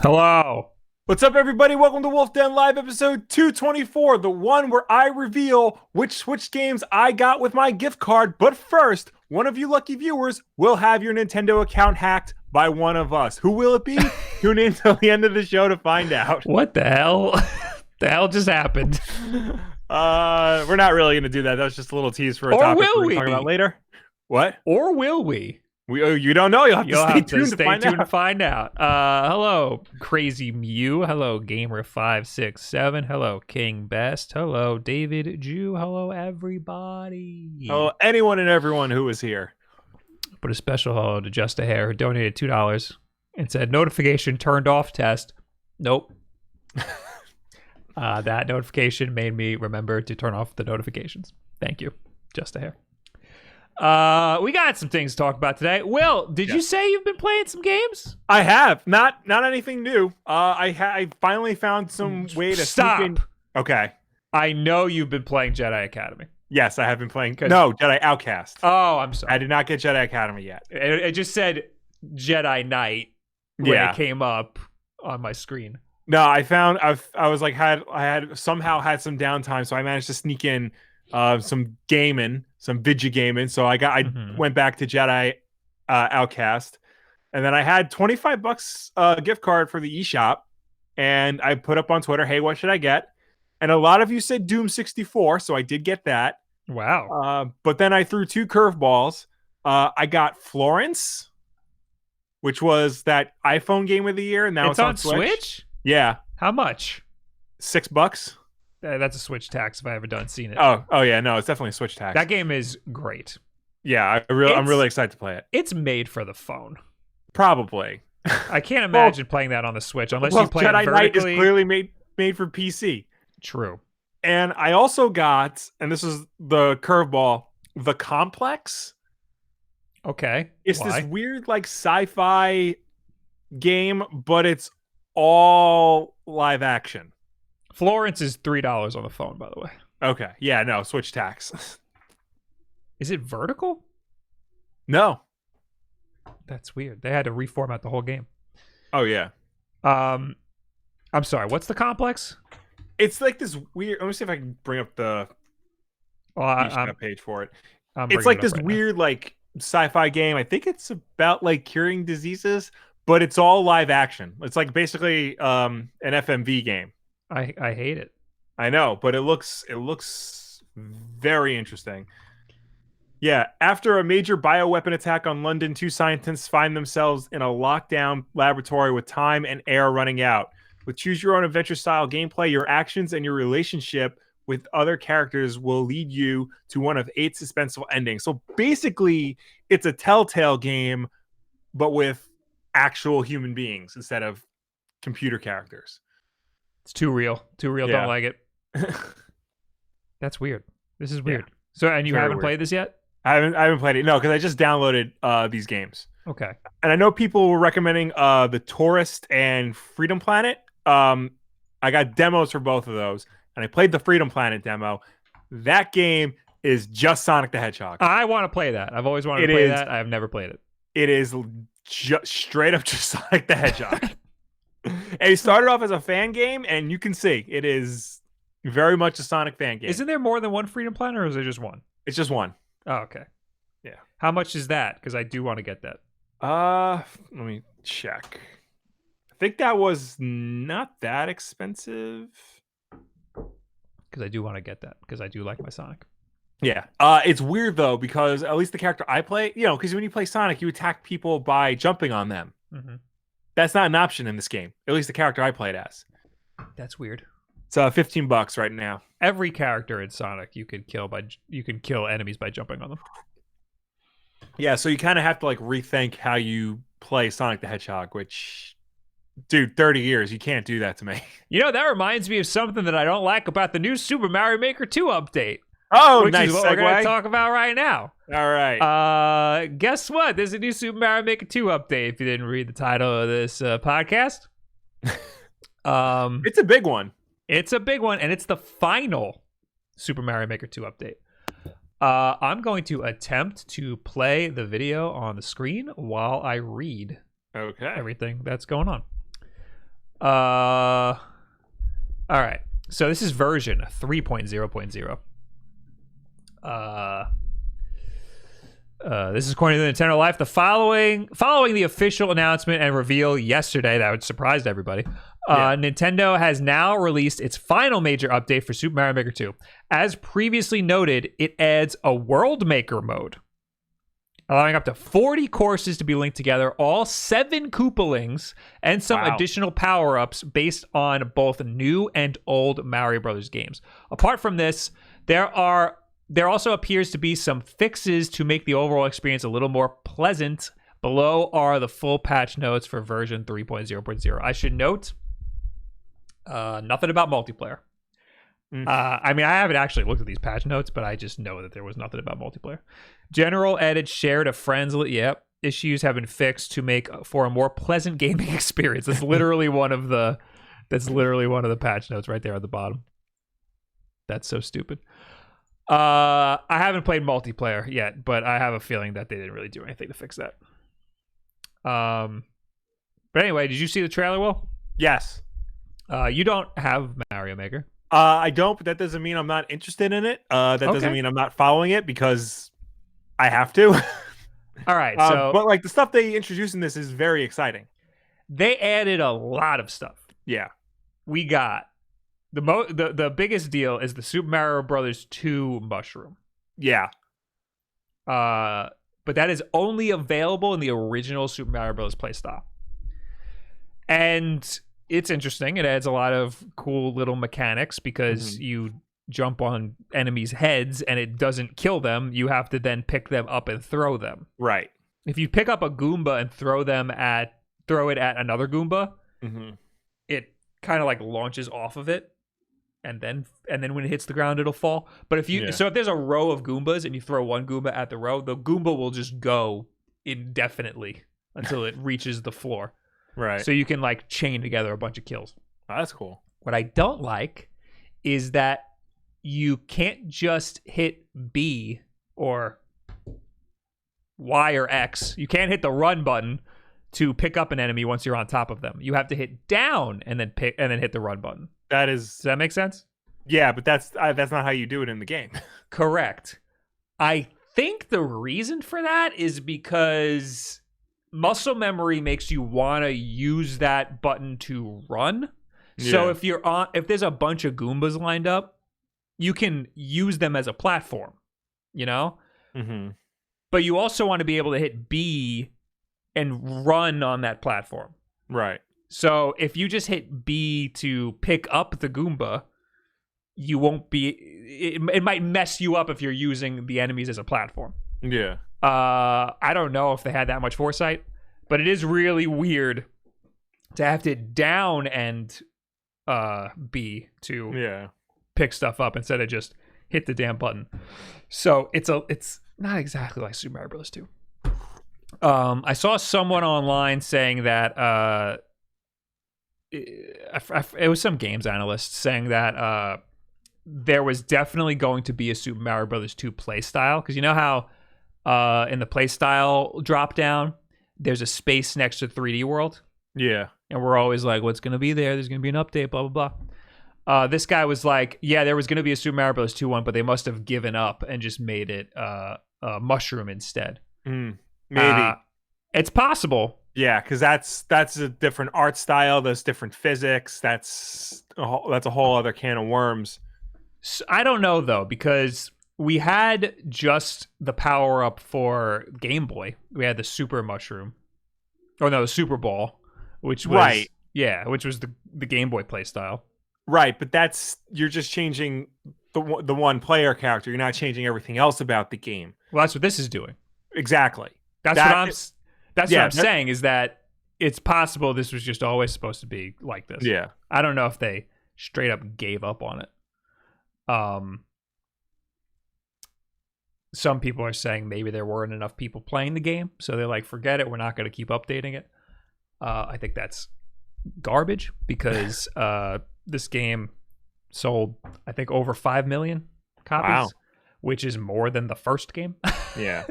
Hello. What's up, everybody? Welcome to Wolf Den Live episode 224, the one where I reveal which Switch games I got with my gift card. But first, one of you lucky viewers will have your Nintendo account hacked by one of us. Who will it be? Tune in till the end of the show to find out. What the hell? The hell just happened? We're not really going to do that. That was just a little tease for a topic we're going to talk about later. What? Or will we? You don't know. You'll have to stay tuned to find out. Hello, Crazy Mew. Hello, Gamer567. Hello, King Best. Hello, David Jew. Hello, everybody. Oh, anyone and everyone who is here. But a special hello to Just a Hair, who donated $2 and said notification turned off test. Nope. That notification made me remember to turn off the notifications. Thank you, Just a Hair. We got some things to talk about today. Will, did you say you've been playing some games? I have. Not anything new. I finally found some way to stop. Sneak in. Okay. I know you've been playing Jedi Academy. Yes, I have been playing. No, Jedi Outcast. Oh, I'm sorry. I did not get Jedi Academy yet. It just said Jedi Knight when it came up on my screen. No, I found I was like I had somehow had some downtime, so I managed to sneak in some gaming, some video gaming. So I went back to Jedi Outcast, and then I had $25 gift card for the eShop, and I put up on Twitter, "Hey, what should I get?" And a lot of you said Doom 64, so I did get that. Wow. But then I threw two curveballs. I got Florence, which was that iPhone game of the year, and now it's on Switch. Yeah. How much? $6. That's a Switch tax if I ever seen it. Oh yeah, no, it's definitely a Switch tax. That game is great. Yeah, I'm really excited to play it. It's made for the phone. Probably. I can't imagine playing that on the Switch unless you play Jedi it vertically. Knight is clearly made for PC. True. And I also got, and this is the curveball, The Complex. Okay. It's this weird like sci-fi game, but it's all live action. Florence is $3 on the phone, by the way. Okay. Yeah, no, Switch tax. Is it vertical? No. That's weird. They had to reformat the whole game. Oh, yeah. I'm sorry. What's The Complex? It's like this weird... Let me see if I can bring up the page for it. It's like this weird like sci-fi game. I think it's about like curing diseases, but it's all live action. It's like basically an FMV game. I hate it. I know, but it looks very interesting. Yeah, after a major bioweapon attack on London, two scientists find themselves in a lockdown laboratory with time and air running out. With choose-your-own-adventure style gameplay, your actions and your relationship with other characters will lead you to one of 8 suspenseful endings. So basically, it's a Telltale game, but with actual human beings instead of computer characters. It's too real. Too real. Yeah. Don't like it. That's weird. This is weird. Yeah. So, and you haven't played this yet? I haven't played it. No, because I just downloaded these games. Okay. And I know people were recommending The Tourist and Freedom Planet. I got demos for both of those, and I played the Freedom Planet demo. That game is just Sonic the Hedgehog. I want to play that. I've always wanted to play that. I have never played it. It is just straight up just Sonic the Hedgehog. And it started off as a fan game, and you can see it is very much a Sonic fan game. Isn't there more than one Freedom Planet, or is there just one? It's just one. Oh, okay. Yeah. How much is that? Because I do want to get that. Let me check. I think that was not that expensive. Because I do want to get that, because I do like my Sonic. Yeah. It's weird, though, because at least the character I play, because when you play Sonic, you attack people by jumping on them. Mm-hmm. That's not an option in this game. At least the character I played as. That's weird. It's $15 right now. Every character in Sonic you can kill enemies by jumping on them. Yeah, so you kind of have to like rethink how you play Sonic the Hedgehog, which, dude, 30 years, you can't do that to me. That reminds me of something that I don't like about the new Super Mario Maker 2 update. Oh, which nice is what segue. we're going to talk about right now. All right. Guess what? There's a new Super Mario Maker 2 update. If you didn't read the title of this podcast, it's a big one. It's a big one, and it's the final Super Mario Maker 2 update. I'm going to attempt to play the video on the screen while I read Okay. everything that's going on. All right. So this is version 3.0.0. This is according to the Nintendo Life. The following the official announcement and reveal yesterday that surprised everybody. Nintendo has now released its final major update for Super Mario Maker 2. As previously noted, it adds a World Maker mode, allowing up to 40 courses to be linked together, all 7 Koopalings, and some additional power-ups based on both new and old Mario Brothers games. Apart from this, there also appears to be some fixes to make the overall experience a little more pleasant. Below are the full patch notes for version 3.0.0. I should note, nothing about multiplayer. I mean, I haven't actually looked at these patch notes, but I just know that there was nothing about multiplayer. General edit share to friends. Yep. Issues have been fixed to make for a more pleasant gaming experience. That's literally one of the patch notes right there at the bottom. That's so stupid. I haven't played multiplayer yet, but I have a feeling that they didn't really do anything to fix that. But anyway, did you see the trailer, Will? Yes. You don't have Mario Maker. I don't, but that doesn't mean I'm not interested in it. That doesn't mean I'm not following it because I have to. All right, but like the stuff they introduced in this is very exciting. They added a lot of stuff. Yeah. We got the biggest deal is the Super Mario Brothers 2 mushroom. Yeah. But that is only available in the original Super Mario Brothers playstyle. And it's interesting. It adds a lot of cool little mechanics because you jump on enemies' heads and it doesn't kill them. You have to then pick them up and throw them. Right. If you pick up a Goomba and throw it at another Goomba, it kind of like launches off of it. And then when it hits the ground, it'll fall. But if there's a row of Goombas and you throw one Goomba at the row, the Goomba will just go indefinitely until it reaches the floor. Right. So you can like chain together a bunch of kills. Oh, that's cool. What I don't like is that you can't just hit B or Y or X. You can't hit the run button to pick up an enemy once you're on top of them. You have to hit down and then hit the run button. Does that make sense? Yeah, but that's not how you do it in the game. Correct. I think the reason for that is because muscle memory makes you want to use that button to run. Yeah. So if there's a bunch of Goombas lined up, you can use them as a platform, you know? But you also want to be able to hit B and run on that platform. Right. So if you just hit B to pick up the Goomba, you won't be... It might mess you up if you're using the enemies as a platform. Yeah. I don't know if they had that much foresight, but it is really weird to have to down and B to pick stuff up instead of just hit the damn button. So it's not exactly like Super Mario Bros. 2. I saw someone online saying that it was some games analyst saying that there was definitely going to be a Super Mario Bros. 2 play style, because you know how in the play style drop down there's a space next to 3D World. Yeah. And we're always like, what's going to be there? There's going to be an update, blah, blah, blah. This guy was like, yeah, there was going to be a Super Mario Bros. 2 one, but they must have given up and just made it Mushroom instead. Maybe. It's possible. Yeah, because that's a different art style. There's different physics. That's a whole other can of worms. So I don't know, though, because we had just the power-up for Game Boy. We had the Super Mushroom. Oh, no, the Super Ball, which was... Yeah, which was the Game Boy play style. Right, but you're just changing the one player character. You're not changing everything else about the game. Well, that's what this is doing. Exactly. That's what I'm saying, is that it's possible this was just always supposed to be like this. Yeah. I don't know if they straight up gave up on it. Some people are saying maybe there weren't enough people playing the game, so they're like, forget it, we're not going to keep updating it. I think that's garbage, because this game sold, I think, over 5 million copies, which is more than the first game. Yeah.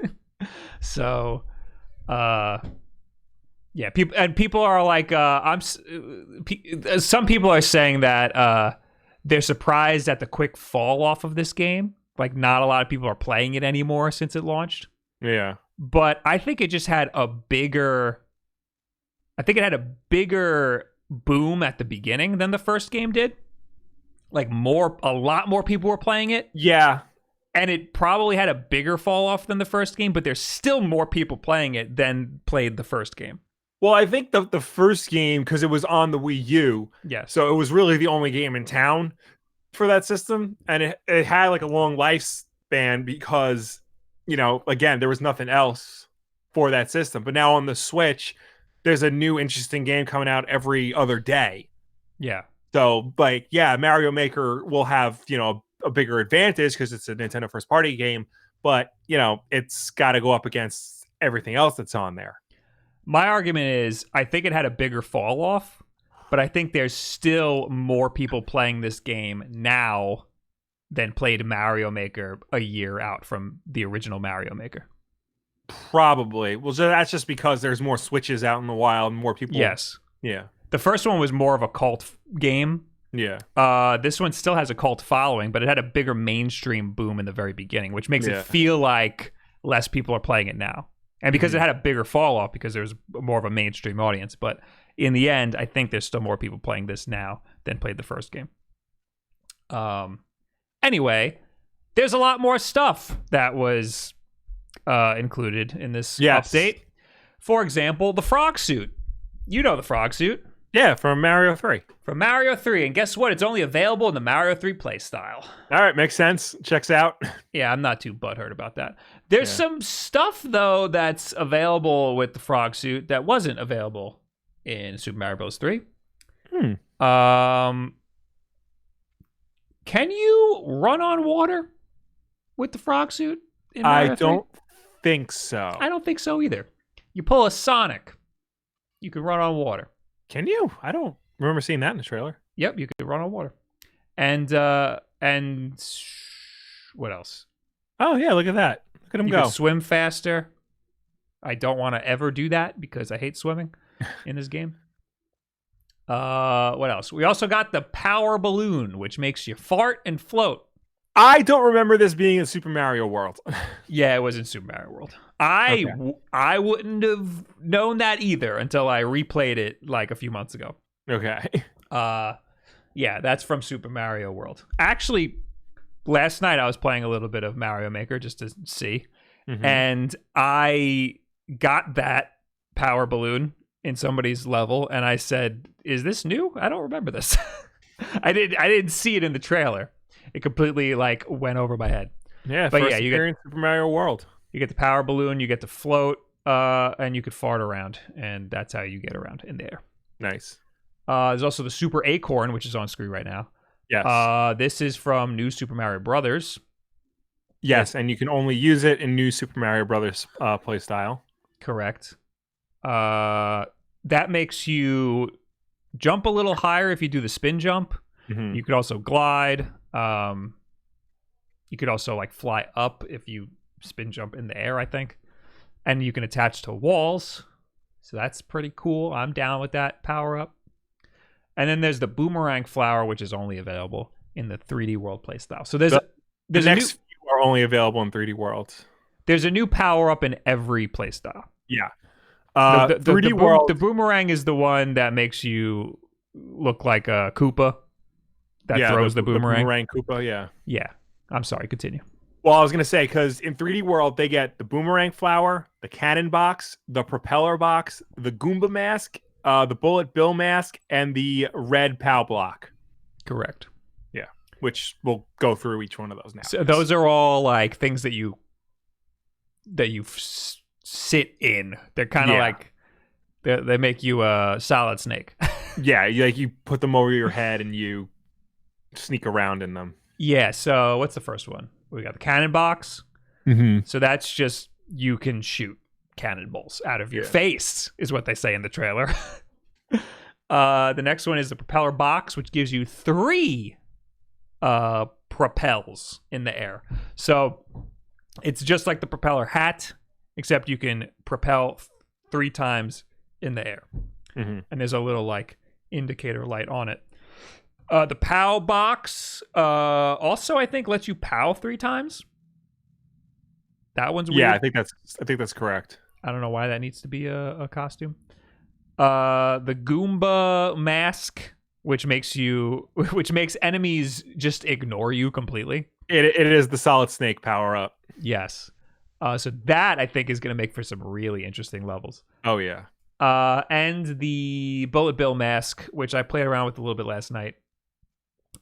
So, Yeah, people are like, some people are saying that they're surprised at the quick fall off of this game. Like, not a lot of people are playing it anymore since it launched. Yeah. But I think it just had a bigger boom at the beginning than the first game did. Like, a lot more people were playing it. Yeah. And it probably had a bigger fall off than the first game, but there's still more people playing it than played the first game. Well, I think the first game, because it was on the Wii U, yes, so it was really the only game in town for that system, and it had like a long lifespan because, you know, again, there was nothing else for that system. But now on the Switch, there's a new interesting game coming out every other day. Yeah. So, like, yeah, Mario Maker will have, you know, a bigger advantage because it's a Nintendo first party game, but, you know, it's got to go up against everything else that's on there. My argument is, I think it had a bigger fall off, but I think there's still more people playing this game now than played Mario Maker a year out from the original Mario Maker. Probably. Well, so that's just because there's more Switches out in the wild and more people. Yes. Yeah. The first one was more of a cult game. Yeah. This one still has a cult following, but it had a bigger mainstream boom in the very beginning, which makes it feel like less people are playing it now. And because it had a bigger fall off because there's more of a mainstream audience. But in the end, I think there's still more people playing this now than played the first game. Anyway, there's a lot more stuff that was included in this update. For example, the frog suit. You know the frog suit. Yeah, from Mario 3. From Mario 3. And guess what? It's only available in the Mario 3 playstyle. All right, makes sense. Checks out. Yeah, I'm not too butthurt about that. There's some stuff, though, that's available with the frog suit that wasn't available in Super Mario Bros. 3. Can you run on water with the frog suit in Mario 3? I don't think so. I don't think so either. You pull a Sonic, you can run on water. Can you? I don't remember seeing that in the trailer. Yep, you can run on water. And what else? Oh, yeah, look at that. Look at him go. You can swim faster. I don't want to ever do that because I hate swimming in this game. What else? We also got the power balloon, which makes you fart and float. I don't remember this being in Super Mario World. Yeah, it was in Super Mario World. I wouldn't have known that either until I replayed it like a few months ago. Okay. Yeah, that's from Super Mario World. Actually, last night I was playing a little bit of Mario Maker just to see, and I got that power balloon in somebody's level, and I said, "Is this new? I don't remember this." I didn't see it in the trailer. It completely like went over my head. Yeah, but yeah, you get Super Mario World. You get the power balloon, you get to float, and you could fart around, and that's how you get around in the air. Nice. There's also the Super Acorn, which is on screen right now. Yes. This is from New Super Mario Brothers. Yes, and you can only use it in New Super Mario Brothers playstyle. Correct. That makes you jump a little higher if you do the spin jump. You could also glide. You could also like fly up if you spin jump in the air, I think. And you can attach to walls. So that's pretty cool. I'm down with that power up. And then there's the Boomerang Flower, which is only available in the 3D World playstyle. So the next few are only available in 3D World. There's a new power up in every playstyle. Yeah. The 3D World. The Boomerang is the one that makes you look like a Koopa that throws the boomerang. The Boomerang Koopa, yeah. Yeah. I'm sorry, continue. Well, I was going to say, because in 3D World, they get the Boomerang Flower, the Cannon Box, the Propeller Box, the Goomba Mask, the Bullet Bill Mask, and the Red POW Block. Correct. Yeah, which we'll go through each one of those now. So those are all like things that you sit in. They're kind of like, they make you a solid snake. Yeah, you put them over your head and you sneak around in them. Yeah, so what's the first one? We got the cannon box. So that's just, you can shoot cannonballs out of your face, is what they say in the trailer. The next one is the propeller box, which gives you 3 propels in the air. So it's just like the propeller hat, except you can propel 3 times in the air. Mm-hmm. And there's a little like indicator light on it. The POW box also I think lets you POW 3 times. That one's weird. Yeah, I think that's correct. I don't know why that needs to be a costume. The Goomba mask, which makes enemies just ignore you completely. It is the Solid Snake power up. Yes. So that I think is going to make for some really interesting levels. Oh yeah. And the Bullet Bill mask, which I played around with a little bit last night.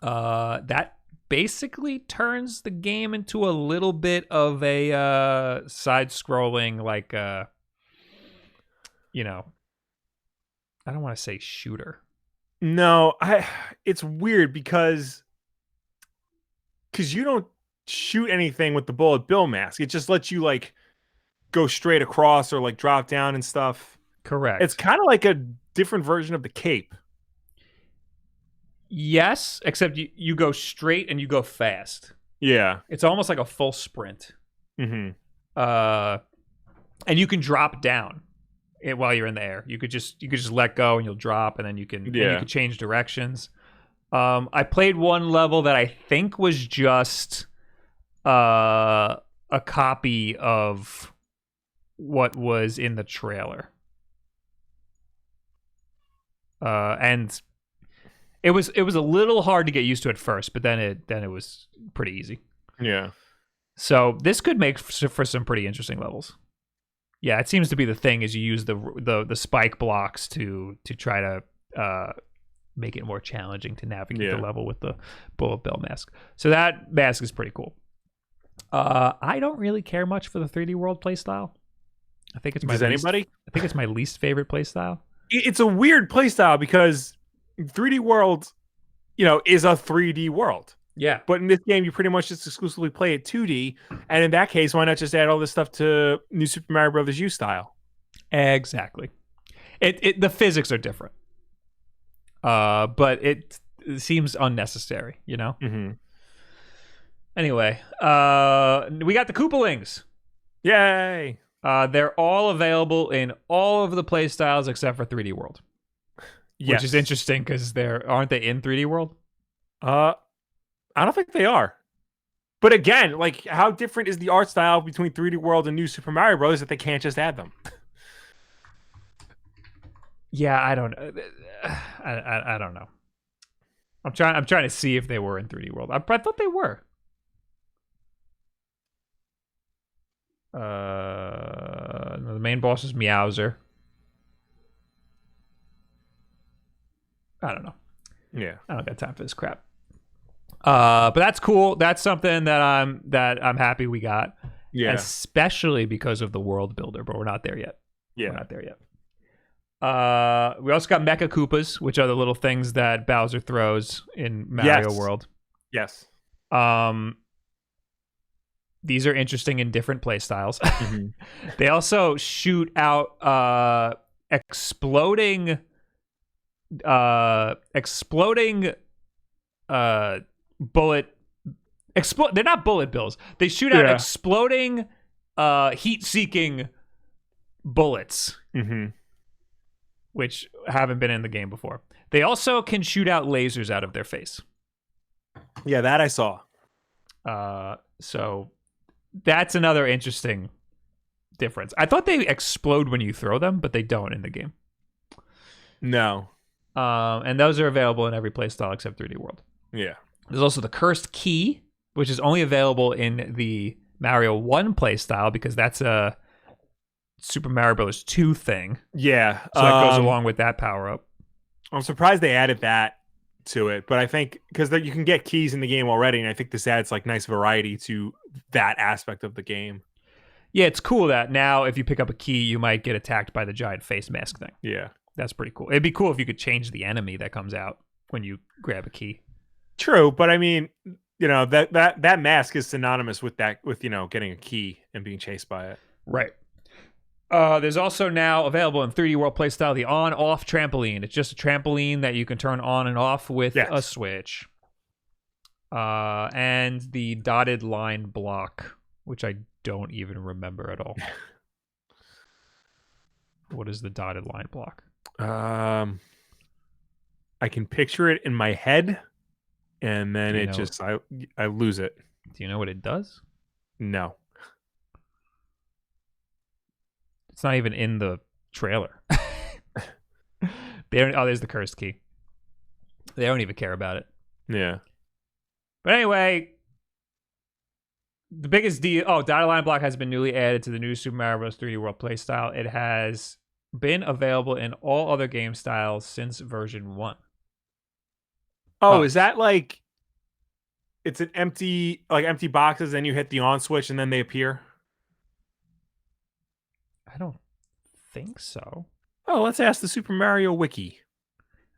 That basically turns the game into a little bit of a side-scrolling, like, you know, I don't want to say shooter. No, it's weird because you don't shoot anything with the Bullet Bill mask. It just lets you like go straight across or like drop down and stuff. Correct. It's kind of like a different version of the cape. Yes, except you go straight and you go fast. Yeah. It's almost like a full sprint. Mm-hmm. And you can drop down while you're in the air. You could just let go and you'll drop, and then you can change directions. I played one level that I think was just a copy of what was in the trailer. And it was a little hard to get used to at first, but then it was pretty easy. Yeah. So this could make for some pretty interesting levels. Yeah, it seems to be the thing is you use the spike blocks to try to make it more challenging to navigate the level with the Bullet Bill mask. So that mask is pretty cool. I don't really care much for the 3D World playstyle. I think it's my least favorite playstyle. It's a weird playstyle because 3D World, is a 3D world. Yeah. But in this game, you pretty much just exclusively play it 2D. And in that case, why not just add all this stuff to New Super Mario Brothers U style? Exactly. The physics are different. But it seems unnecessary, Mm-hmm. Anyway, we got the Koopalings. Yay! They're all available in all of the playstyles except for 3D World. Yes. Which is interesting because aren't they in 3D World? I don't think they are. But again, like, how different is the art style between 3D World and New Super Mario Bros. That they can't just add them? Yeah, I don't know. I don't know. I'm trying to see if they were in 3D World. I thought they were. The main boss is Meowser. I don't know. Yeah, I don't got time for this crap. But that's cool. That's something that I'm happy we got. Yeah. Especially because of the world builder, but we're not there yet. Yeah. We're not there yet. We also got Mecha Koopas, which are the little things that Bowser throws in Mario World. Yes. These are interesting in different play styles. Mm-hmm. They also shoot out exploding bullet. They're not bullet bills. They shoot out exploding heat-seeking bullets. Mm-hmm. Which haven't been in the game before. They also can shoot out lasers out of their face. Yeah, that I saw. So that's another interesting difference. I thought they explode when you throw them, but they don't in the game. No. And those are available in every playstyle except 3D World. Yeah. There's also the Cursed Key, which is only available in the Mario 1 playstyle because that's a Super Mario Bros. 2 thing. Yeah. So that goes along with that power-up. I'm surprised they added that to it, but I think because you can get keys in the game already, and I think this adds like nice variety to that aspect of the game. Yeah, it's cool that now if you pick up a key, you might get attacked by the giant face mask thing. Yeah. That's pretty cool. It'd be cool if you could change the enemy that comes out when you grab a key. True, but I mean, that mask is synonymous with getting a key and being chased by it. Right. There's also now available in 3D World playstyle the on-off trampoline. It's just a trampoline that you can turn on and off with a switch. And the dotted line block, which I don't even remember at all. What is the dotted line block? I can picture it in my head, and then I lose it. Do you know what it does? No. It's not even in the trailer. They don't. Oh, there's the cursed key. They don't even care about it. Yeah. But anyway, the biggest deal. Oh, dotted line block has been newly added to the new Super Mario Bros. 3D World playstyle. It has been available in all other game styles since version 1. Oh, is that like it's an empty boxes, and you hit the on switch and then they appear? I don't think so. Oh, let's ask the Super Mario Wiki.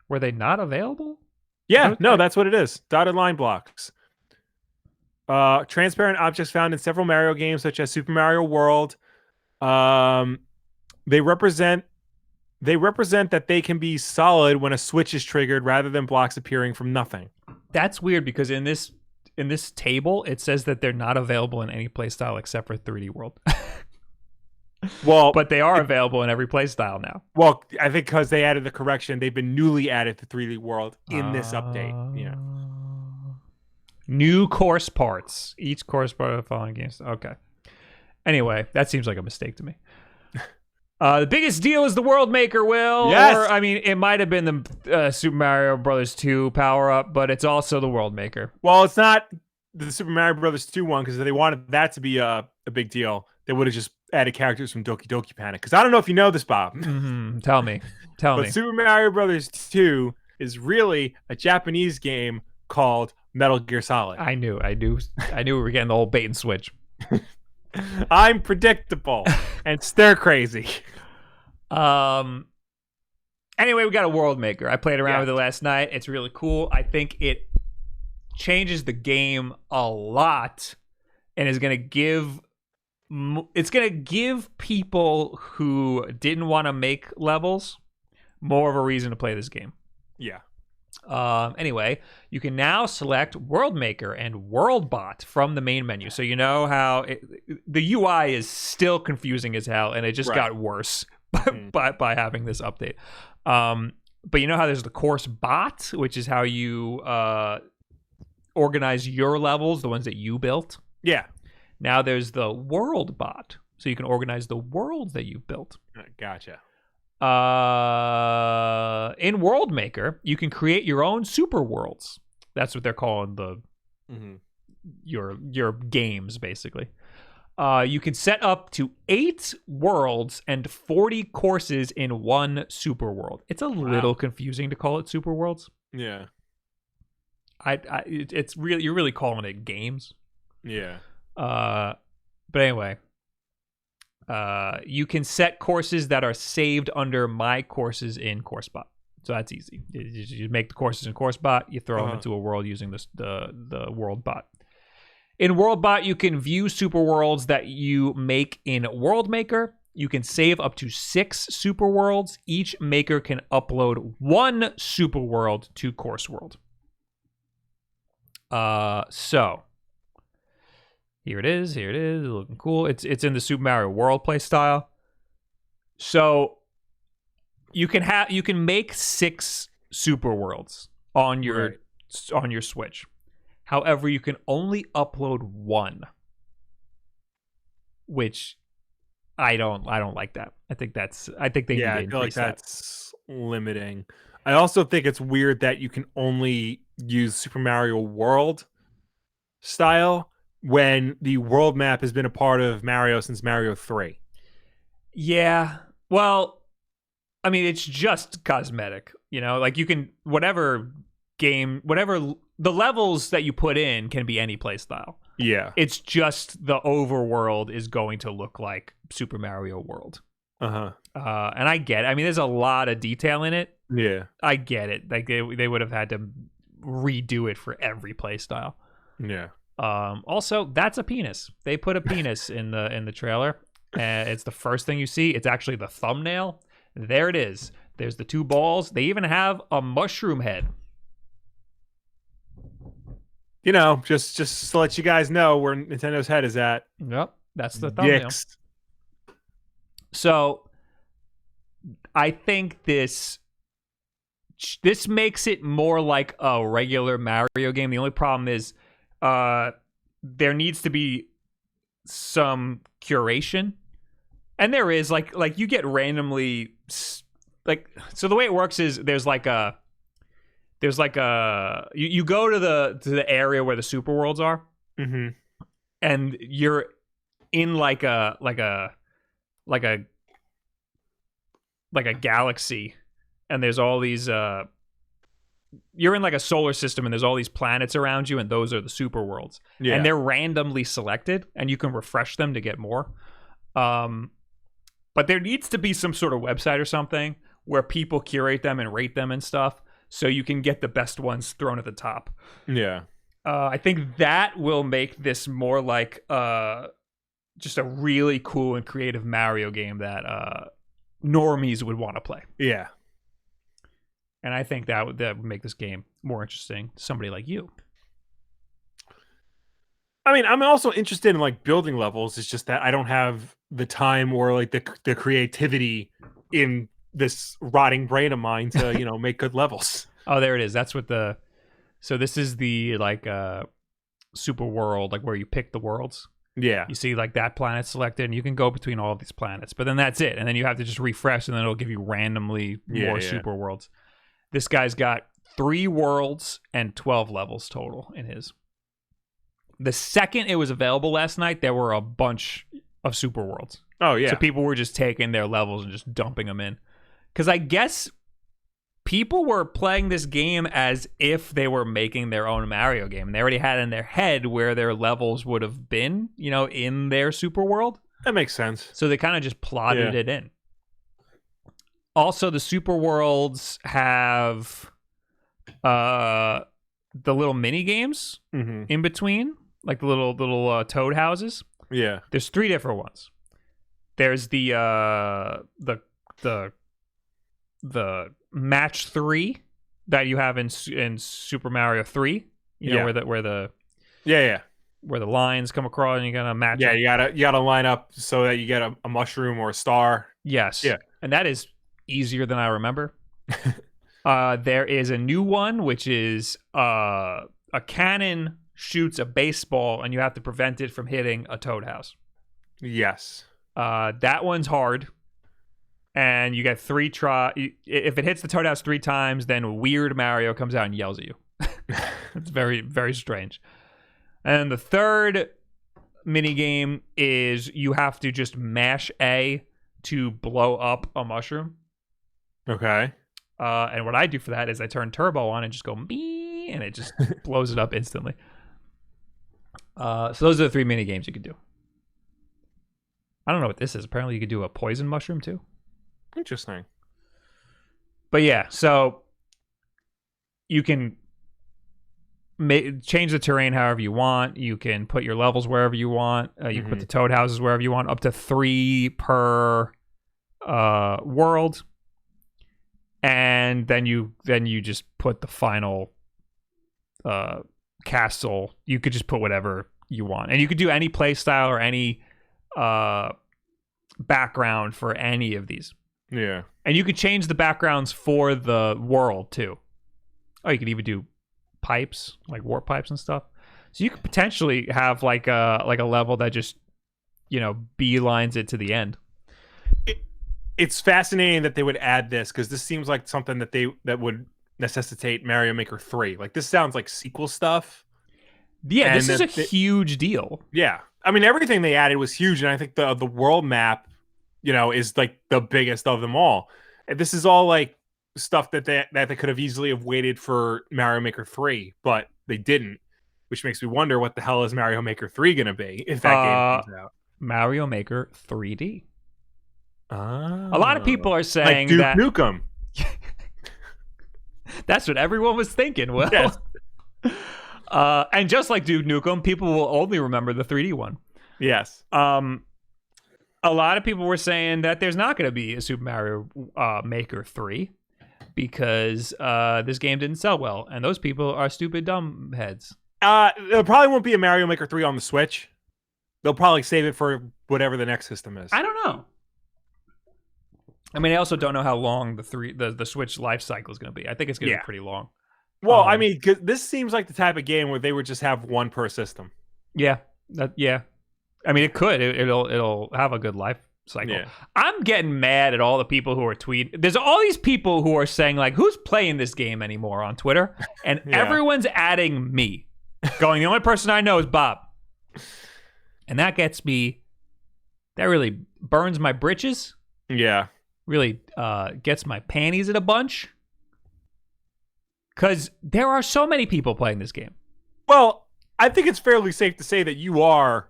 Were they not available? Yeah, no, that's what it is. Dotted line blocks. Transparent objects found in several Mario games, such as Super Mario World. They represent that they can be solid when a switch is triggered, rather than blocks appearing from nothing. That's weird because in this table it says that they're not available in any playstyle except for 3D World. Well, but they are available in every playstyle now. Well, I think because they added the correction, they've been newly added to 3D World in this update. Yeah. New course parts. Each course part of the following games. Okay. Anyway, that seems like a mistake to me. The biggest deal is the World Maker, Will. Yes. Or, I mean, it might have been the Super Mario Brothers 2 power-up, but it's also the World Maker. Well, it's not the Super Mario Brothers 2 one, because if they wanted that to be a big deal, they would have just added characters from Doki Doki Panic. Because I don't know if you know this, Bob. Mm-hmm. Tell me. But Super Mario Brothers 2 is really a Japanese game called Metal Gear Solid. I knew we were getting the whole bait and switch. I'm predictable and stir crazy. Anyway, we got a World Maker. I played around with it last night. It's really cool. I think it changes the game a lot and is going to give people who didn't want to make levels more of a reason to play this game. Yeah. Anyway, you can now select World Maker and World Bot from the main menu. So you know how the UI is still confusing as hell, and it just got worse by having this update. But you know how there's the course bot, which is how you organize your levels, the ones that you built. Yeah. Now there's the World Bot, so you can organize the world that you've built. Gotcha. In World Maker, you can create your own super worlds. That's what they're calling your games, basically. You can set up to 8 worlds and 40 courses in one super world. It's a little confusing to call it super worlds. Yeah. It's really, you're really calling it games. Yeah. But anyway, you can set courses that are saved under My Courses in CourseBot. So that's easy. You make the courses in CourseBot, you throw them into a world using the World Bot. In World Bot, you can view super worlds that you make in World Maker. You can save up to 6 super worlds. Each maker can upload 1 super world to Course World. So here it is, looking cool. It's in the Super Mario World play style. So you can make 6 super worlds on your Switch. However, you can only upload 1, which I don't like that. I think they need to increase like that's limiting. I also think it's weird that you can only use Super Mario World style when the world map has been a part of Mario since Mario 3. Yeah. Well, I mean, it's just cosmetic, like you can, whatever the levels that you put in can be any play style. Yeah. It's just the overworld is going to look like Super Mario World. And I get it. I mean, there's a lot of detail in it. Yeah. I get it. Like they would have had to redo it for every play style. Yeah. Also, that's a penis. They put a penis in the trailer. It's the first thing you see. It's actually the thumbnail. There it is. There's the 2 balls. They even have a mushroom head. Just to let you guys know where Nintendo's head is at. Yep, that's the thumbnail. Dicks. So I think this makes it more like a regular Mario game. The only problem is there needs to be some curation, and there is like you get randomly like, so the way it works is there's like a you go to the area where the super worlds are, and you're in like a galaxy, and there's all these you're in like a solar system, and there's all these planets around you, and those are the super worlds. And they're randomly selected, and you can refresh them to get more. But there needs to be some sort of website or something where people curate them and rate them and stuff, so you can get the best ones thrown at the top. I think that will make this more like just a really cool and creative Mario game that normies would want to play. And I think that would make this game more interesting to somebody like you. I mean, I'm also interested in like building levels. It's just that I don't have the time or like the creativity in this rotting brain of mine to, make good levels. Oh, there it is. That's what so this is the like super world, like where you pick the worlds. You see like that planet selected, and you can go between all of these planets, but then that's it. And then you have to just refresh, and then it'll give you randomly more super worlds. This guy's got 3 worlds and 12 levels total in his. The second it was available last night, there were a bunch of super worlds. Oh, yeah. So people were just taking their levels and just dumping them in. Because I guess people were playing this game as if they were making their own Mario game. And they already had in their head where their levels would have been, in their super world. That makes sense. So they kind of just plotted it in. Also, the super worlds have the little mini games in between, like the little toad houses. There's 3 different ones. There's the match 3 that you have in Super Mario 3. Where the lines come across and you gotta match. You gotta line up so that you get a mushroom or a star. Yes. And that is easier than I remember. There is a new one, which is a cannon shoots a baseball, and you have to prevent it from hitting a toad house. That one's hard, and you get 3 try. If it hits the toad house 3 times, then Weird Mario comes out and yells at you. It's very, very strange. And the third mini game is you have to just mash A to blow up a mushroom. Okay. And what I do for that is I turn turbo on and just go me, and it just blows it up instantly. So those are the 3 mini games you could do. I don't know what this is. Apparently you could do a poison mushroom too. Interesting. But yeah, so you can change the terrain however you want. You can put your levels wherever you want. You can put the toad houses wherever you want, up to 3 per world. And then you just put the final castle. You could just put whatever you want, and you could do any play style or any background for any of these. And you could change the backgrounds for the world too. Oh, you could even do pipes, like warp pipes and stuff. So you could potentially have like a level that just beelines it to the end. It's fascinating that they would add this, because this seems like something that would necessitate Mario Maker 3. Like, this sounds like sequel stuff. Yeah, this is a huge deal. Yeah. I mean, everything they added was huge, and I think the world map, is like the biggest of them all. And this is all like stuff that they could have easily have waited for Mario Maker 3, but they didn't, which makes me wonder what the hell is Mario Maker 3 going to be if that game comes out. Mario Maker 3D. A lot of people are saying like Duke that Nukem. That's what everyone was thinking. Well, yes. And just like Duke Nukem, people will only remember the 3D one. Yes. A lot of people were saying that there's not going to be a Super Mario Maker 3 because this game didn't sell well, and those people are stupid dumb heads. There probably won't be a Mario Maker 3 on the Switch. They'll probably save it for whatever the next system is. I don't know. I mean, I also don't know how long the Switch life cycle is going to be. I think it's going to be pretty long. Well, I mean, 'cause this seems like the type of game where they would just have one per system. Yeah, I mean, it could. It'll have a good life cycle. Yeah. I'm getting mad at all the people who are tweeting. There's all these people who are saying like, "Who's playing this game anymore?" on Twitter, and everyone's adding me, going, "The only person I know is Bob," and that gets me. That really burns my britches. Yeah. Really gets my panties in a bunch. Because there are so many people playing this game. Well, I think it's fairly safe to say that you are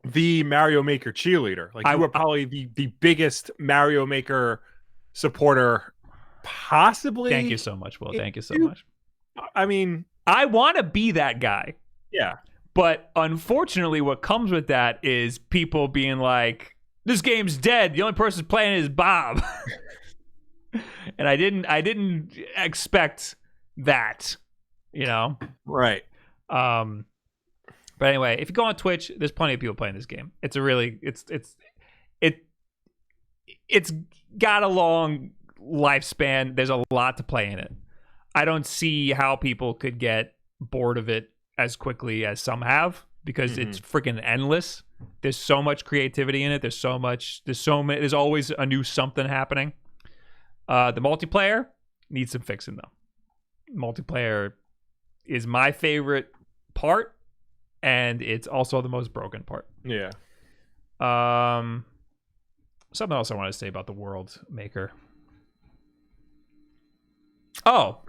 the Mario Maker cheerleader. Like, you are probably the biggest Mario Maker supporter possibly. Thank you so much, Will. Thank you so much. I mean, I want to be that guy. Yeah. But unfortunately, what comes with that is people being like, this game's dead. The only person playing it is Bob. And I didn't expect that, you know? Right. But anyway, if you go on Twitch, there's plenty of people playing this game. It's got a long lifespan. There's a lot to play in it. I don't see how people could get bored of it as quickly as some have, because it's freaking endless. There's so much creativity in it. There's always a new something happening. The multiplayer needs some fixing though. Multiplayer is my favorite part, and it's also the most broken part. Yeah. Something else I wanted to say about the World Maker. Oh,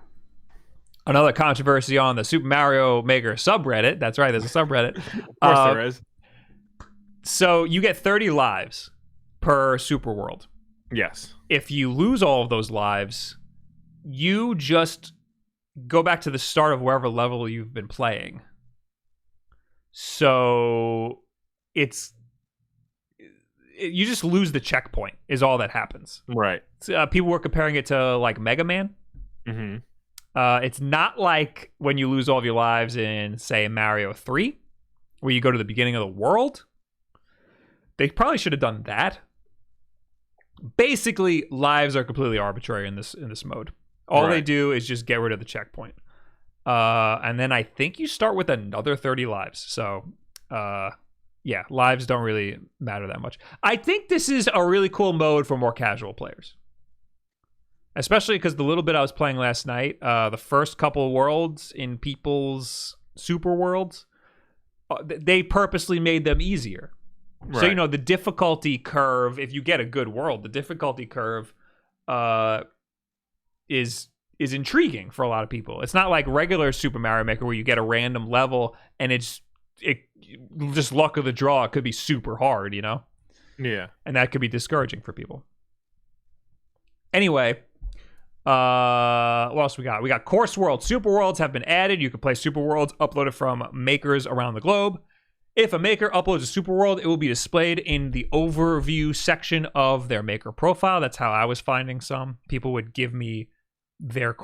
another controversy on the Super Mario Maker subreddit. That's right, there's a subreddit. Of course there is. So you get 30 lives per Super World. Yes. If you lose all of those lives, you just go back to the start of wherever level you've been playing. So you just lose the checkpoint is all that happens. Right. People were comparing it to like Mega Man. Mm-hmm. It's not like when you lose all of your lives in, say, Mario 3, where you go to the beginning of the world. They probably should have done that. Basically, lives are completely arbitrary in this mode. All they do is just get rid of the checkpoint. And then I think you start with another 30 lives. So, yeah, lives don't really matter that much. I think this is a really cool mode for more casual players. Especially because the little bit I was playing last night, the first couple of worlds in people's super worlds, they purposely made them easier. Right. So, you know, the difficulty curve, if you get a good world, the difficulty curve is intriguing for a lot of people. It's not like regular Super Mario Maker where you get a random level and it's just luck of the draw. It could be super hard, you know? Yeah. And that could be discouraging for people. Anyway, what else we got? We got Course World. Super Worlds have been added. You can play Super Worlds uploaded from makers around the globe. If a maker uploads a Super World, it will be displayed in the overview section of their maker profile. That's how I was finding some. People would give me their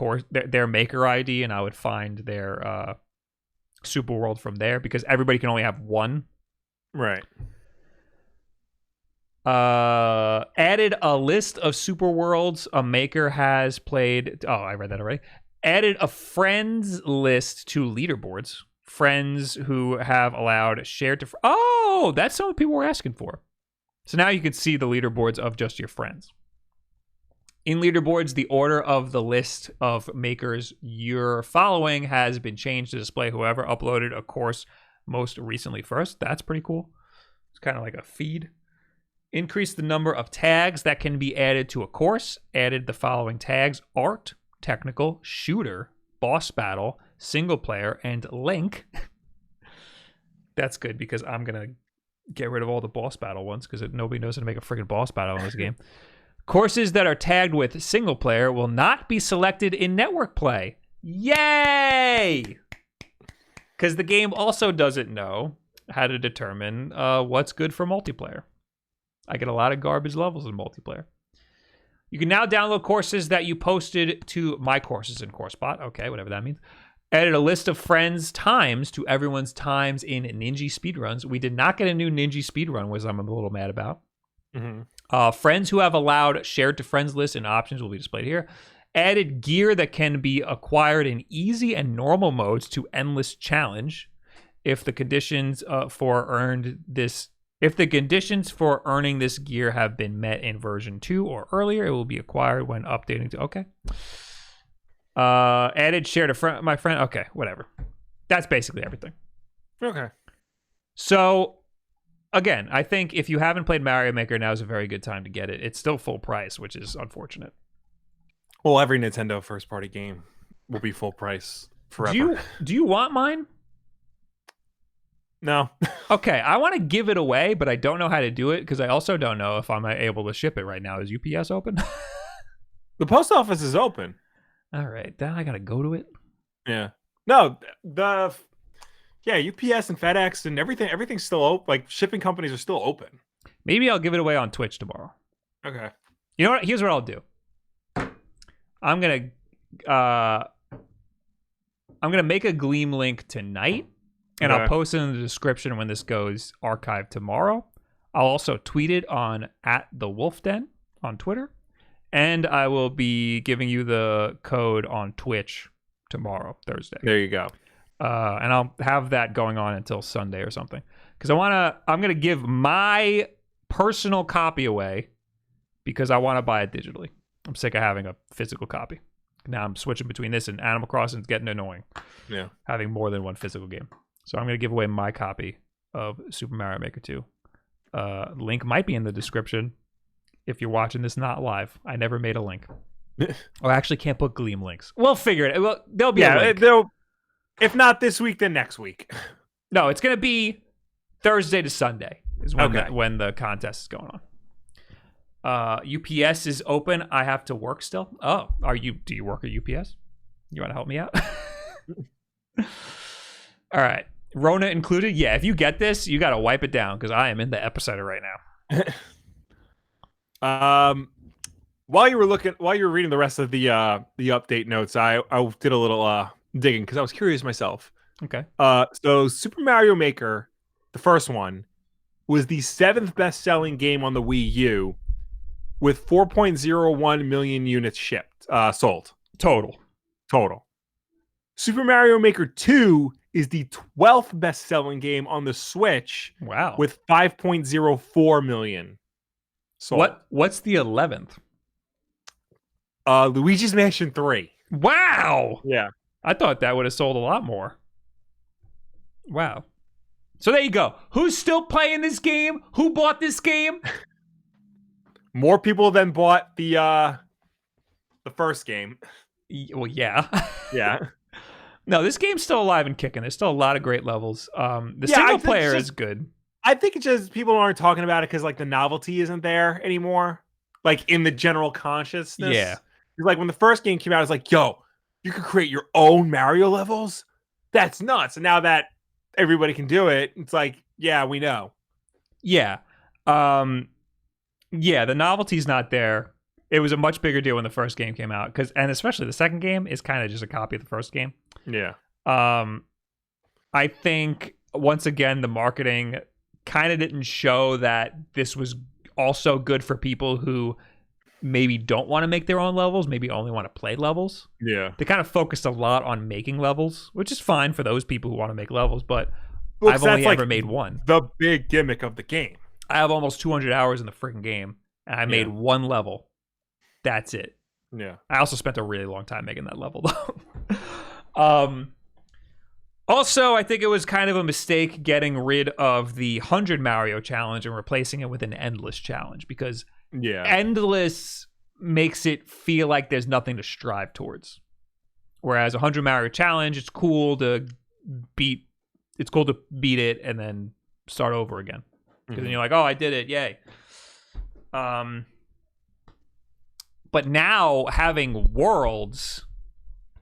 maker ID, and I would find their Super World from there, because everybody can only have one. Right. Added a list of Super Worlds a maker has played. Oh, I read that already. Added a friends list to Leaderboards. Friends who have allowed shared to... Oh, that's something people were asking for. So now you can see the leaderboards of just your friends. In Leaderboards, the order of the list of makers you're following has been changed to display whoever uploaded a course most recently first. That's pretty cool. It's kind of like a feed. Increase the number of tags that can be added to a course. Added the following tags: art, technical, shooter, boss battle, single player, and link. That's good, because I'm going to get rid of all the boss battle ones, because nobody knows how to make a freaking boss battle in this game. Courses that are tagged with single player will not be selected in network play. Yay! Because the game also doesn't know how to determine what's good for multiplayer. I get a lot of garbage levels in multiplayer. You can now download courses that you posted to My Courses in CourseBot. Okay, whatever that means. Added a list of friends' times to everyone's times in Ninja speedruns. We did not get a new Ninja speedrun, which I'm a little mad about. Mm-hmm. Friends who have allowed shared to friends list and options will be displayed here. Added gear that can be acquired in easy and normal modes to endless challenge. If the conditions for earning this gear have been met in version 2 or earlier, it will be acquired when updating to okay. Added share to my friend. Okay, whatever. That's basically everything. Okay. So again, I think if you haven't played Mario Maker, now is a very good time to get it. It's still full price, which is unfortunate. Well, every Nintendo first-party game will be full price forever. Do you want mine? No. Okay, I want to give it away, but I don't know how to do it because I also don't know if I'm able to ship it right now. Is UPS open? The post office is open. All right, then I gotta go to it. Yeah. No, UPS and FedEx and everything's still open. Like, shipping companies are still open. Maybe I'll give it away on Twitch tomorrow. Okay. You know what? Here's what I'll do. I'm gonna make a Gleam link tonight, and I'll post it in the description when this goes archived tomorrow. I'll also tweet it on @thewolfden on Twitter, and I will be giving you the code on Twitch tomorrow, Thursday. There you go. And I'll have that going on until Sunday or something, because I'm gonna give my personal copy away because I want to buy it digitally. I'm sick of having a physical copy. Now I'm switching between this and Animal Crossing. It's getting annoying. Yeah. Having more than one physical game. So I'm going to give away my copy of Super Mario Maker 2. Link might be in the description if you're watching this not live. I never made a link. I actually can't put Gleam links. We'll figure it. Well, there'll be a link. If not this week, then next week. No, it's going to be Thursday to Sunday is when the contest is going on. UPS is open. I have to work still. Oh, do you work at UPS? You want to help me out? All right. Rona included. Yeah, if you get this, you got to wipe it down because I am in the epicenter right now. While you were reading the rest of the update notes, I did a little digging because I was curious myself. Okay. So Super Mario Maker, the first one, was the 7th best-selling game on the Wii U, with 4.01 million units sold. Total. Super Mario Maker 2 is the 12th best-selling game on the Switch. Wow. With 5.04 million sold. What's the 11th? Luigi's Mansion 3. Wow. Yeah. I thought that would have sold a lot more. Wow. So there you go. Who's still playing this game? Who bought this game? More people than bought the first game. Well, yeah. Yeah. No, this game's still alive and kicking. There's still a lot of great levels. The single player is good. I think it's just people aren't talking about it because like the novelty isn't there anymore. Like in the general consciousness. Yeah. Like when the first game came out, it's like, yo, you could create your own Mario levels? That's nuts. And now that everybody can do it, it's like, yeah, we know. Yeah. Yeah, the novelty's not there. It was a much bigger deal when the first game came out, and especially the second game is kind of just a copy of the first game. Yeah. I think once again the marketing kind of didn't show that this was also good for people who maybe don't want to make their own levels, maybe only want to play levels. Yeah. They kind of focused a lot on making levels, which is fine for those people who want to make levels, but I've only ever made one. The big gimmick of the game. I have almost 200 hours in the freaking game, and I made one level. That's it. Yeah. I also spent a really long time making that level, though. Also, I think it was kind of a mistake getting rid of the 100 Mario challenge and replacing it with an endless challenge, because endless makes it feel like there's nothing to strive towards. Whereas 100 Mario challenge, it's cool to beat it and then start over again. Because then you're like, oh, I did it, yay. But now having worlds,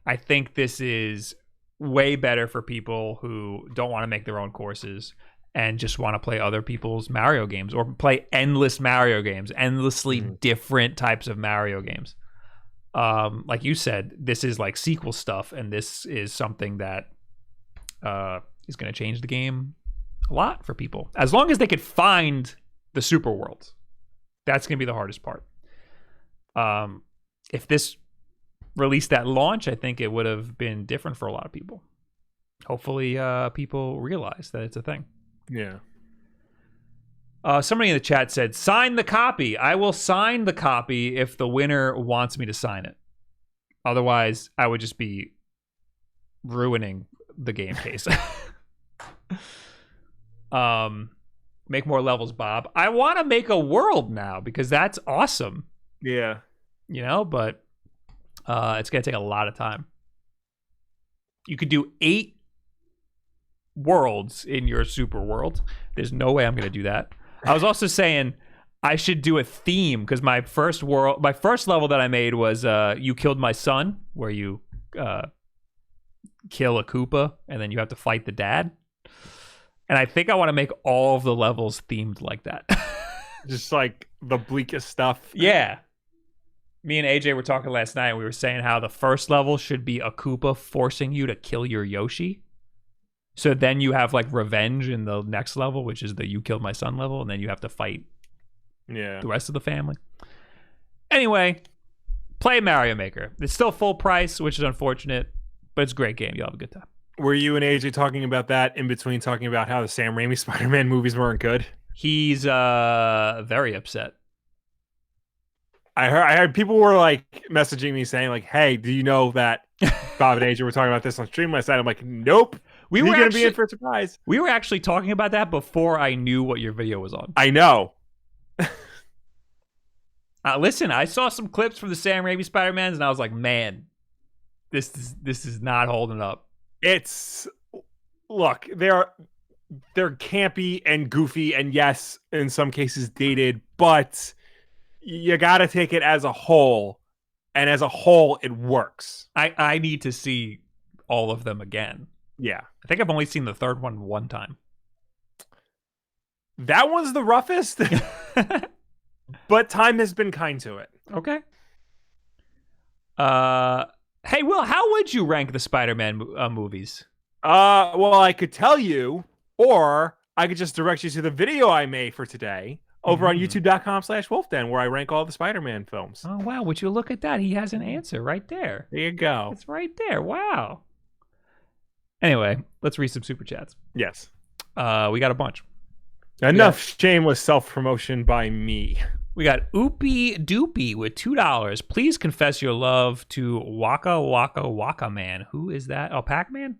I think this is way better for people who don't want to make their own courses and just want to play other people's Mario games or play endless Mario games, endlessly different types of Mario games. Like you said, this is like sequel stuff, and this is something that is going to change the game a lot for people, as long as they could find the super worlds. That's going to be the hardest part. If this released at launch, I think it would have been different for a lot of people. Hopefully, people realize that it's a thing. Yeah. Somebody in the chat said, sign the copy. I will sign the copy if the winner wants me to sign it. Otherwise, I would just be ruining the game case. Make more levels, Bob. I want to make a world now because that's awesome. Yeah. You know, but it's going to take a lot of time. You could do 8 worlds in your super world. There's no way I'm going to do that. I was also saying I should do a theme because my first level that I made was You Killed My Son, where you kill a Koopa and then you have to fight the dad. And I think I want to make all of the levels themed like that. Just like the bleakest stuff. Yeah. Me and AJ were talking last night and we were saying how the first level should be a Koopa forcing you to kill your Yoshi. So then you have like revenge in the next level, which is the You Killed My Son level, and then you have to fight the rest of the family. Anyway, play Mario Maker. It's still full price, which is unfortunate, but it's a great game. You'll have a good time. Were you and AJ talking about that in between talking about how the Sam Raimi Spider-Man movies weren't good? He's very upset. I heard people were like messaging me saying like, "Hey, do you know that Bob and AJ were talking about this on stream last night?" I'm like, "Nope." We were going to be in for a surprise. We were actually talking about that before I knew what your video was on. I know. Listen, I saw some clips from the Sam Raimi Spider-Mans, and I was like, "Man, this is not holding up." Look, they're campy and goofy, and yes, in some cases dated, but you got to take it as a whole, and as a whole, it works. I need to see all of them again. Yeah. I think I've only seen the third one time. That one's the roughest, but time has been kind to it. Okay. Hey, Will, how would you rank the Spider-Man movies? Well, I could tell you, or I could just direct you to the video I made for today over on youtube.com/wolfden, where I rank all the Spider-Man films. Oh, wow. Would you look at that? He has an answer right there. There you go. It's right there. Wow. Anyway, let's read some super chats. Yes. We got a bunch. Enough shameless self-promotion by me. We got Oopie Doopie with $2. Please confess your love to Waka Waka Waka Man. Who is that? Oh, Pac-Man?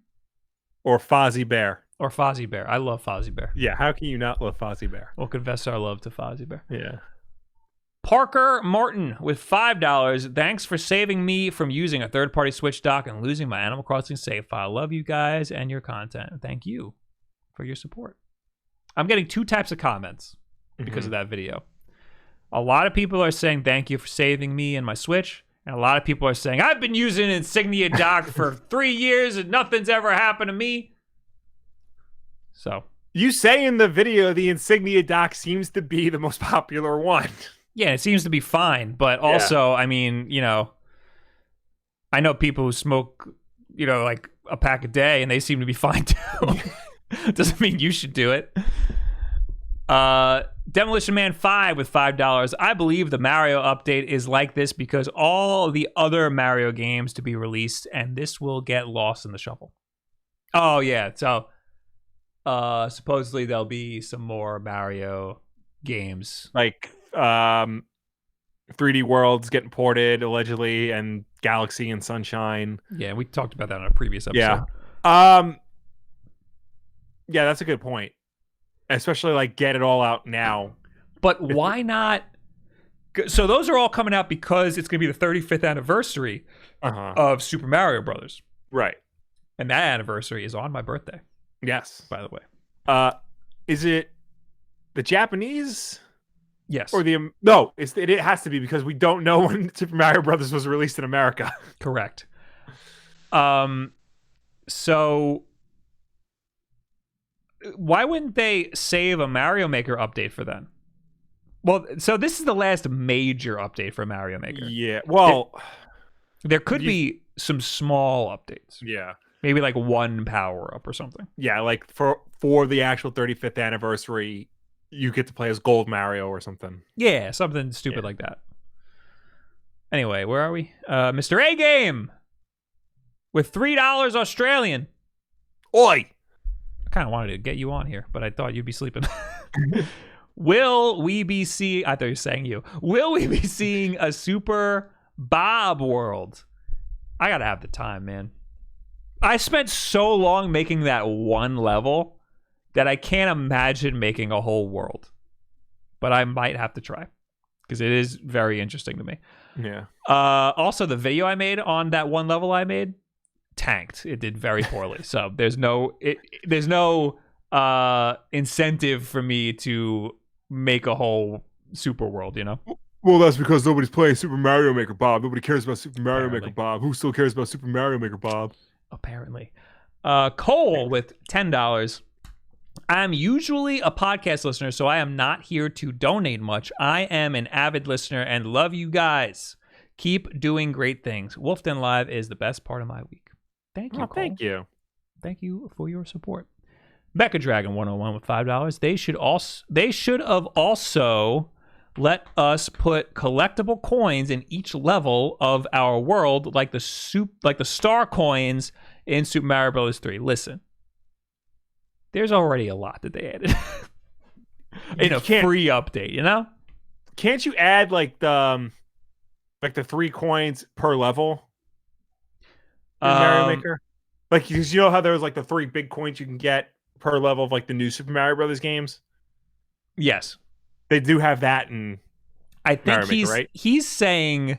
Or Fozzie Bear. Or Fozzie Bear. I love Fozzie Bear. Yeah, how can you not love Fozzie Bear? We'll confess our love to Fozzie Bear. Yeah. Parker Martin with $5. Thanks for saving me from using a third-party Switch dock and losing my Animal Crossing save file. Love you guys and your content. Thank you for your support. I'm getting 2 types of comments because of that video. A lot of people are saying thank you for saving me and my Switch, and a lot of people are saying I've been using an Insignia dock for 3 years and nothing's ever happened to me. So you say in the video the Insignia dock seems to be the most popular one. Yeah, it seems to be fine, but also, I mean, you know, I know people who smoke, you know, like a pack a day, and they seem to be fine too. Doesn't mean you should do it. Demolition Man 5 with $5. I believe the Mario update is like this because all the other Mario games to be released, and this will get lost in the shuffle. Oh yeah, so supposedly there'll be some more Mario games, like 3D Worlds getting ported allegedly, and Galaxy and Sunshine. Yeah, we talked about that on a previous episode. Yeah, that's a good point. Especially like get it all out now. But why not? So those are all coming out because it's going to be the 35th anniversary of Super Mario Brothers. Right. And that anniversary is on my birthday. Yes. By the way. Is it the Japanese? Yes. Or the no, it has to be because we don't know when Super Mario Brothers was released in America. Correct. So why wouldn't they save a Mario Maker update for then? Well, so this is the last major update for Mario Maker. Yeah. Well, there could be some small updates. Yeah. Maybe like one power up or something. Yeah, like for the actual 35th anniversary you get to play as Gold Mario or something. Yeah, something stupid like that. Anyway, where are we? Mr. A Game with $3 Australian. Oi! I kind of wanted to get you on here, but I thought you'd be sleeping. Will we be seeing... I thought you were saying you. Will we be seeing a Super Bob world? I gotta have the time, man. I spent so long making that one level that I can't imagine making a whole world. But I might have to try, because it is very interesting to me. Yeah. Also, the video I made on that one level I made tanked. It did very poorly. So there's no incentive for me to make a whole super world, you know? Well, that's because nobody's playing Super Mario Maker, Bob. Nobody cares about Super Mario Apparently. Maker, Bob. Who still cares about Super Mario Maker, Bob? Apparently. Cole with $10. I'm usually a podcast listener, so I am not here to donate much. I am an avid listener and love you guys. Keep doing great things. Wolf Den Live is the best part of my week. Thank you, Cole. Thank you. Thank you for your support. Mecha Dragon 101 with $5. They should have also let us put collectible coins in each level of our world, like the star coins in Super Mario Bros. 3. Listen, there's already a lot that they added in a free update, you know? Can't you add like the 3 coins per level in Mario Maker? Like, because you know how there's like the 3 big coins you can get per level of like the new Super Mario Brothers games? Yes. They do have that in I think Mario Maker, right? He's saying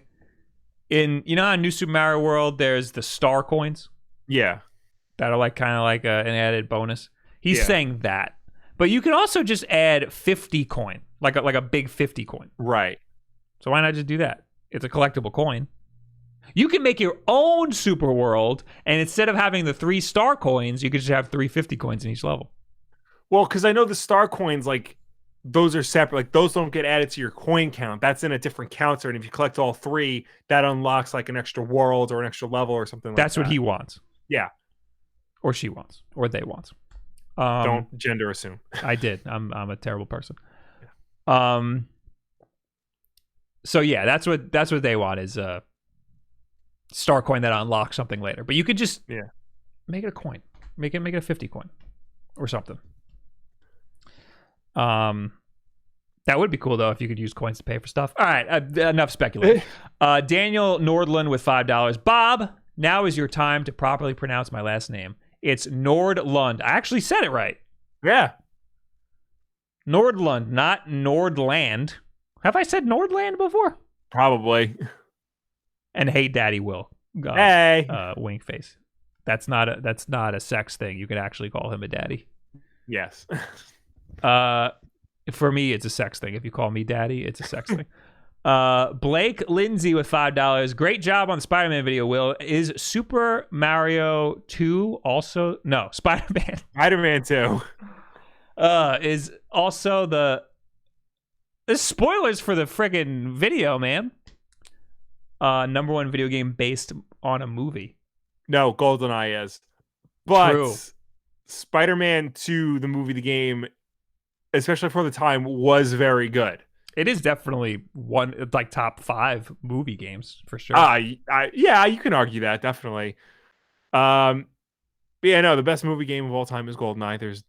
in, you know, how in New Super Mario World there's the star coins? Yeah. That are like kind of like an added bonus. He's saying that. But you can also just add 50 coin, like a big 50 coin. Right. So why not just do that? It's a collectible coin. You can make your own super world, and instead of having the 3 star coins, you could just have 350 coins in each level. Well, because I know the star coins, like, those are separate. Like, those don't get added to your coin count. That's in a different counter, and if you collect all 3, that unlocks like an extra world or an extra level or something like that. That's what he wants. Yeah. Or she wants. Or they want. Don't gender assume. I did. I'm a terrible person. Yeah. So yeah, that's what they want, is a star coin that unlocks something later. But you could just make it a coin. Make it a 50 coin or something. That would be cool though if you could use coins to pay for stuff. All right, enough speculating. Daniel Nordlund with $5. Bob, now is your time to properly pronounce my last name. It's Nordlund. I actually said it right. Yeah. Nordlund, not Nordland. Have I said Nordland before? Probably. And hey, Daddy Will. Hey. Wink face. That's not a sex thing. You could actually call him a daddy. Yes. For me, it's a sex thing. If you call me daddy, it's a sex thing. Blake Lindsay with $5. Great job on the Spider-Man video, Will. Is Super Mario 2 also... No, Spider-Man. Spider-Man 2. Is also There's spoilers for the friggin' video, man. Number 1 video game based on a movie. No, GoldenEye is. But True. Spider-Man 2, the movie, the game, especially for the time, was very good. It is definitely one, like, top 5 movie games for sure. Yeah, you can argue that, definitely. But yeah, no, the best movie game of all time is GoldenEye. There's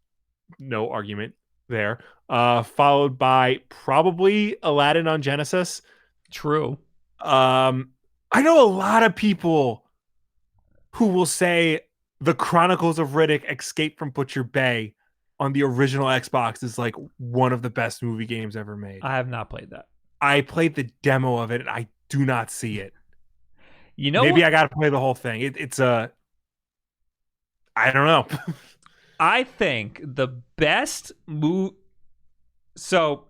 no argument there. Followed by probably Aladdin on Genesis. True. I know a lot of people who will say The Chronicles of Riddick: Escape from Butcher Bay on the original Xbox is like one of the best movie games ever made. I have not played that. I played the demo of it and I do not see it. You know, maybe I got to play the whole thing. It's I don't know. I think the best move. So,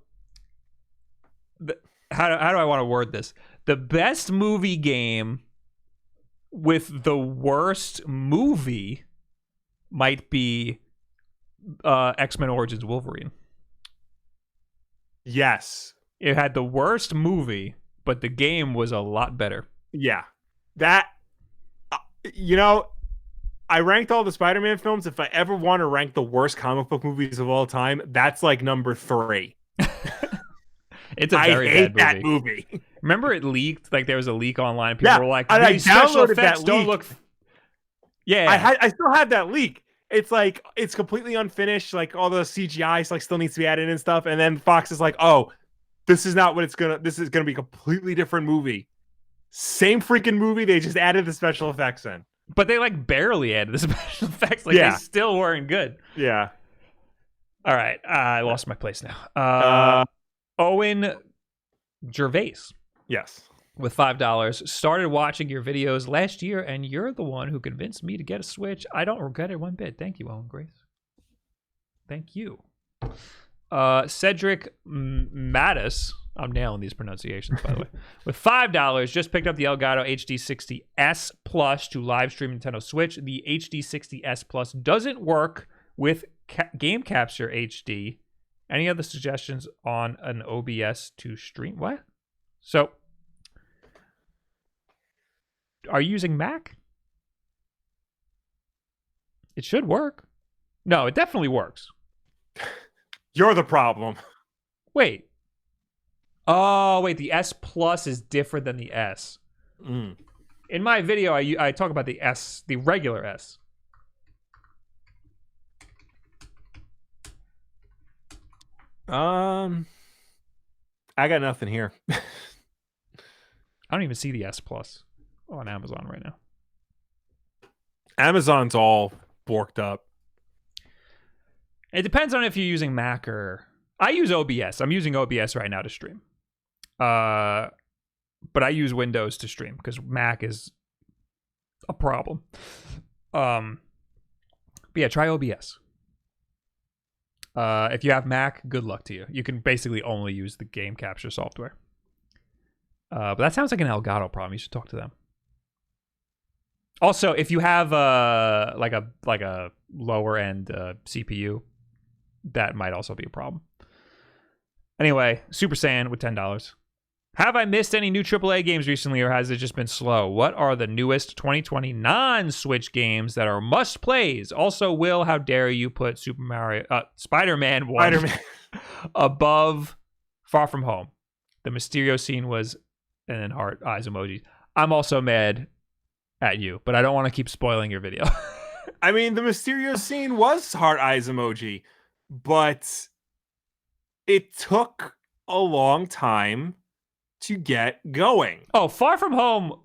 how do I want to word this? The best movie game with the worst movie might be X-Men Origins Wolverine. Yes. It had the worst movie, but the game was a lot better. Yeah. That, you know, I ranked all the Spider-Man films. If I ever want to rank the worst comic book movies of all time, that's like number 3. It's a very I hate bad that movie. Remember it leaked? Like there was a leak online. People were like, I "These special downloaded effects that don't leak. look." Yeah, I still have that leak. It's like it's completely unfinished. Like all the CGI like still needs to be added and stuff. And then Fox is like, "Oh, this is not what it's gonna. This is gonna be a completely different movie. Same freaking movie. They just added the special effects in." but they like barely added the special effects. Like Yeah. they still weren't good. Yeah. All right, I lost my place now. Owen Gervais Yes. with $5 started watching your videos last year, and you're the one who convinced me to get a Switch. I don't regret it one bit. Thank you, Owen Grace. Thank you. Cedric Mattis, I'm nailing these pronunciations, by the way, with $5 just picked up the Elgato HD60S Plus to live stream Nintendo Switch. The HD60S Plus doesn't work with Game Capture HD. Any other suggestions on an OBS to stream? What? So, are you using Mac? It should work. No, it definitely works. You're the problem. Wait. Oh, wait. The S Plus is different than the S. Mm. In my video, I talk about the S, the regular S. I got nothing here. I don't even see the S Plus on Amazon right now. Amazon's all borked up. It depends on if you're using Mac or... I use OBS. I'm using OBS right now to stream. But I use Windows to stream because Mac is a problem. But yeah, try OBS. If you have Mac, good luck to you. You can basically only use the game capture software. But that sounds like an Elgato problem. You should talk to them. Also, if you have like a lower end CPU, that might also be a problem. Anyway, Super Saiyan with $10. Have I missed any new AAA games recently, or has it just been slow? What are the newest 2020 non-Switch games that are must-plays? Also, Will, how dare you put Spider-Man 1 above Far From Home? The Mysterio scene was, and then heart eyes emoji. I'm also mad at you, but I don't want to keep spoiling your video. I mean, the Mysterio scene was heart eyes emoji, but it took a long time to get going. Oh, Far From Home.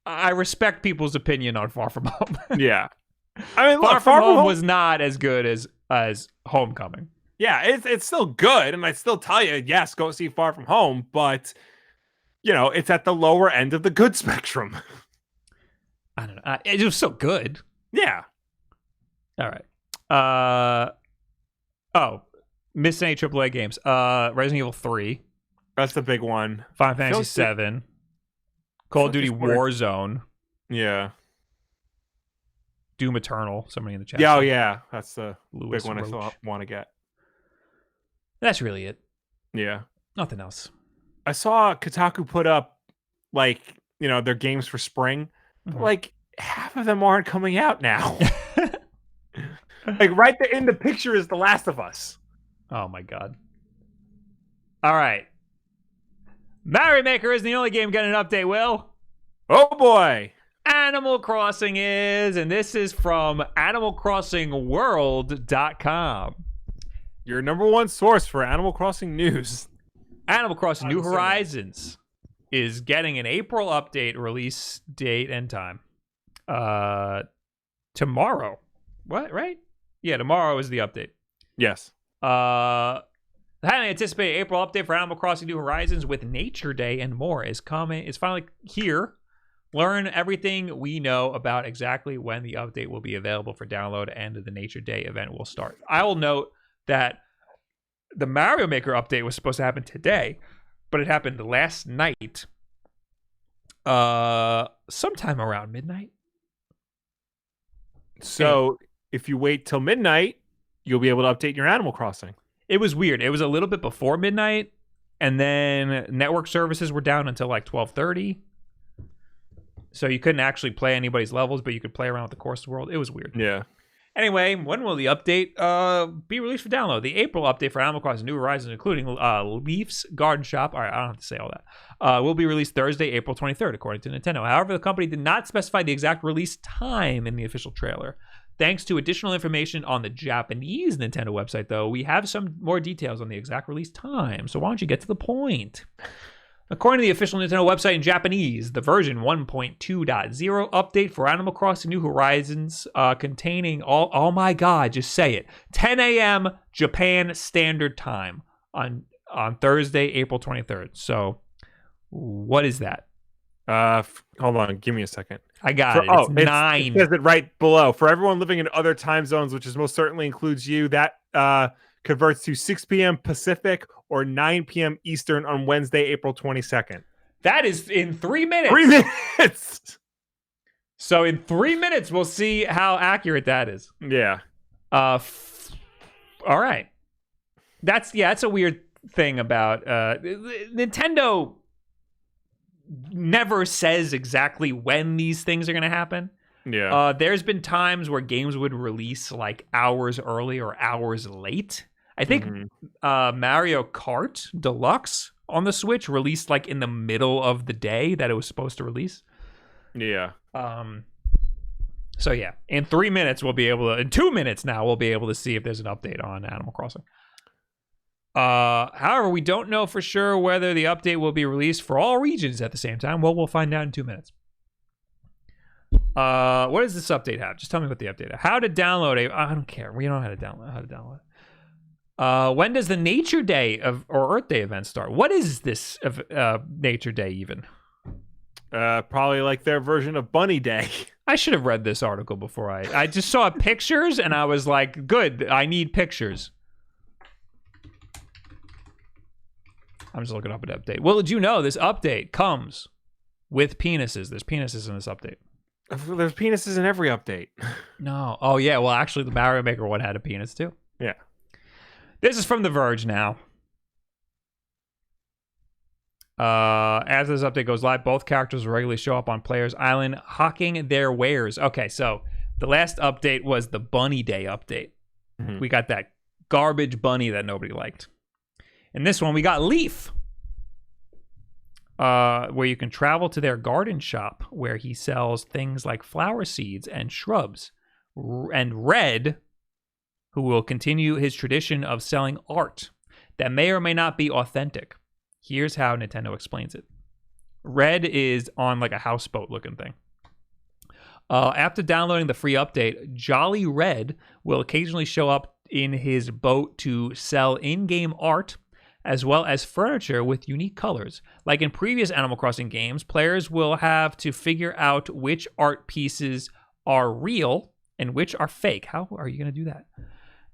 I respect people's opinion on Far From Home. Yeah. I mean, Far look, From Home was not as good as Homecoming. Yeah, it's still good, and I still tell you, yes, go see Far From Home, but you know, it's at the lower end of the good spectrum. I don't know. It was so good. Yeah. All right. Missed any AAA games. Resident Evil 3. That's the big one. Final Fantasy 7. Call of Duty Warzone. Yeah. Doom Eternal. Somebody in the chat. Yeah, yeah. That's the Lewis big one Roach. I still want to get. That's really it. Yeah. Nothing else. I saw Kotaku put up, like, you know, their games for spring. Mm-hmm. Like, half of them aren't coming out now. Like, right there in the picture is The Last of Us. Oh, my God. All right. Mario Maker is the only game getting an update, Will. Oh, boy. Animal Crossing is, and this is from animalcrossingworld.com. Your number one source for Animal Crossing news. Animal Crossing New Horizons is getting an April update, release date and time. Tomorrow. What, right? Yeah, tomorrow is the update. Yes. The highly anticipated April update for Animal Crossing New Horizons with Nature Day and more is finally here. Learn everything we know about exactly when the update will be available for download and the Nature Day event will start. I will note that the Mario Maker update was supposed to happen today, but it happened last night. Sometime around midnight. So if you wait till midnight, you'll be able to update your Animal Crossing. It was weird. It was a little bit before midnight, and then network services were down until like 12:30. So you couldn't actually play anybody's levels, but you could play around with the course world. It was weird. Yeah. Anyway, when will the update be released for download? The April update for Animal Crossing New Horizons, including Leaf's Garden Shop. All right, I don't have to say all that. Will be released Thursday, April 23rd, according to Nintendo. However, the company did not specify the exact release time in the official trailer. Thanks to additional information on the Japanese Nintendo website, though, we have some more details on the exact release time. So why don't you get to the point? According to the official Nintendo website in Japanese, the version 1.2.0 update for Animal Crossing New Horizons containing oh my god, just say it, 10 a.m. Japan Standard Time on Thursday, April 23rd. So what is that? Hold on, give me a second. I got it. It's 9. It says it right below. For everyone living in other time zones, which is most certainly includes you, that converts to 6 p.m. Pacific or 9 p.m. Eastern on Wednesday, April 22nd. That is in 3 minutes. 3 minutes. So in 3 minutes, we'll see how accurate that is. Yeah. All right. That's a weird thing about Nintendo never says exactly when these things are going to happen. Yeah. There's been times where games would release like hours early or hours late. I think Mario Kart Deluxe on the Switch released like in the middle of the day that it was supposed to release. Yeah. So yeah, in 3 minutes we'll be able to. In 2 minutes now we'll be able to see if there's an update on Animal Crossing. However, we don't know for sure whether the update will be released for all regions at the same time. Well, we'll find out in 2 minutes. What does this update have? Just tell me what the update is. How to download it. I don't care. We don't know how to download it. When does the Nature Day or Earth Day event start? What is this Nature Day even? Probably like their version of Bunny Day. I should have read this article before I just saw pictures and I was like, good, I need pictures. I'm just looking up an update. Well, did you know this update comes with penises? There's penises in this update. There's penises in every update. No. Oh, yeah. Well, actually, the Mario Maker one had a penis, too. Yeah. This is from The Verge now. As this update goes live, both characters will regularly show up on Player's Island hawking their wares. Okay, so the last update was the Bunny Day update. Mm-hmm. We got that garbage bunny that nobody liked. In this one, we got Leaf, where you can travel to their garden shop where he sells things like flower seeds and shrubs. And Red, who will continue his tradition of selling art that may or may not be authentic. Here's how Nintendo explains it. Red is on like a houseboat looking thing. After downloading the free update, Jolly Red will occasionally show up in his boat to sell in-game art as well as furniture with unique colors. Like in previous Animal Crossing games, players will have to figure out which art pieces are real and which are fake. How are you going to do that?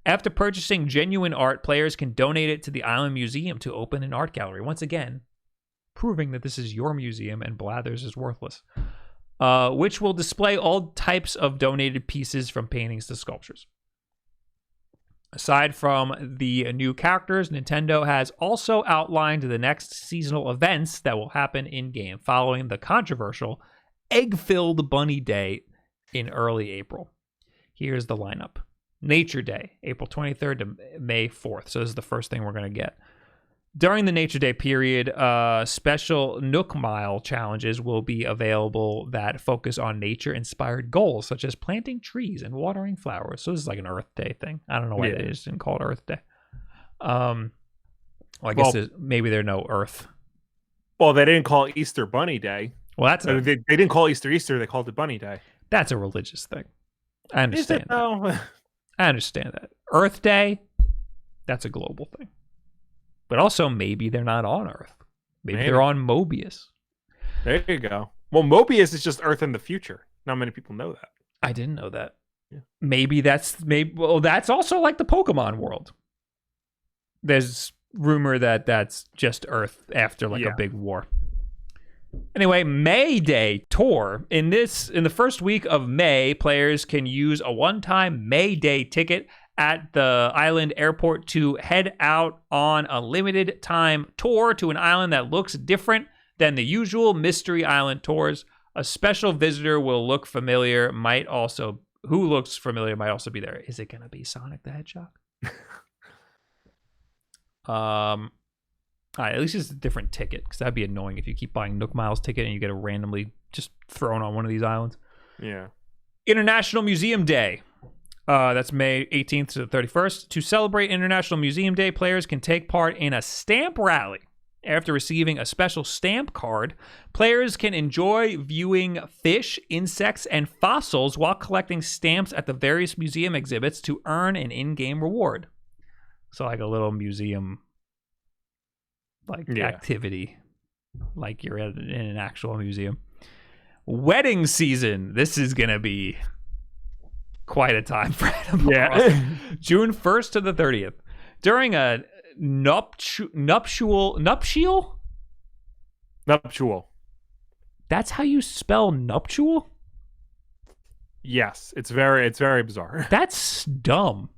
After purchasing genuine art, players can donate it to the Island Museum to open an art gallery. Once again, proving that this is your museum and Blathers is worthless. Which will display all types of donated pieces from paintings to sculptures. Aside from the new characters, Nintendo has also outlined the next seasonal events that will happen in-game following the controversial Egg-Filled Bunny Day in early April. Here's the lineup. Nature Day, April 23rd to May 4th. So this is the first thing we're going to get. During the Nature Day period, special Nook Mile challenges will be available that focus on nature-inspired goals, such as planting trees and watering flowers. So this is like an Earth Day thing. I don't know why they just didn't call it Earth Day. Well, I guess maybe there's no Earth. Well, they didn't call it Easter Bunny Day. Well, they didn't call Easter Easter. They called it Bunny Day. That's a religious thing. I understand that. No? I understand that. Earth Day, that's a global thing. But also, maybe they're not on Earth. Maybe they're on Mobius. There you go. Well, Mobius is just Earth in the future. Not many people know that. I didn't know that. Yeah. Maybe that's also like the Pokemon world. There's rumor that that's just Earth after a big war. Anyway, May Day tour. In the first week of May, players can use a one-time May Day ticket at the island airport to head out on a limited time tour to an island that looks different than the usual Mystery Island tours. A special visitor will look familiar, who looks familiar might also be there. Is it going to be Sonic the Hedgehog? All right, at least it's a different ticket, because that'd be annoying if you keep buying Nook Miles ticket and you get a randomly just thrown on one of these islands. Yeah. International Museum Day. That's May 18th to the 31st. To celebrate International Museum Day, players can take part in a stamp rally. After receiving a special stamp card, players can enjoy viewing fish, insects, and fossils while collecting stamps at the various museum exhibits to earn an in-game reward. So like a little museum activity, like you're in an actual museum. Wedding season. This is going to be quite a time for Animal Crossing. June 1st to the 30th. During a nuptial. That's how you spell nuptial? Yes, it's very bizarre. That's dumb.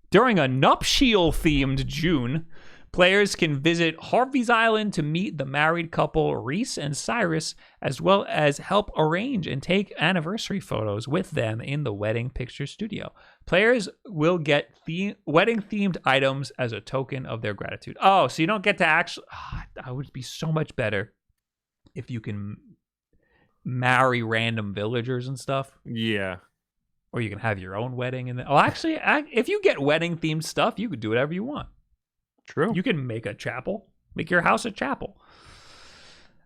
During a nuptial-themed June, players can visit Harvey's Island to meet the married couple Reese and Cyrus, as well as help arrange and take anniversary photos with them in the wedding picture studio. Players will get wedding-themed items as a token of their gratitude. Oh, so you don't get to actually... that would be so much better if you can marry random villagers and stuff. Yeah. Or you can have your own wedding. Actually, if you get wedding-themed stuff, you could do whatever you want. True. You can make a chapel. Make your house a chapel.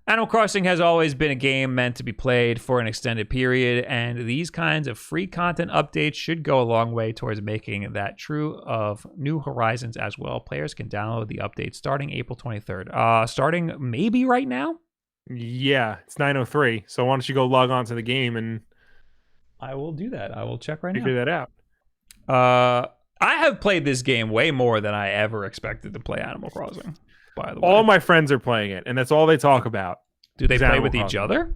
Animal Crossing has always been a game meant to be played for an extended period, and these kinds of free content updates should go a long way towards making that true of New Horizons as well. Players can download the update starting April 23rd. Starting maybe right now? Yeah, it's 9:03. So why don't you go log on to the game and... I will do that. I will check right now. Figure that out. I have played this game way more than I ever expected to play Animal Crossing, by the way. All my friends are playing it, and that's all they talk about. Do they play with each other?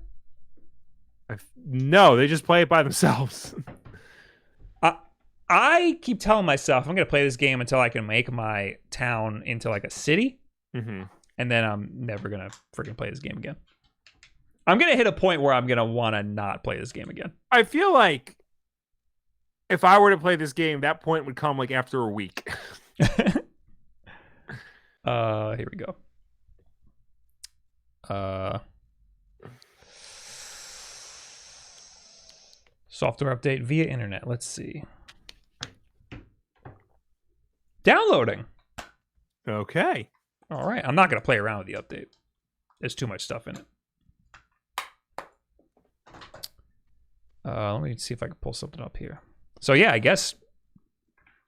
No, they just play it by themselves. I keep telling myself I'm going to play this game until I can make my town into like a city, and then I'm never going to freaking play this game again. I'm going to hit a point where I'm going to want to not play this game again. I feel like if I were to play this game, that point would come like after a week. Here we go. Software update via internet. Let's see. Downloading. Okay. All right. I'm not going to play around with the update. There's too much stuff in it. Let me see if I can pull something up here. So yeah, I guess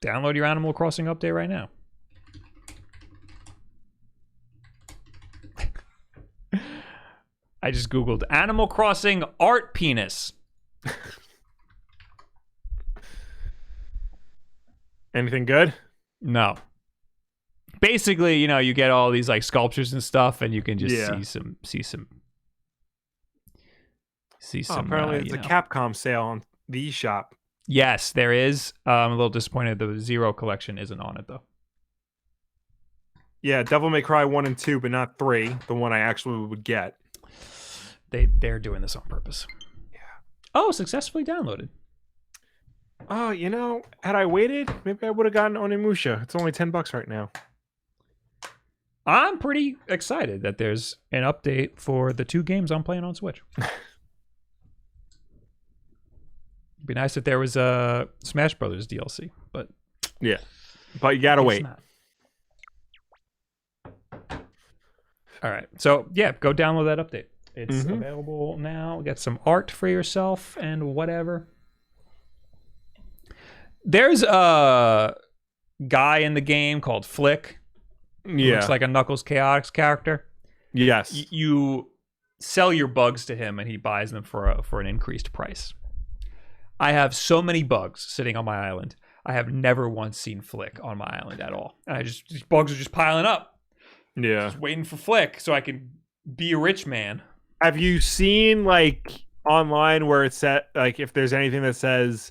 download your Animal Crossing update right now. I just Googled Animal Crossing art penis. Anything good? No. Basically, you get all these like sculptures and stuff, and you can just see some. Apparently it's a Capcom sale on the eShop. Yes, there is. I'm a little disappointed the Zero collection isn't on it though. Yeah, Devil May Cry 1 and 2, but not 3, the one I actually would get. They're doing this on purpose. Yeah. Oh, successfully downloaded. Oh, had I waited, maybe I would have gotten Onimusha. It's only $10 right now. I'm pretty excited that there's an update for the 2 games I'm playing on Switch. It'd be nice if there was a Smash Brothers DLC, but yeah, but you gotta wait. Not. All right, so yeah, go download that update. It's available now. Get some art for yourself and whatever. There's a guy in the game called Flick. Yeah, looks like a Knuckles Chaotix character. Yes, you sell your bugs to him, and he buys them for an increased price. I have so many bugs sitting on my island. I have never once seen Flick on my island at all. And these bugs are just piling up. Yeah. Just waiting for Flick so I can be a rich man. Have you seen like online where it's set, like if there's anything that says,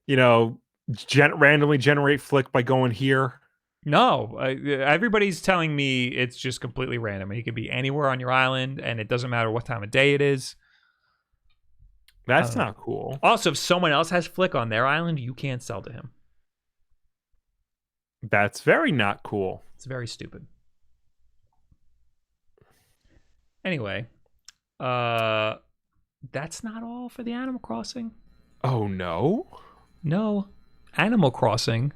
randomly generate Flick by going here? No, everybody's telling me it's just completely random. He could be anywhere on your island, and it doesn't matter what time of day it is. That's not cool. Also, if someone else has Flick on their island, you can't sell to him. That's very not cool. It's very stupid. Anyway, that's not all for the Animal Crossing. Oh, no? No. Animal Crossing,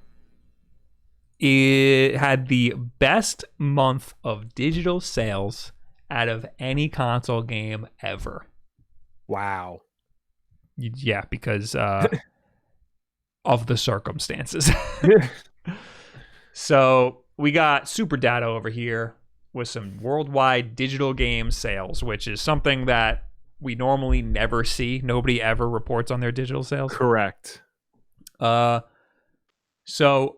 it had the best month of digital sales out of any console game ever. Wow. Yeah, because of the circumstances. So we got Super Data over here with some worldwide digital game sales, which is something that we normally never see. Nobody ever reports on their digital sales. Correct. So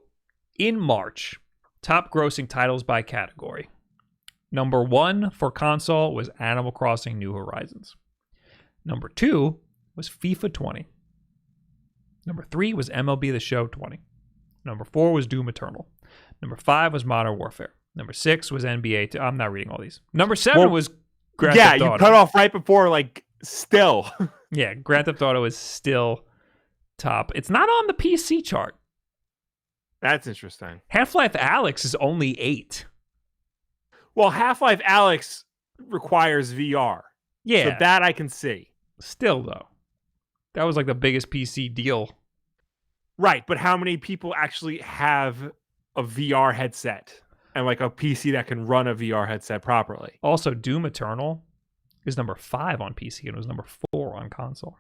in March, top grossing titles by category. Number 1 for console was Animal Crossing New Horizons. Number 2 was FIFA 20. Number 3 was MLB The Show 20. Number 4 was Doom Eternal. Number 5 was Modern Warfare. Number 6 was NBA. I'm not reading all these. Number 7 was Grand Theft Auto. You cut off right before, like, still. Yeah, Grand Theft Auto is still top. It's not on the PC chart. That's interesting. Half-Life Alyx is only 8. Well, Half-Life Alyx requires VR. Yeah. So that I can see. Still, though. That was like the biggest PC deal. Right, but how many people actually have a VR headset and like a PC that can run a VR headset properly? Also, Doom Eternal is number 5 on PC and it was number 4 on console.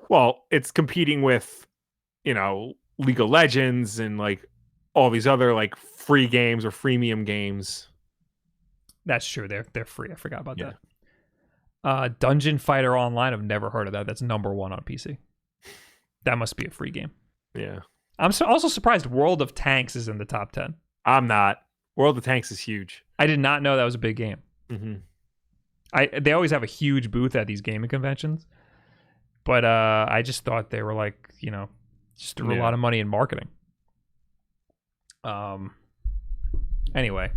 Well, it's competing with, League of Legends and like all these other like free games or freemium games. That's true. They're free. I forgot about that. Dungeon Fighter Online. I've never heard of that. That's number 1 on PC. That must be a free game. Yeah. I'm also surprised World of Tanks is in the top 10. I'm not. World of Tanks is huge. I did not know that was a big game. Mm-hmm. They always have a huge booth at these gaming conventions. But I just thought they were like, just threw a lot of money in marketing. Anyway.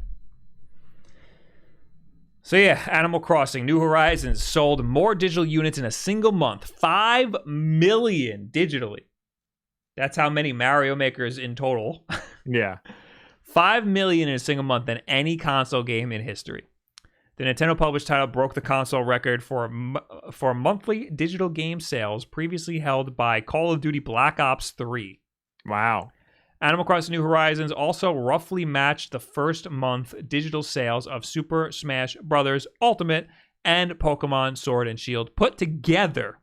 So yeah, Animal Crossing New Horizons sold more digital units in a single month. 5 million digitally. That's how many Mario makers in total. Yeah. 5 million in a single month than any console game in history. The Nintendo published title broke the console record for monthly digital game sales previously held by Call of Duty Black Ops 3. Wow. Animal Crossing New Horizons also roughly matched the first month digital sales of Super Smash Bros. Ultimate and Pokemon Sword and Shield put together.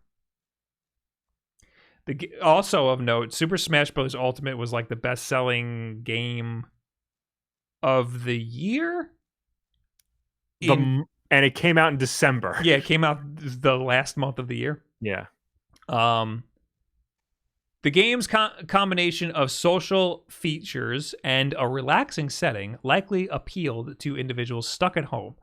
Also of note, Super Smash Bros. Ultimate was like the best-selling game of the year. And it came out in December. Yeah, it came out the last month of the year. Yeah. The game's combination of social features and a relaxing setting likely appealed to individuals stuck at home.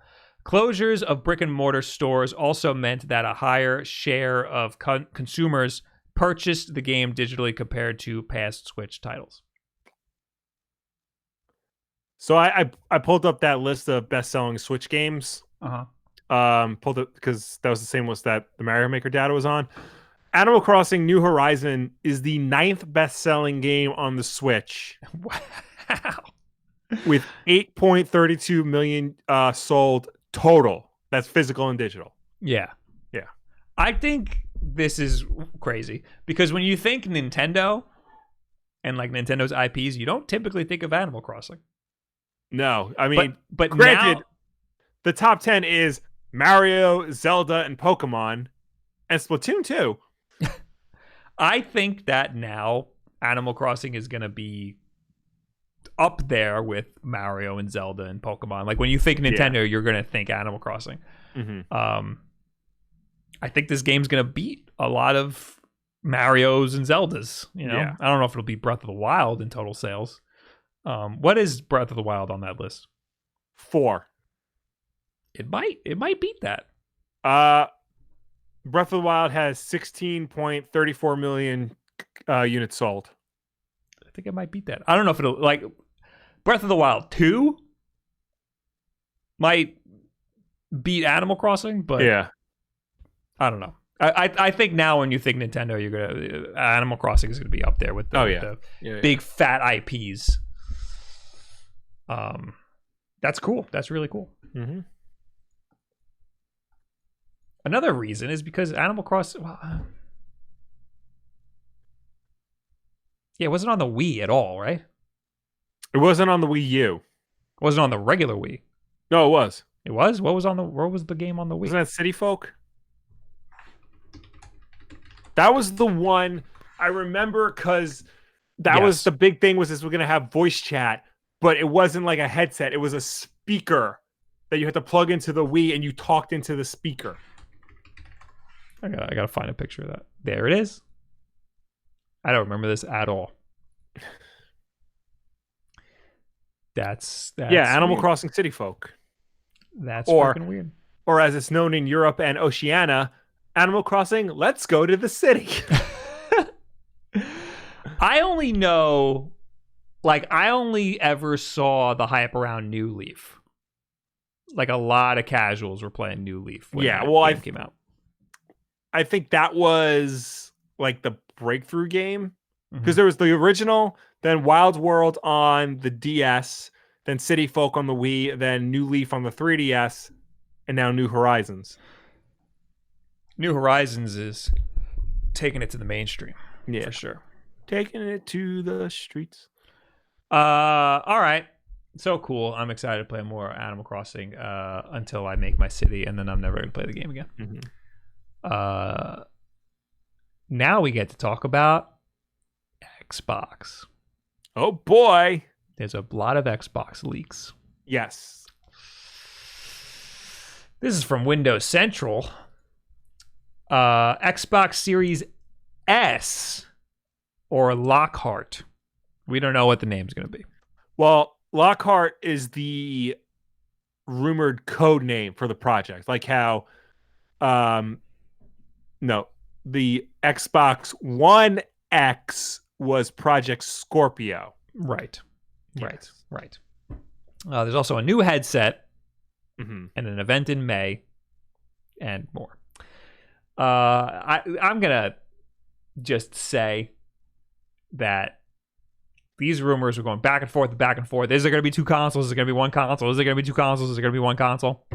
Closures of brick-and-mortar stores also meant that a higher share of consumers purchased the game digitally compared to past Switch titles. So I pulled up that list of best-selling Switch games. Pulled it because that was the same list that the Mario Maker data was on. Animal Crossing New Horizon is the 9th best-selling game on the Switch. Wow. With 8.32 million sold total. That's physical and digital. Yeah. Yeah. I think this is crazy because when you think Nintendo and like Nintendo's IPs, you don't typically think of Animal Crossing. No, I mean, but granted, now, the top 10 is Mario, Zelda, and Pokemon, and Splatoon 2. I think that now Animal Crossing is going to be up there with Mario and Zelda and Pokemon. Like when you think Nintendo, you're going to think Animal Crossing. Mm-hmm. I think this game's going to beat a lot of Marios and Zeldas. Yeah. I don't know if it'll be Breath of the Wild in total sales. What is Breath of the Wild on that list? 4. It might beat that. Breath of the Wild has 16.34 million units sold. I think it might beat that. I don't know if it'll Breath of the Wild 2 might beat Animal Crossing, but yeah, I don't know. I think now when you think Nintendo, you're gonna Animal Crossing is gonna be up there with the big fat IPs. That's cool. That's really cool. Mm-hmm. Another reason is because Animal Crossing. Well, it wasn't on the Wii at all, right? It wasn't on the Wii U. It wasn't on the regular Wii. No, it was. It was. What was the game on the Wii? Wasn't that City Folk? That was the one I remember because that was the big thing. Was this we're gonna have voice chat, but it wasn't like a headset. It was a speaker that you had to plug into the Wii, and you talked into the speaker. I gotta find a picture of that. There it is. I don't remember this at all. That's Animal weird. Crossing City Folk. That's fucking weird. Or as it's known in Europe and Oceania, Animal Crossing, let's go to the city. I only ever saw the hype around New Leaf. Like a lot of casuals were playing New Leaf when that game came out. I think that was like the breakthrough game because there was the original, then Wild World on the DS, then City Folk on the Wii, then New Leaf on the 3DS, and now New Horizons. New Horizons is taking it to the mainstream, for sure. Taking it to the streets. All right. So cool. I'm excited to play more Animal Crossing until I make my city, and then I'm never going to play the game again. Mm-hmm. Now we get to talk about Xbox. Oh, boy. There's a lot of Xbox leaks. Yes. This is from Windows Central. Xbox Series S or Lockhart. We don't know what the name's going to be. Well, Lockhart is the rumored code name for the project. Like how, the Xbox One X was Project Scorpio. Right. There's also a new headset and an event in May and more. I'm gonna just say that these rumors are going back and forth. Is there going to be two consoles? Is it going to be one console? Is it going to be two consoles? Is it going to be one console?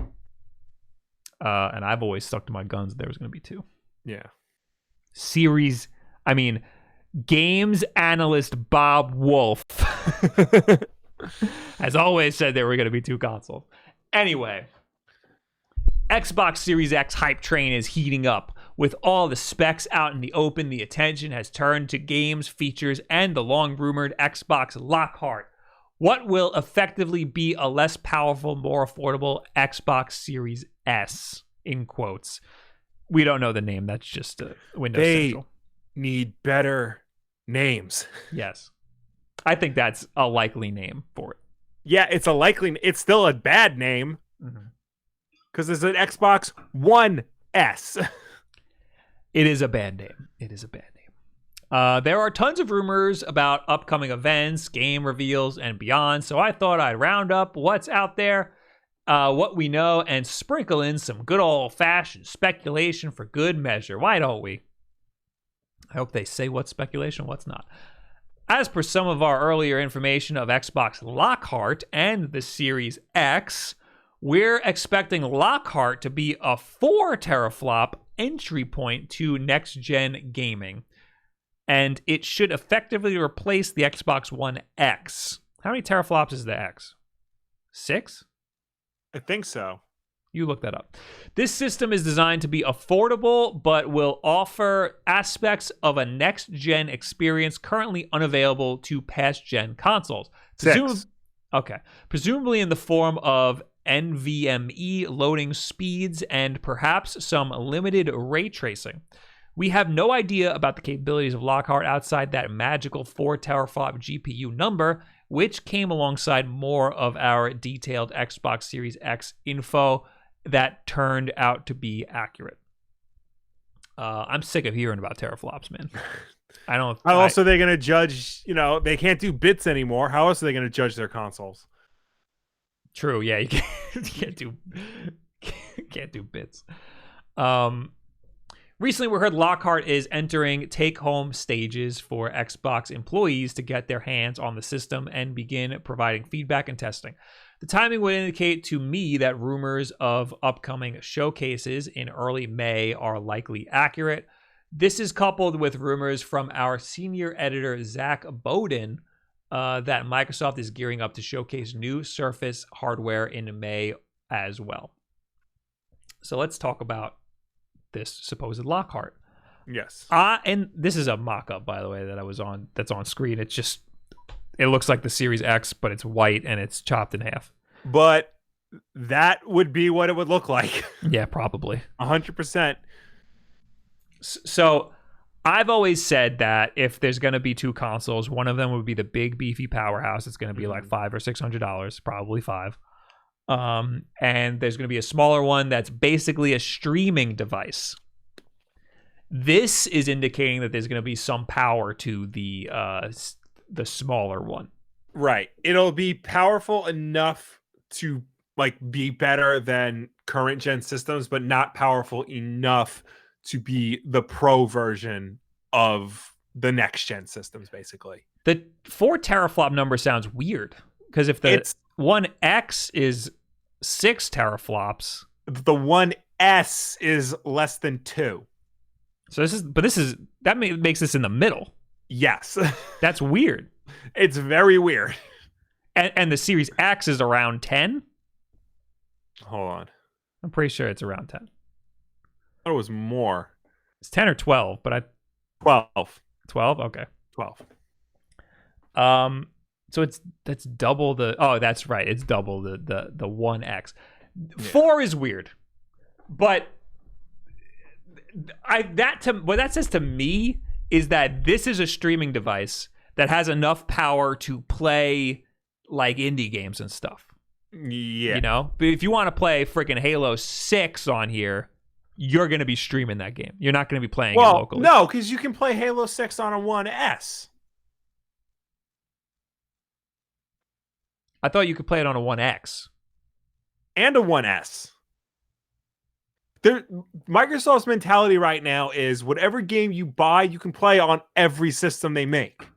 And I've always stuck to my guns. There was going to be two. Yeah. Games analyst Bob Wulff has always said there were going to be two consoles. Anyway, Xbox Series X hype train is heating up. With all the specs out in the open, the attention has turned to games, features, and the long-rumored Xbox Lockhart. What will effectively be a less powerful, more affordable Xbox Series S, in quotes. We don't know the name. That's just Windows Central. Need better names. Yes. I think that's a likely name for it. Yeah, it's still a bad name. Because it's an Xbox One S. It is a bad name. There are tons of rumors about upcoming events, game reveals, and beyond, so I thought I'd round up what's out there, what we know, and sprinkle in some good old-fashioned speculation for good measure. Why don't we? I hope they say what's speculation, what's not. As per some of our earlier information of Xbox Lockhart and the Series X, we're expecting Lockhart to be a 4 teraflop entry point to next-gen gaming, and it should effectively replace the Xbox One X. How many teraflops is the X? 6? I think so. You look that up. This system is designed to be affordable, but will offer aspects of a next-gen experience currently unavailable to past-gen consoles. 6. Okay. Presumably in the form of NVMe loading speeds and perhaps some limited ray tracing. We have no idea about the capabilities of Lockhart outside that magical 4 teraflop GPU number, which came alongside more of our detailed Xbox Series X info that turned out to be accurate. I'm sick of hearing about teraflops, man. I don't. How else are they going to judge? They can't do bits anymore. How else are they going to judge their consoles? True. Yeah, you can't do bits. Recently, we heard Lockhart is entering take-home stages for Xbox employees to get their hands on the system and begin providing feedback and testing. The timing would indicate to me that rumors of upcoming showcases in early May are likely accurate. This is coupled with rumors from our senior editor, Zach Bowden, that Microsoft is gearing up to showcase new Surface hardware in May as well. So let's talk about this supposed Lockhart. Yes. And this is a mock-up, by the way, that's on screen. It looks like the Series X, but it's white and it's chopped in half. But that would be what it would look like. Yeah, probably. 100%. So I've always said that if there's going to be two consoles, one of them would be the big beefy powerhouse. It's going to be like $500 or $600, probably $5. And there's going to be a smaller one that's basically a streaming device. This is indicating that there's going to be some power to the smaller one. Right. It'll be powerful enough to be better than current gen systems, but not powerful enough to be the pro version of the next gen systems, basically. The 4 teraflop number sounds weird because if the 1X is 6 teraflops, the 1S is less than 2. So that makes this in the middle. Yes. That's weird. It's very weird. And the Series X is around 10? Hold on. I'm pretty sure it's around 10. I thought it was more. It's 10 or 12, but 12. 12? Okay. 12. So that's double the... Oh, that's right. It's double the 1X. Yeah. 4 is weird. But what that says to me is that this is a streaming device that has enough power to play like indie games and stuff. Yeah. But if you want to play freaking Halo 6 on here, you're going to be streaming that game. You're not going to be playing it locally. No, because you can play Halo 6 on a 1S. I thought you could play it on a 1X. And a 1S. Microsoft's mentality right now is whatever game you buy, you can play on every system they make.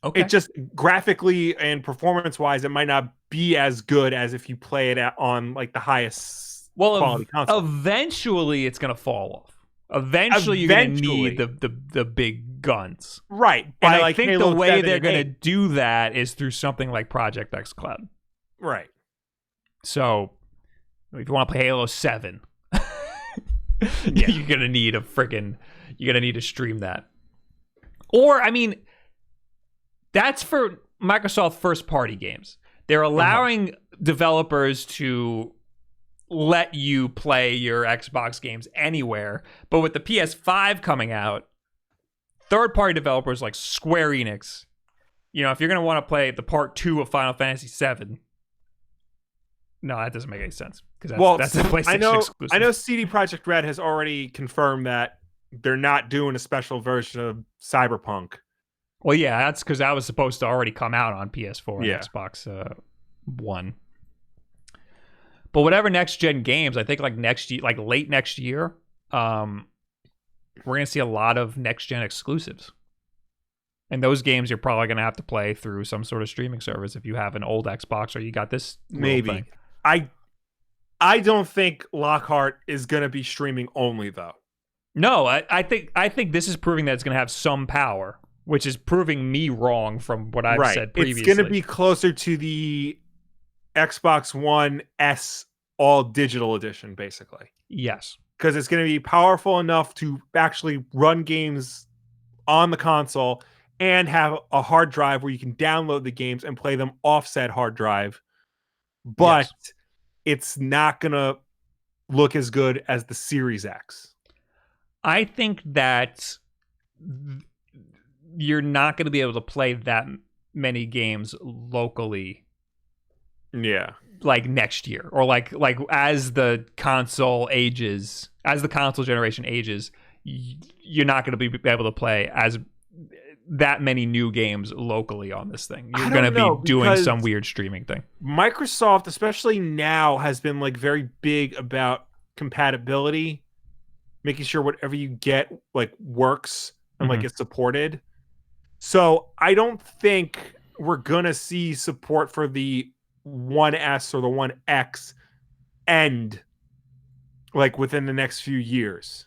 Okay. It just graphically and performance-wise, it might not be as good as if you play it on the highest quality console. Eventually, it's going to fall off. Eventually, you're going to need the big guns. Right. And I think Halo the way they're going to do that is through something like Project X Cloud. Right. So, if you want to play Halo 7, you're going to need to stream that. Or, that's for Microsoft first-party games. They're allowing developers to let you play your Xbox games anywhere. But with the PS5 coming out, third-party developers like Square Enix, if you're going to want to play the part 2 of Final Fantasy VII, no, that doesn't make any sense. Because that's a PlayStation exclusive. I know CD Projekt Red has already confirmed that they're not doing a special version of Cyberpunk. Well, yeah, that's because that was supposed to already come out on PS4 and Xbox One. But whatever next gen games, I think next year, late next year, we're gonna see a lot of next gen exclusives. And those games you're probably gonna have to play through some sort of streaming service if you have an old Xbox or you got this. Maybe thing. I don't think Lockhart is gonna be streaming only though. No, I think this is proving that it's gonna have some power, which is proving me wrong from what I've said previously. It's going to be closer to the Xbox One S all digital edition, basically. Yes. Because it's going to be powerful enough to actually run games on the console and have a hard drive where you can download the games and play them off said hard drive. But it's not going to look as good as the Series X. I think that you're not going to be able to play that many games locally. Yeah. Next year or as the console generation ages, you're not going to be able to play as that many new games locally on this thing. You're going to be doing some weird streaming thing. Microsoft, especially now, has been like very big about compatibility, making sure whatever you get like works and like is supported. So I don't think we're gonna see support for the 1S or the 1X end like within the next few years.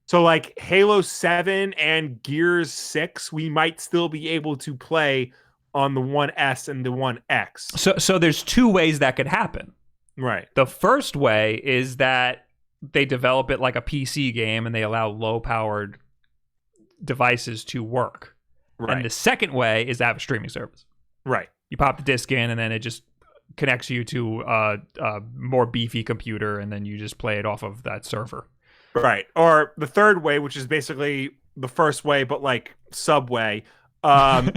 So like Halo 7 and Gears 6, we might still be able to play on the 1S and the 1X. So there's two ways that could happen. Right. The first way is that they develop it like a PC game and they allow low-powered devices to work. Right. And the second way is to have a streaming service. Right. You pop the disc in and then it just connects you to a more beefy computer and then you just play it off of that server. Right. Or the third way, which is basically the first way, but like Subway. You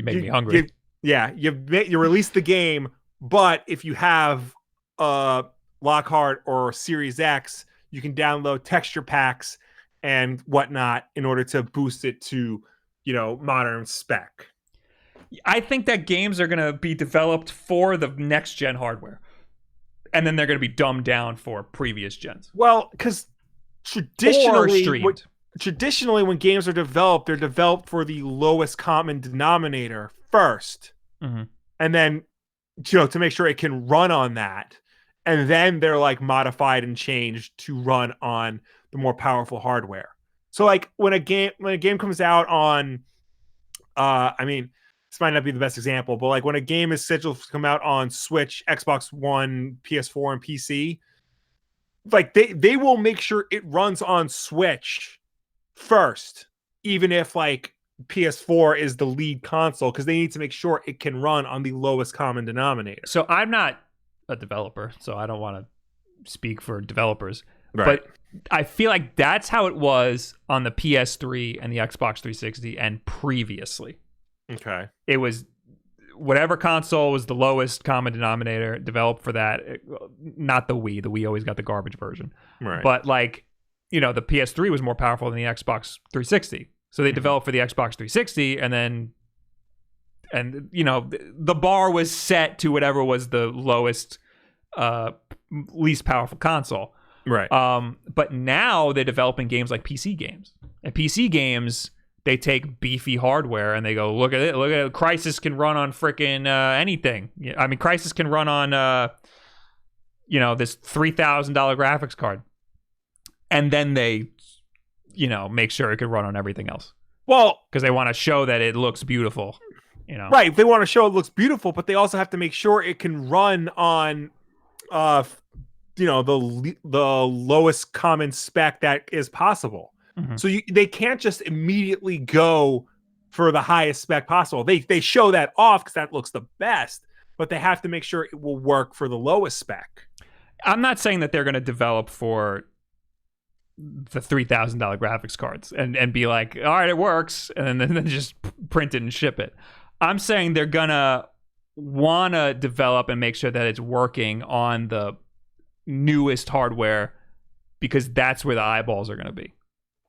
make me hungry. You release the game, but if you have Lockhart or Series X, you can download texture packs and whatnot in order to boost it to, modern spec. I think that games are going to be developed for the next gen hardware. And then they're going to be dumbed down for previous gens. Well, because traditionally when games are developed, they're developed for the lowest common denominator first. Mm-hmm. And then, to make sure it can run on that. And then they're like modified and changed to run on the more powerful hardware. So like when a game comes out on, this might not be the best example, but like when a game is scheduled to come out on Switch, Xbox One, PS4, and PC, like they will make sure it runs on Switch first, even if like PS4 is the lead console, because they need to make sure it can run on the lowest common denominator. So I'm not a developer, so I don't want to speak for developers, right. But I feel like that's how it was on the PS3 and the Xbox 360 and previously. Okay. It was whatever console was the lowest common denominator developed for that. Not the Wii. The Wii always got the garbage version. Right. But like, the PS3 was more powerful than the Xbox 360. So they developed for the Xbox 360 and the bar was set to whatever was the lowest, least powerful console. Right. But now they're developing games like PC games. And PC games, they take beefy hardware and they go, look at it. Crysis can run on freaking anything. I mean, Crysis can run on, this $3,000 graphics card. And then they, make sure it can run on everything else. Well, because they want to show that it looks beautiful. Right. They want to show it looks beautiful, but they also have to make sure it can run on, the lowest common spec that is possible. Mm-hmm. So they can't just immediately go for the highest spec possible. They show that off because that looks the best, but they have to make sure it will work for the lowest spec. I'm not saying that they're going to develop for the $3,000 graphics cards and be like, all right, it works, and then just print it and ship it. I'm saying they're going to want to develop and make sure that it's working on the newest hardware because that's where the eyeballs are going to be.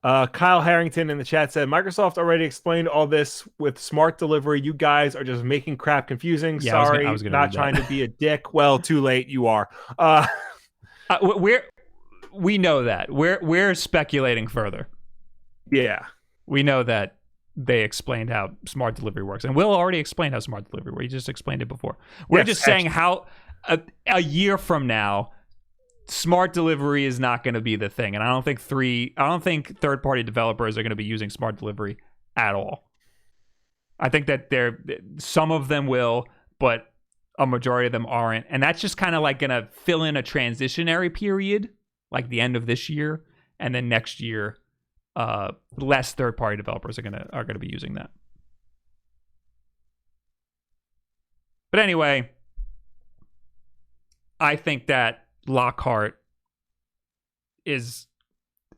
Kyle Harrington in the chat said, Microsoft already explained all this with smart delivery. You guys are just making crap confusing. Yeah, Sorry, I was not trying to be a dick. Well, too late. You are. We know that. We're speculating further. Yeah. We know that they explained how smart delivery works. And Will already explained how smart delivery works. He just explained it before. We're just saying how a year from now, smart delivery is not going to be the thing. And I don't think third-party developers are going to be using smart delivery at all. I think that some of them will, but a majority of them aren't. And that's just kind of like going to fill in a transitionary period, like the end of this year, and then next year, less third-party developers are gonna be using that. But anyway, I think that Lockhart is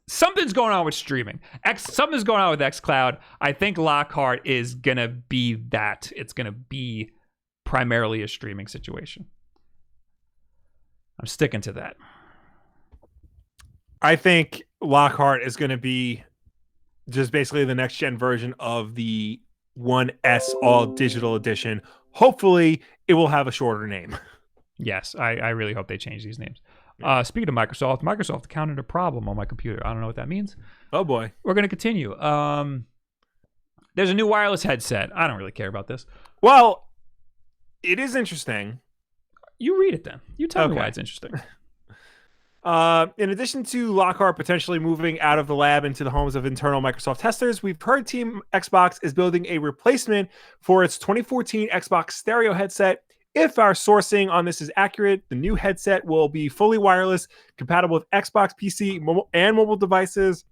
something's going on with streaming. Something's going on with xCloud. I think Lockhart is gonna be that. It's gonna be primarily a streaming situation. I'm sticking to that. I think Lockhart is going to be just basically the next gen version of the 1S all digital edition. Hopefully, it will have a shorter name. Yes, I really hope they change these names. Speaking of Microsoft encountered a problem on my computer. I don't know what that means. Oh boy. We're going to continue. There's a new wireless headset. I don't really care about this. Well, it is interesting. You read it then. You tell me why it's interesting. In addition to Lockhart potentially moving out of the lab into the homes of internal Microsoft testers, we've heard Team Xbox is building a replacement for its 2014 Xbox stereo headset. If our sourcing on this is accurate, the new headset will be fully wireless, compatible with Xbox PC and mobile devices,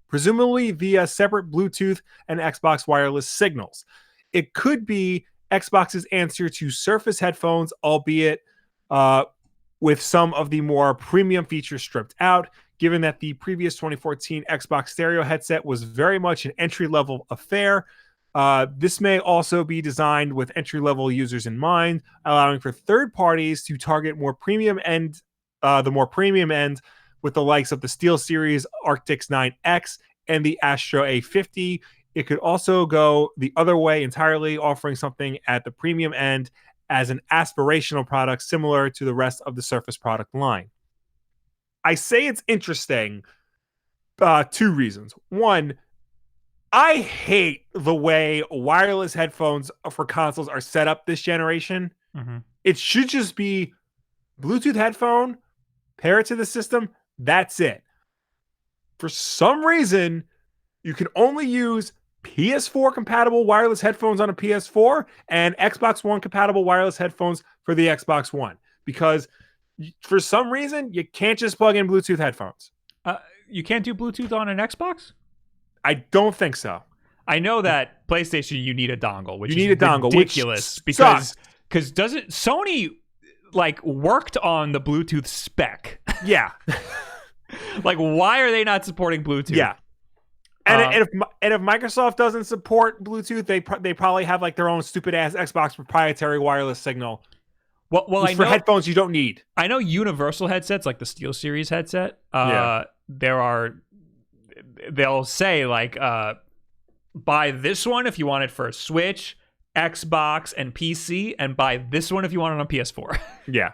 presumably via separate Bluetooth and Xbox wireless signals. It could be Xbox's answer to Surface headphones, albeit with some of the more premium features stripped out, given that the previous 2014 Xbox stereo headset was very much an entry-level affair. This may also be designed with entry-level users in mind, allowing for third parties to target the more premium end with the likes of the SteelSeries Arctis 9X and the Astro A50. It could also go the other way entirely, offering something at the premium end as an aspirational product similar to the rest of the Surface product line. I say it's interesting, two reasons. One, I hate the way wireless headphones for consoles are set up this generation. Mm-hmm. It should just be Bluetooth headphone, pair it to the system, that's it. For some reason, you can only use PS4 compatible wireless headphones on a PS4 and Xbox One compatible wireless headphones for the Xbox One, because for some reason you can't just plug in Bluetooth headphones. You can't do Bluetooth on an Xbox? I don't think so. I know that PlayStation you need a dongle, which is ridiculous because doesn't Sony like worked on the Bluetooth spec? Yeah. Like, why are they not supporting Bluetooth? Yeah. And if Microsoft doesn't support Bluetooth, they probably have like their own stupid ass Xbox proprietary wireless signal. Well, I know for headphones you don't need. I know universal headsets like the SteelSeries headset. They'll say like, buy this one if you want it for Switch, Xbox, and PC, and buy this one if you want it on PS4. Yeah.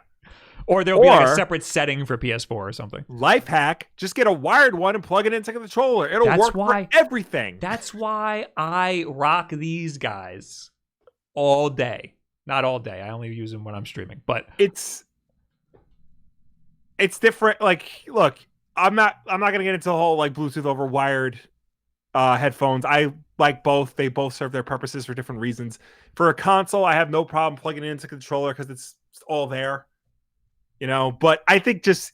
Or there'll be like a separate setting for PS4 or something. Life hack, just get a wired one and plug it into the controller. It'll work for everything. That's why I rock these guys all day. Not all day. I only use them when I'm streaming. But it's different. Like, look, I'm not going to get into the whole like Bluetooth over wired headphones. I like both. They both serve their purposes for different reasons. For a console, I have no problem plugging it into the controller because it's all there. You know, but I think just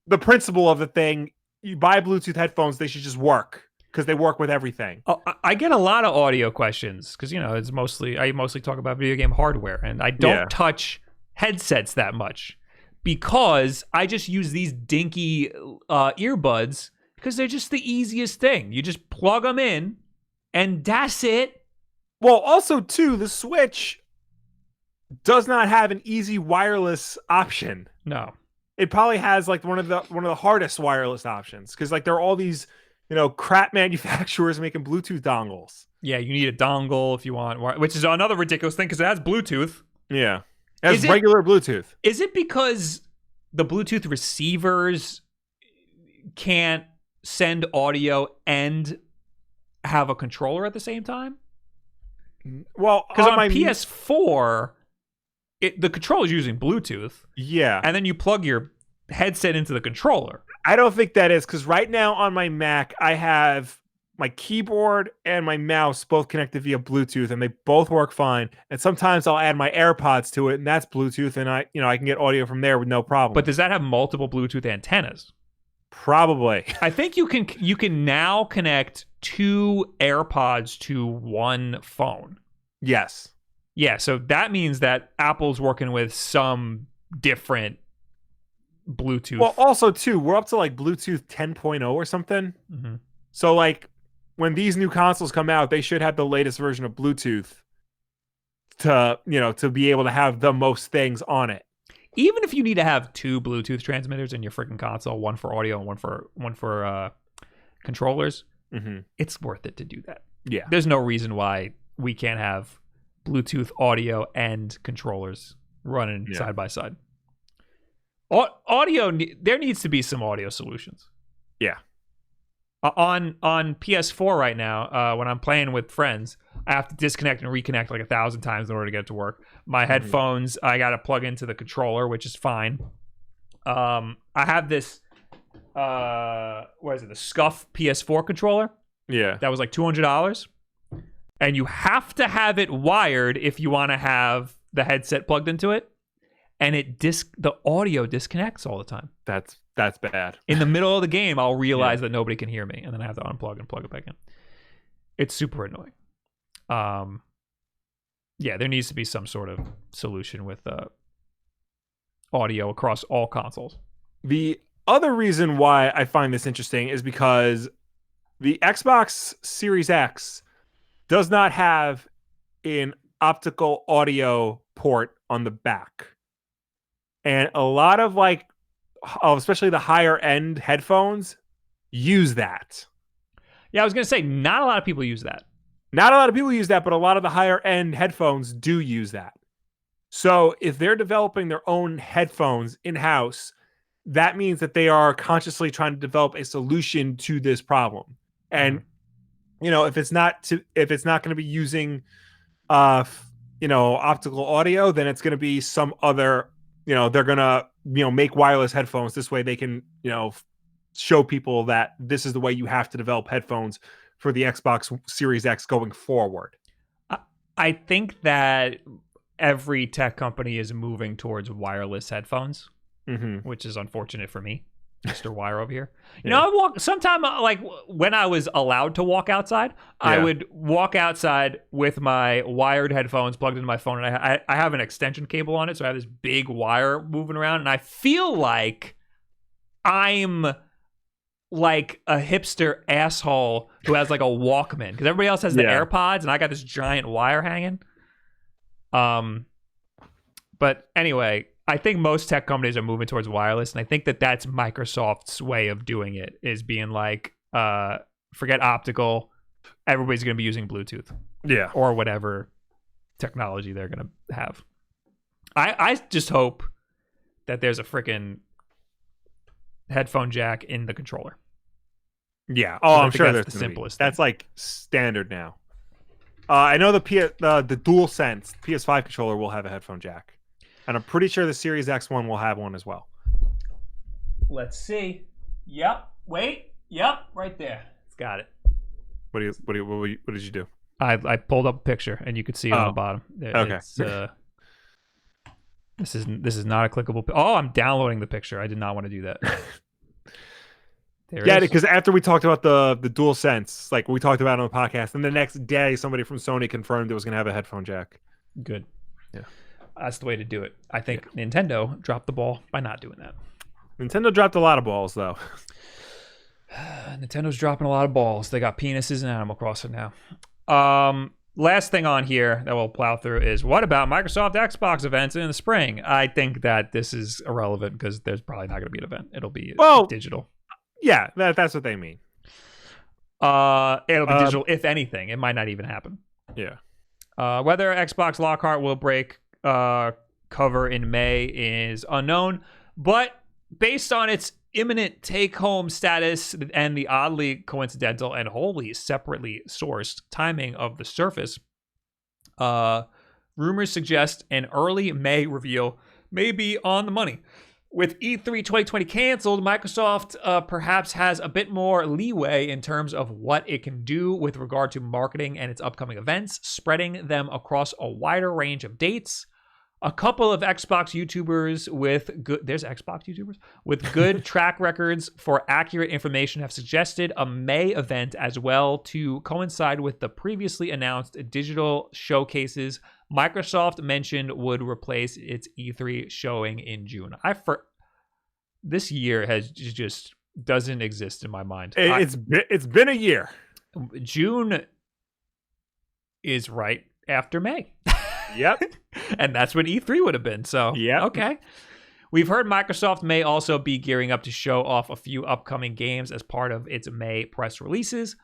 the principle of the thing, you buy Bluetooth headphones, they should just work because they work with everything. Oh, I get a lot of audio questions because, you know, I mostly talk about video game hardware, and I don't touch headsets that much because I just use these dinky earbuds because they're just the easiest thing. You just plug them in and that's it. Well, also, too, the Switch does not have an easy wireless option. No, it probably has like one of the hardest wireless options because like there are all these, you know, crap manufacturers making Bluetooth dongles. Yeah, you need a dongle if you want, which is another ridiculous thing because it has Bluetooth. Yeah, it has regular Bluetooth. Is it because the Bluetooth receivers can't send audio and have a controller at the same time? Well, because on my PS4. The controller is using Bluetooth. Yeah. And then you plug your headset into the controller. I don't think that is because right now on my Mac, I have my keyboard and my mouse both connected via Bluetooth and they both work fine. And sometimes I'll add my AirPods to it and that's Bluetooth and I can get audio from there with no problem. But does that have multiple Bluetooth antennas? Probably. I think you can now connect 2 AirPods to one phone. Yes. Yeah, so that means that Apple's working with some different Bluetooth. Well, also, too, we're up to like Bluetooth 10.0 or something. Mm-hmm. So, like, when these new consoles come out, they should have the latest version of Bluetooth to be able to have the most things on it. even if you need to have 2 Bluetooth transmitters in your freaking console, one for audio and one for controllers, it's worth it to do that. Yeah. There's no reason why we can't have Bluetooth audio and controllers running side by side. Audio, there needs to be some audio solutions. Yeah. On PS4 right now, when I'm playing with friends, I have to disconnect and reconnect like 1,000 times in order to get it to work. My headphones, I got to plug into the controller, which is fine. I have this, what is it, the Scuff PS4 controller. Yeah. That was like $200. And you have to have it wired if you want to have the headset plugged into it. And the audio disconnects all the time. That's bad. In the middle of the game, I'll realize that nobody can hear me, and then I have to unplug and plug it back in. It's super annoying. Yeah, there needs to be some sort of solution with audio across all consoles. The other reason why I find this interesting is because the Xbox Series X does not have an optical audio port on the back. And a lot of especially the higher end headphones use that. Yeah, I was going to say, not a lot of people use that. Not a lot of people use that, but a lot of the higher end headphones do use that. So if they're developing their own headphones in-house, that means that they are consciously trying to develop a solution to this problem. And if it's not going to be using optical audio, then it's going to be some other, they're going to make wireless headphones. This way they can show people that this is the way you have to develop headphones for the Xbox Series X going forward. I think that every tech company is moving towards wireless headphones, which is unfortunate for me, Mr. Wire over here. Sometime like when I was allowed to walk outside, I would walk outside with my wired headphones plugged into my phone, and I have an extension cable on it, so I have this big wire moving around, and I feel like I'm like a hipster asshole who has like a Walkman, because everybody else has the AirPods, and I got this giant wire hanging. But anyway, I think most tech companies are moving towards wireless, and I think that that's Microsoft's way of doing it, is being like, forget optical, everybody's going to be using Bluetooth. Yeah. Or whatever technology they're going to have. I just hope that there's a freaking headphone jack in the controller. Yeah. Oh, I'm sure that's there's the simplest. That's like standard now. I know the DualSense PS5 controller will have a headphone jack, and I'm pretty sure the Series X one will have one as well. Let's see. Yep. Wait. Yep. Right there. It's got it. What did you do? I pulled up a picture, and you could see it on the bottom. Okay. This is not a clickable. Oh, I'm downloading the picture. I did not want to do that. Because after we talked about the DualSense, like we talked about on the podcast, and the next day somebody from Sony confirmed it was going to have a headphone jack. Good. Yeah. That's the way to do it. I think Nintendo dropped the ball by not doing that. Nintendo dropped a lot of balls, though. Nintendo's dropping a lot of balls. They got penises in Animal Crossing now. Last thing on here that we'll plow through is, what about Microsoft Xbox events in the spring? I think that this is irrelevant because there's probably not going to be an event. It'll be digital. Yeah, that's what they mean. It'll be digital, if anything. It might not even happen. Yeah. Whether Xbox Lockhart will break cover in May is unknown, but based on its imminent take-home status and the oddly coincidental and wholly separately sourced timing of the Surface, rumors suggest an early May reveal may be on the money. With E3 2020 canceled, Microsoft perhaps has a bit more leeway in terms of what it can do with regard to marketing and its upcoming events, spreading them across a wider range of dates. A couple of Xbox YouTubers with good track records for accurate information have suggested a May event as well to coincide with the previously announced digital showcases Microsoft mentioned would replace its E3 showing in June. This year has just doesn't exist in my mind. It's been a year. June is right after May. Yep. And that's when E3 would have been. So, yeah. Okay. We've heard Microsoft may also be gearing up to show off a few upcoming games as part of its May press releases.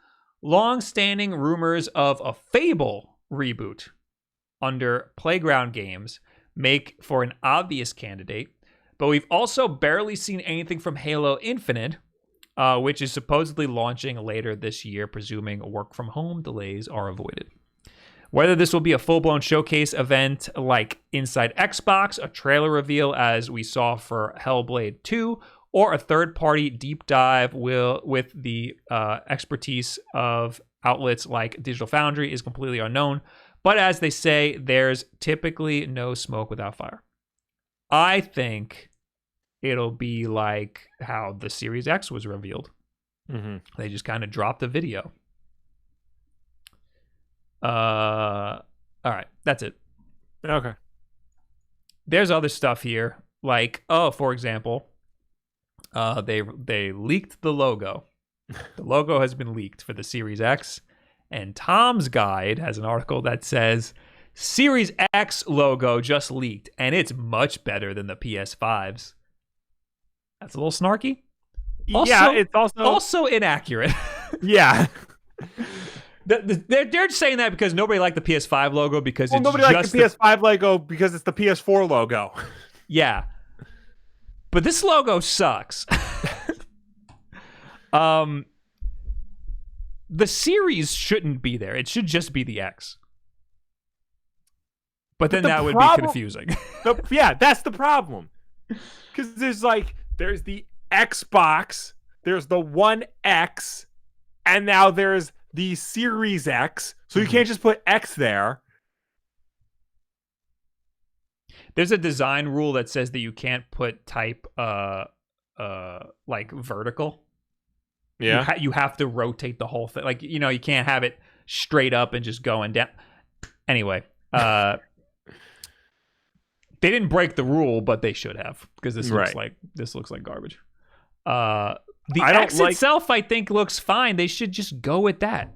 Long-standing rumors of a Fable reboot under Playground Games make for an obvious candidate, but we've also barely seen anything from Halo Infinite, which is supposedly launching later this year, presuming work-from-home delays are avoided. Whether this will be a full-blown showcase event like Inside Xbox, a trailer reveal as we saw for Hellblade 2, or a third-party deep dive with the expertise of outlets like Digital Foundry is completely unknown. But as they say, there's typically no smoke without fire. I think it'll be like how the Series X was revealed. Mm-hmm. They just kind of dropped a video. All right, that's it. Okay. There's other stuff here, like for example, they leaked the logo. The logo has been leaked for the Series X, and Tom's Guide has an article that says Series X logo just leaked, and it's much better than the PS5's. That's a little snarky. Also, yeah, it's also inaccurate. Yeah. They're saying that because nobody liked the PS5 logo because it's nobody just liked the PS5 logo because it's the PS4 logo. Yeah. But this logo sucks. The Series shouldn't be there. It should just be the X. But then that would be confusing. Yeah, that's the problem. Because there's the Xbox, there's the One X, and now there's the Series X. So you can't just put X there. There's a design rule that says that you can't put type like vertical. Yeah. You have to rotate the whole thing. Like, you can't have it straight up and just going down. Anyway, they didn't break the rule, but they should have, because this looks like garbage. The X itself, I think, looks fine. They should just go with that.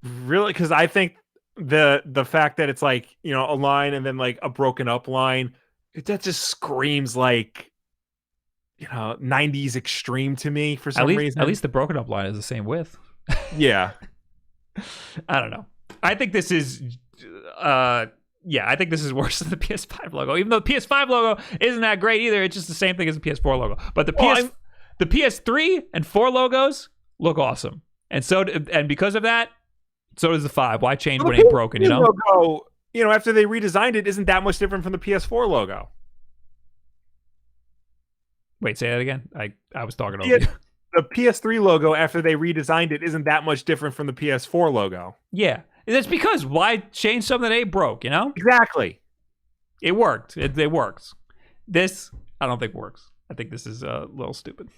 Really? Because I think the fact that it's like, a line and then like a broken up line, that just screams like, 90s extreme to me for some reason. At least the broken up line is the same width. Yeah. I don't know. I think this is I think this is worse than the PS5 logo. Even though the PS5 logo isn't that great either, it's just the same thing as the PS4 logo. But the PS3 and 4 logos look awesome. And because of that, so does the 5. Why change when it ain't broken, logo, after they redesigned it, isn't that much different from the PS4 logo. Wait, say that again? I was talking over you. The PS3 logo, after they redesigned it, isn't that much different from the PS4 logo. Yeah. That's because why change something that ain't broke, Exactly. It worked. It works. This, I don't think works. I think this is a little stupid.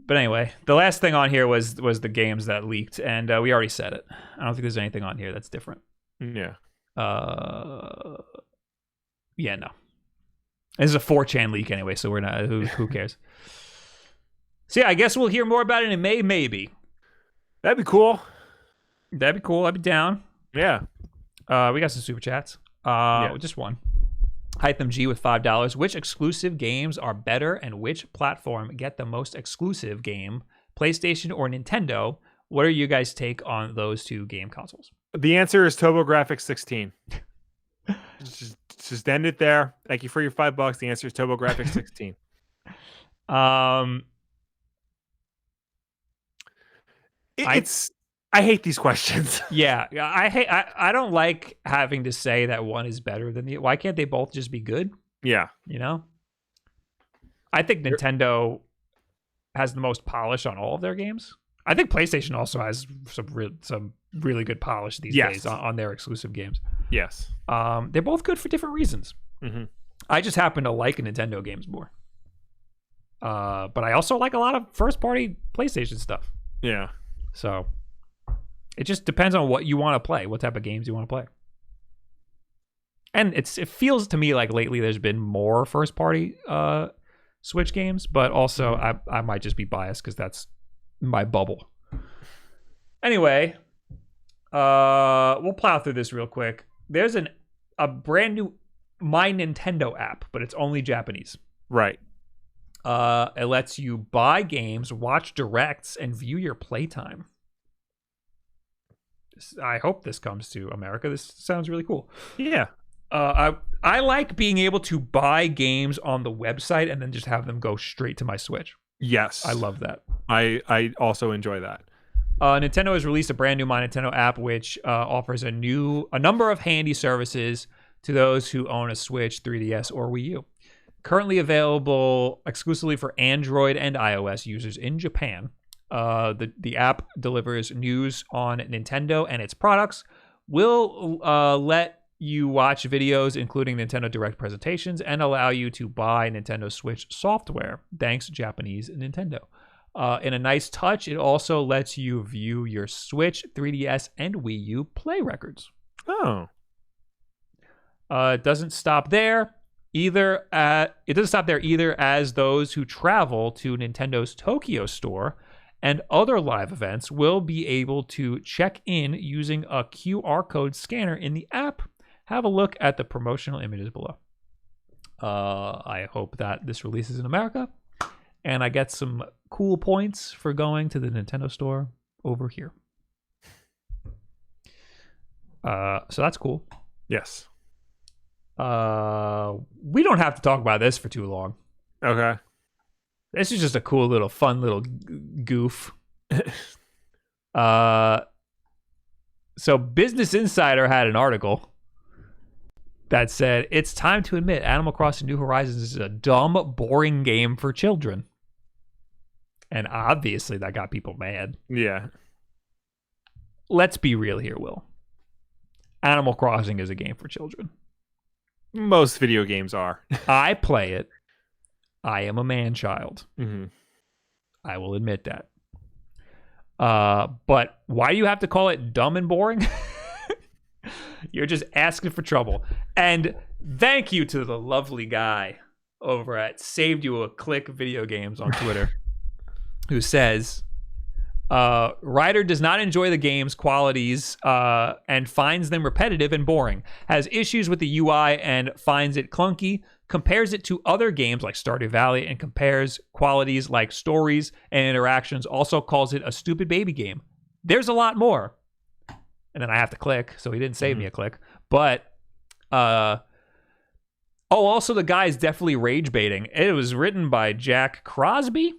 But anyway, the last thing on here was the games that leaked, and we already said it. I don't think there's anything on here that's different. Yeah. Yeah, no. This is a 4chan leak anyway, so we're not. Who cares? So yeah, I guess we'll hear more about it in May, maybe. That'd be cool. That'd be cool. I'd be down. Yeah. We got some super chats. Just one. Hytham G with $5. Which exclusive games are better, and which platform get the most exclusive game? PlayStation or Nintendo? What are you guys' take on those two game consoles? The answer is TurboGrafx 16. just end it there. Thank you for your $5. The answer is TurboGrafx 16. I hate these questions. Yeah, I don't like having to say that one is better than the. Why can't they both just be good? Yeah, I think Nintendo has the most polish on all of their games. I think PlayStation also has some really good polish these days on their exclusive games. Yes, they're both good for different reasons. Mm-hmm. I just happen to like Nintendo games more. But I also like a lot of first-party PlayStation stuff. Yeah. So it just depends on what you want to play, what type of games you want to play. And it feels to me like lately there's been more first-party Switch games, but also I might just be biased because that's my bubble. Anyway, we'll plow through this real quick. There's a brand new My Nintendo app, but it's only Japanese. Right. It lets you buy games, watch directs, and view your playtime. I hope this comes to America. This sounds really cool. Yeah. I like being able to buy games on the website and then just have them go straight to my Switch. Yes. I love that. I also enjoy that. Nintendo has released a brand new My Nintendo app, which offers a number of handy services to those who own a Switch, 3DS, or Wii U. Currently available exclusively for Android and iOS users in Japan. The app delivers news on Nintendo and its products, will let you watch videos including Nintendo Direct presentations, and allow you to buy Nintendo Switch software, thanks Japanese Nintendo. In a nice touch, it also lets you view your Switch, 3DS, and Wii U play records. Oh. It doesn't stop there either, as those who travel to Nintendo's Tokyo store and other live events will be able to check in using a QR code scanner in the app. Have a look at the promotional images below. I hope that this releases in America and I get some cool points for going to the Nintendo store over here. So that's cool. Yes. We don't have to talk about this for too long. Okay. This is just a cool little fun little goof. So Business Insider had an article that said, it's time to admit Animal Crossing New Horizons is a dumb, boring game for children. And obviously that got people mad. Yeah. Let's be real here, Will. Animal Crossing is a game for children. Most video games are. I play it. I am a man-child. Mm-hmm. I will admit that. But why do you have to call it dumb and boring? You're just asking for trouble. And thank you to the lovely guy over at Saved You a Click Video Games on Twitter who says, Ryder does not enjoy the game's qualities and finds them repetitive and boring, has issues with the UI and finds it clunky, compares it to other games like Stardew Valley and compares qualities like stories and interactions, also calls it a stupid baby game. There's a lot more. And then I have to click, so he didn't save me a click. But, also the guy is definitely rage baiting. It was written by Jack Crosby,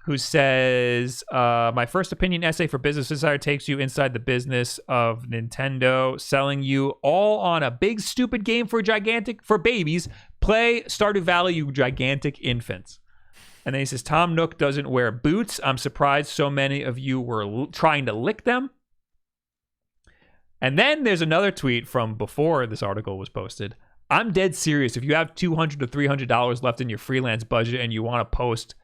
who says, my first opinion essay for Business Insider takes you inside the business of Nintendo, selling you all on a big stupid game for babies. Play Stardew Valley, you gigantic infants. And then he says, Tom Nook doesn't wear boots. I'm surprised so many of you were trying to lick them. And then there's another tweet from before this article was posted. I'm dead serious. If you have $200 to $300 left in your freelance budget and you want a post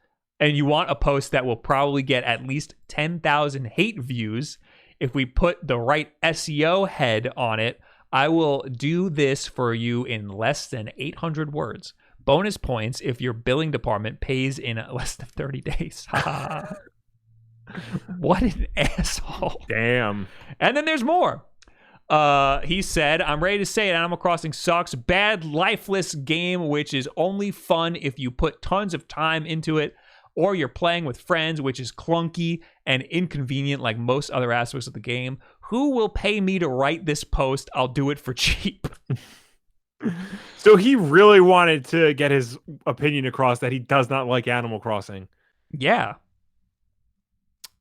that will probably get at least 10,000 hate views, if we put the right SEO head on it, I will do this for you in less than 800 words. Bonus points if your billing department pays in less than 30 days. What an asshole. Damn. And then there's more. He said, I'm ready to say it. Animal Crossing sucks. Bad, lifeless game, which is only fun if you put tons of time into it, or you're playing with friends, which is clunky and inconvenient like most other aspects of the game. Who will pay me to write this post? I'll do it for cheap. So he really wanted to get his opinion across that he does not like Animal Crossing. Yeah.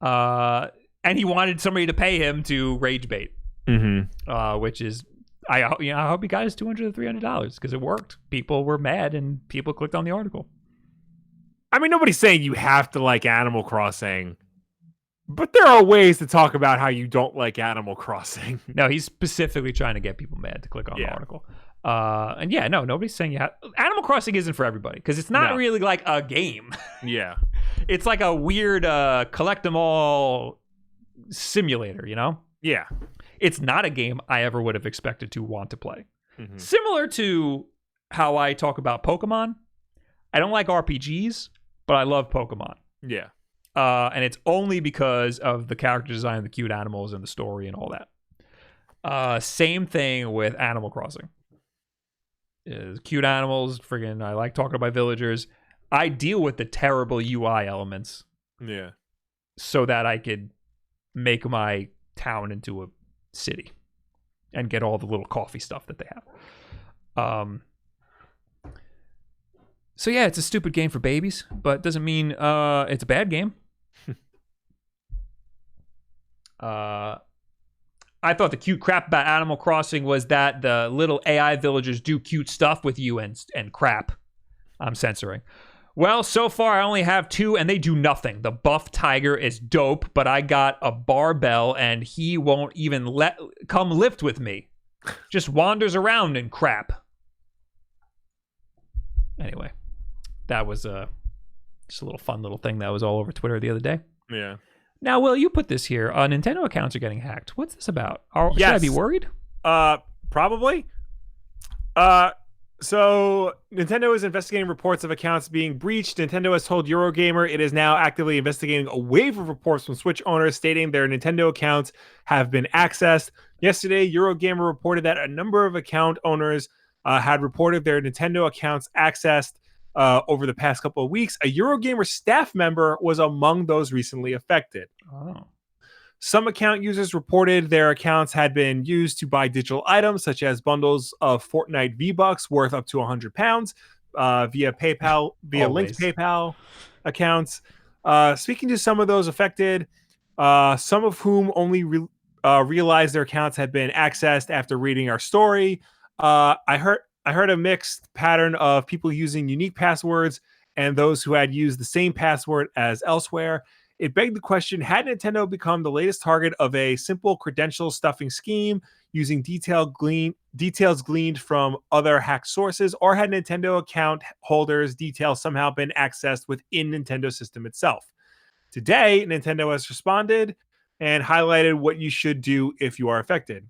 And he wanted somebody to pay him to rage bait. Mm-hmm. Which is, I hope he got his $200 to $300 because it worked. People were mad and people clicked on the article. I mean, nobody's saying you have to like Animal Crossing, but there are ways to talk about how you don't like Animal Crossing. No, he's specifically trying to get people mad to click on the article. And yeah, no, nobody's saying you have. Animal Crossing isn't for everybody because it's not really like a game. Yeah. It's like a weird collect them all simulator, you know? Yeah. It's not a game I ever would have expected to want to play. Mm-hmm. Similar to how I talk about Pokemon. I don't like RPGs, but I love Pokemon. Yeah. And it's only because of the character design, the cute animals, and the story and all that. Same thing with Animal Crossing. Cute animals. Friggin', I like talking to my villagers. I deal with the terrible UI elements. Yeah. So that I could make my town into a city and get all the little coffee stuff that they have. So yeah, it's a stupid game for babies, but it doesn't mean it's a bad game. I thought the cute crap about Animal Crossing was that the little AI villagers do cute stuff with you and crap. I'm censoring. Well, so far I only have 2 and they do nothing. The buff tiger is dope, but I got a barbell and he won't even come lift with me. Just wanders around and crap. Anyway, that was just a little fun little thing that was all over Twitter the other day. Yeah. Now, Will, you put this here. Nintendo accounts are getting hacked. What's this about? Should I be worried? Probably. So Nintendo is investigating reports of accounts being breached. Nintendo has told Eurogamer it is now actively investigating a wave of reports from Switch owners stating their Nintendo accounts have been accessed. Yesterday, Eurogamer reported that a number of account owners had reported their Nintendo accounts accessed over the past couple of weeks. A Eurogamer staff member was among those recently affected. Oh. Some account users reported their accounts had been used to buy digital items, such as bundles of Fortnite V-Bucks worth up to £100 via PayPal, via linked PayPal accounts. Speaking to some of those affected, some of whom only realized their accounts had been accessed after reading our story. I heard a mixed pattern of people using unique passwords and those who had used the same password as elsewhere. It begged the question, had Nintendo become the latest target of a simple credential stuffing scheme using details gleaned from other hacked sources, or had Nintendo account holders' details somehow been accessed within Nintendo system itself? Today, Nintendo has responded and highlighted what you should do if you are affected.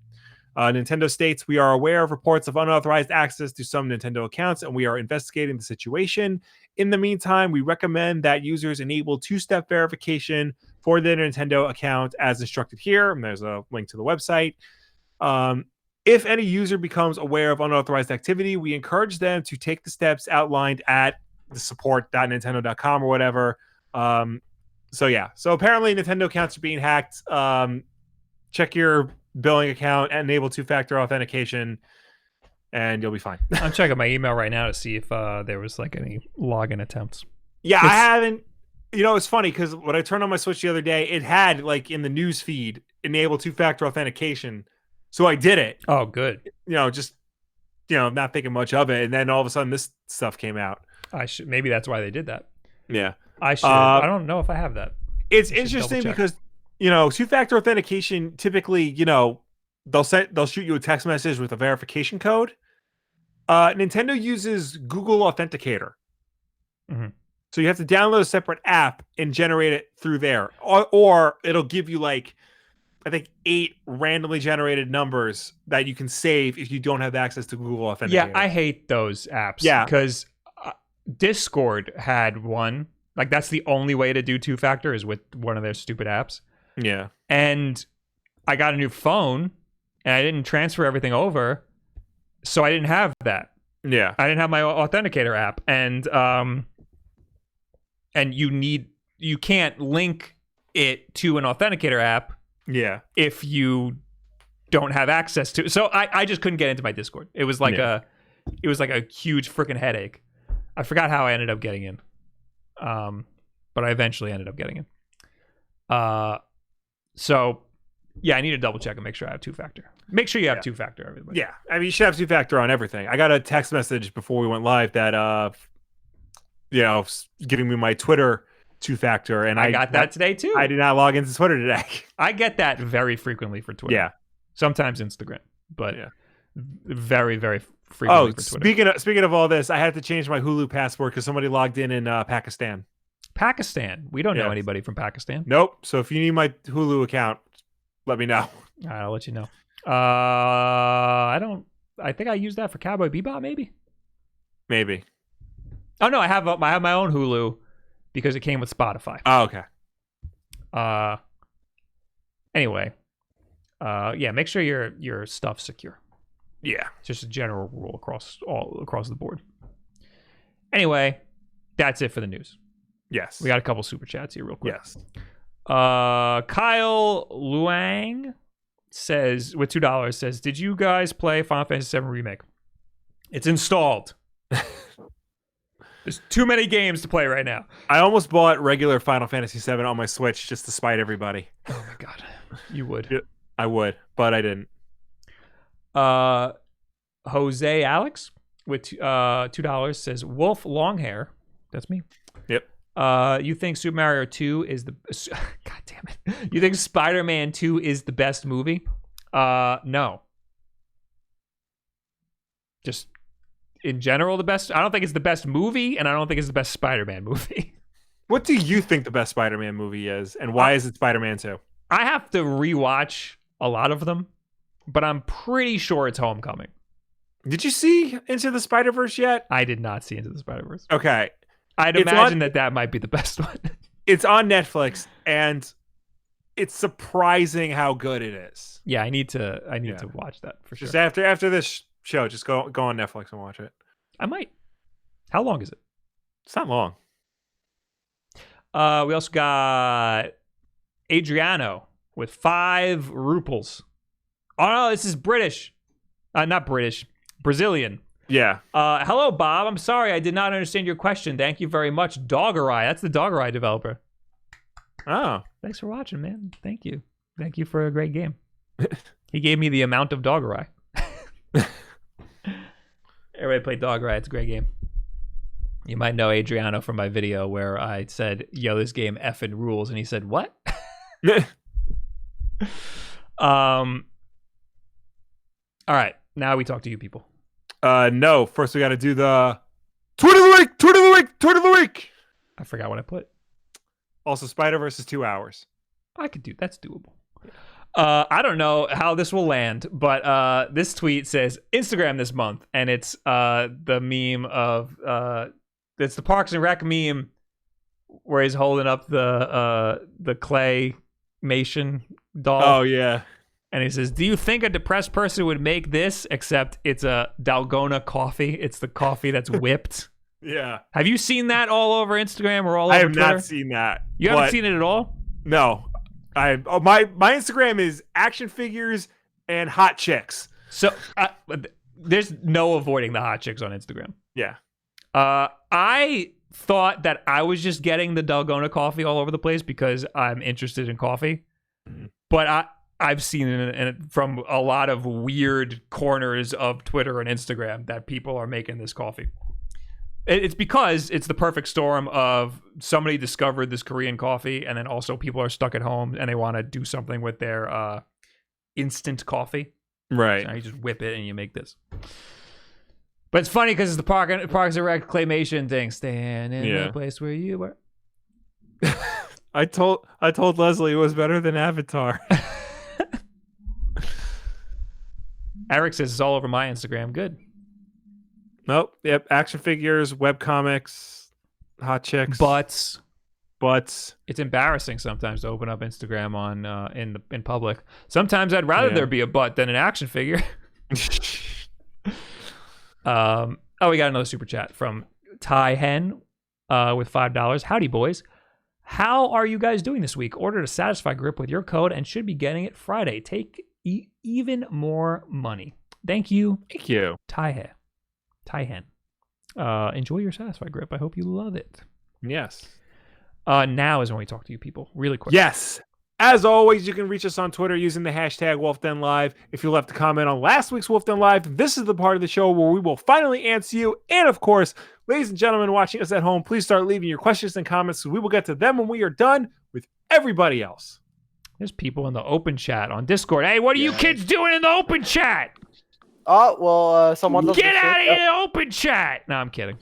Nintendo states, we are aware of reports of unauthorized access to some Nintendo accounts, and we are investigating the situation. In the meantime, we recommend that users enable 2-step verification for their Nintendo account as instructed here. And there's a link to the website. If any user becomes aware of unauthorized activity, we encourage them to take the steps outlined at the support.nintendo.com or whatever. So apparently Nintendo accounts are being hacked. Check your billing account and enable 2-factor authentication, and you'll be fine. I'm checking my email right now to see if there was like any login attempts. Yeah, I haven't. It's funny because when I turned on my Switch the other day, it had like in the news feed enable 2-factor authentication, so I did it. Oh, good. Just not thinking much of it, and then all of a sudden this stuff came out. Maybe that's why they did that. Yeah, I should. I don't know if I have that. It's interesting because 2-factor authentication typically, they'll shoot you a text message with a verification code. Nintendo uses Google Authenticator. Mm-hmm. So you have to download a separate app and generate it through there. Or it'll give you I think 8 randomly generated numbers that you can save if you don't have access to Google Authenticator. Yeah, I hate those apps. Yeah. Because Discord had one. Like, that's the only way to do 2-factor is with one of their stupid apps. Yeah. And I got a new phone and I didn't transfer everything over. So I didn't have that. Yeah. I didn't have my authenticator app. And you can't link it to an authenticator app. Yeah. If you don't have access to it. So I just couldn't get into my Discord. It was like a huge freaking headache. I forgot how I ended up getting in. But I eventually ended up getting in. So yeah, I need to double check and make sure I have 2-factor. Make sure you have 2-factor, everybody. Yeah, I mean, you should have 2-factor on everything. I got a text message before we went live that giving me my Twitter 2-factor, and I got that today too. I did not log into Twitter today. I get that very frequently for Twitter. Yeah, sometimes Instagram, but very, very frequently for Twitter. Speaking of all this, I had to change my Hulu password because somebody logged in Pakistan. Pakistan. We don't know anybody from Pakistan. Nope. So if you need my Hulu account, let me know. All right, I'll let you know. I think I used that for Cowboy Bebop, maybe. Oh no, I have my own Hulu because it came with Spotify. Oh, okay. Anyway, make sure your stuff's secure. Yeah. It's just a general rule across the board. Anyway, that's it for the news. Yes. We got a couple super chats here real quick. Yes. Kyle Luang says, with $2, says, did you guys play Final Fantasy VII Remake? It's installed. There's too many games to play right now. I almost bought regular Final Fantasy VII on my Switch just to spite everybody. Oh my god. You would. Yeah, I would, but I didn't. Jose Alex with $2 says, Wulff long hair. That's me. Yep. You think Super Mario 2 is the... God damn it. You think Spider-Man 2 is the best movie? No. Just in general, the best... I don't think it's the best movie, and I don't think it's the best Spider-Man movie. What do you think the best Spider-Man movie is, and why is it Spider-Man 2? I have to rewatch a lot of them, but I'm pretty sure it's Homecoming. Did you see Into the Spider-Verse yet? I did not see Into the Spider-Verse. Okay. I'd imagine that might be the best one. It's on Netflix, and it's surprising how good it is. Yeah, I need to watch that for sure. Just after this show, just go on Netflix and watch it. I might. How long is it? It's not long. We also got Adriano with 5 ruples. Oh no, this is British. Not British. Brazilian. Yeah. Hello, Bob. I'm sorry I did not understand your question. Thank you very much. Doggerai. That's the Doggerai developer. Oh. Thanks for watching, man. Thank you. Thank you for a great game. He gave me the amount of Doggerai. Everybody play Doggerai. It's a great game. You might know Adriano from my video where I said, yo, this game effing rules. And he said, what? All right. Now we talk to you people. No. First, we got to do the tweet of the week. Tweet of the week. Tweet of the week. I forgot what I put. Also, Spider-Verse is 2 hours. I could do. That's doable. I don't know how this will land, but this tweet says Instagram this month, and it's the meme of it's the Parks and Rec meme where he's holding up the claymation doll. Oh yeah. And he says, do you think a depressed person would make this, except it's a Dalgona coffee? It's the coffee that's whipped. Yeah. Have you seen that all over Instagram or all over Twitter? I have not seen that. You haven't seen it at all? No. My Instagram is action figures and hot chicks. So there's no avoiding the hot chicks on Instagram. Yeah. I thought that I was just getting the Dalgona coffee all over the place because I'm interested in coffee. Mm-hmm. But I've seen it from a lot of weird corners of Twitter and Instagram that people are making this coffee. It's because it's the perfect storm of somebody discovered this Korean coffee, and then also people are stuck at home and they want to do something with their instant coffee. Right. So you just whip it and you make this. But it's funny because it's the Parks and Rec claymation thing. Stand in the place where you were. I told Leslie it was better than Avatar. Eric says it's all over my Instagram. Good. Nope. Yep. Action figures, webcomics, hot chicks, butts. It's embarrassing sometimes to open up Instagram on in public. Sometimes I'd rather there be a butt than an action figure. We got another super chat from Ty Hen with $5. Howdy, boys. How are you guys doing this week? Ordered a Satisfy grip with your code and should be getting it Friday. Take even more money. Thank you. Thank you. Ty Hen. Enjoy your Satisfy grip. I hope you love it. Yes. Now is when we talk to you people. Really quick. Yes. As always, you can reach us on Twitter using the hashtag WolfDenLive. If you left a comment on last week's Wolf Den Live, this is the part of the show where we will finally answer you. And of course, ladies and gentlemen watching us at home, please start leaving your questions and comments so we will get to them when we are done with everybody else. There's people in the open chat on Discord. Hey, what are you kids doing in the open chat? Oh, well, someone doesn't get out of here, open chat. No, I'm kidding.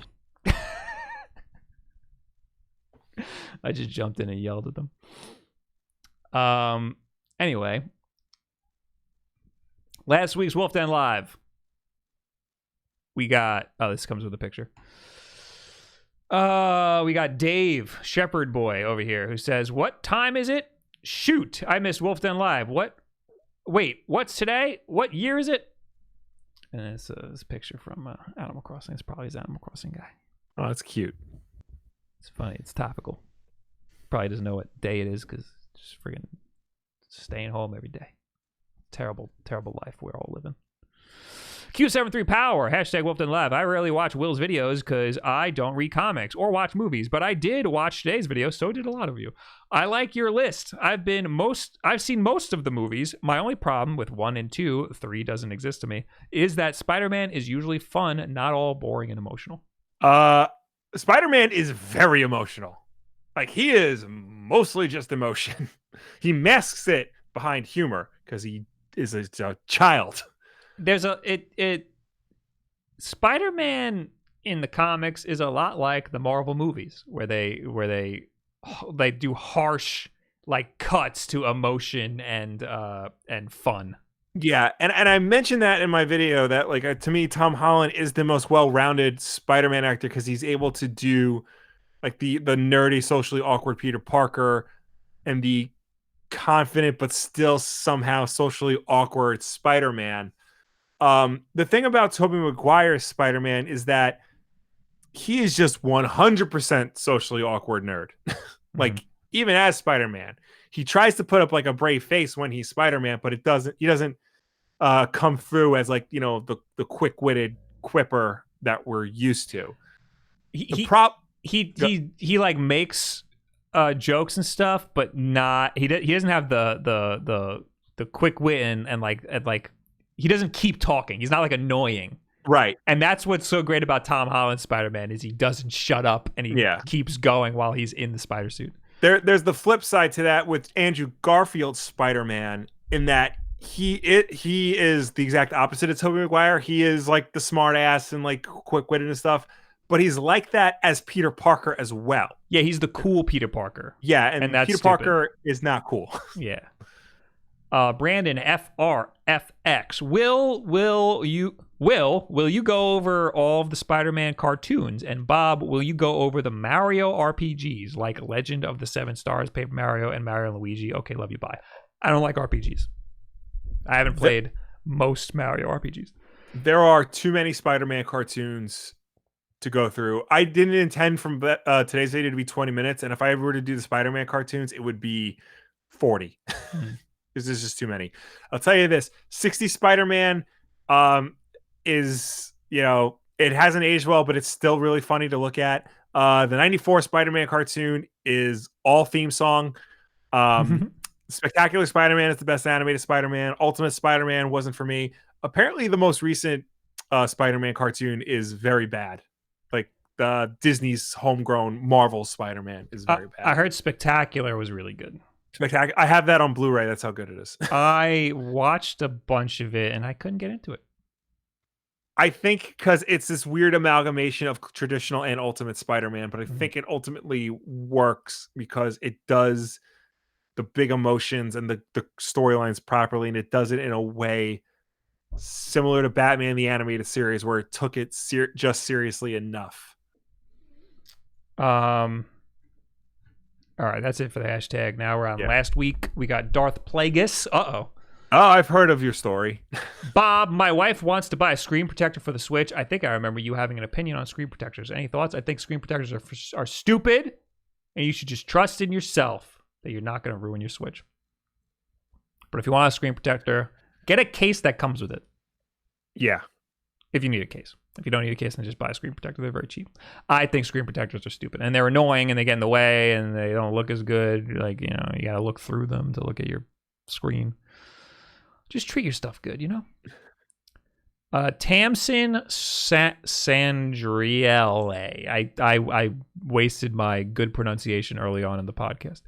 I just jumped in and yelled at them. Anyway, last week's Wolf Den Live, we got, this comes with a picture. We got Dave Shepherd Boy over here who says, what time is it? Shoot, I missed Wolf Den Live. What's today? What year is it? And it's a picture from Animal Crossing. It's probably his Animal Crossing guy. Oh, that's cute. It's funny. It's topical. Probably doesn't know what day it is because just friggin' staying home every day. Terrible, terrible life we're all living. Q73 Power, hashtag Wolfden Live. I rarely watch Will's videos because I don't read comics or watch movies, but I did watch today's video, so did a lot of you. I like your list. I've seen most of the movies. My only problem with 1 and 2, 3 doesn't exist to me, is that Spider-Man is usually fun, not all boring and emotional. Spider-Man is very emotional. Like, he is mostly just emotion. He masks it behind humor because he is a child. There's Spider-Man in the comics is a lot like the Marvel movies where they do harsh like cuts to emotion and fun. Yeah, and I mentioned that in my video that like to me Tom Holland is the most well-rounded Spider-Man actor because he's able to do like the nerdy, socially awkward Peter Parker and the confident but still somehow socially awkward Spider-Man. The thing about Tobey Maguire's Spider-Man is that he is just 100% socially awkward nerd. Like even as Spider-Man, he tries to put up like a brave face when he's Spider-Man, but he doesn't come through as like, you know, the quick-witted quipper that we're used to. He like makes jokes and stuff, but not he doesn't have the quick wit and like he doesn't keep talking. He's not like annoying. Right. And that's what's so great about Tom Holland's Spider-Man is he doesn't shut up and he keeps going while he's in the spider suit. There's the flip side to that with Andrew Garfield's Spider-Man in that he is the exact opposite of Tobey Maguire. He is like the smart ass and like quick-witted and stuff, but he's like that as Peter Parker as well. Yeah, he's the cool Peter Parker. Yeah, and that's Peter stupid. Parker is not cool. Yeah. Brandon FRFX. Will you go over all of the Spider-Man cartoons? And Bob, will you go over the Mario RPGs like Legend of the Seven Stars, Paper Mario, and Mario and Luigi? Okay, love you, bye. I don't like RPGs. I haven't played most Mario RPGs. There are too many Spider-Man cartoons to go through. I didn't intend from today's video to be 20 minutes, and if I ever were to do the Spider-Man cartoons, it would be 40. Because there's just too many. I'll tell you this: 60 Spider-Man is, you know, it hasn't aged well, but it's still really funny to look at. The 94 Spider-Man cartoon is all theme song. Spectacular Spider-Man is the best animated Spider-Man. Ultimate Spider-Man wasn't for me. Apparently, the most recent Spider-Man cartoon is very bad. Like Disney's homegrown Marvel Spider-Man is very bad. I heard Spectacular was really good. Spectacular. I have that on Blu-ray. That's how good it is. I watched a bunch of it and I couldn't get into it. I think because it's this weird amalgamation of traditional and Ultimate Spider-Man, but I think it ultimately works because it does the big emotions and the storylines properly, and it does it in a way similar to Batman the Animated Series where it took it just seriously enough. All right, that's it for the hashtag. Now we're on last week. We got Darth Plagueis. Uh-oh. Oh, I've heard of your story. Bob, my wife wants to buy a screen protector for the Switch. I think I remember you having an opinion on screen protectors. Any thoughts? I think screen protectors are stupid, and you should just trust in yourself that you're not going to ruin your Switch. But if you want a screen protector, get a case that comes with it. Yeah. If you need a case. If you don't need a case, then just buy a screen protector. They're very cheap. I think screen protectors are stupid, and they're annoying, and they get in the way, and they don't look as good. Like, you know, you got to look through them to look at your screen. Just treat your stuff good, you know? Tamsin Sandriele. I wasted my good pronunciation early on in the podcast.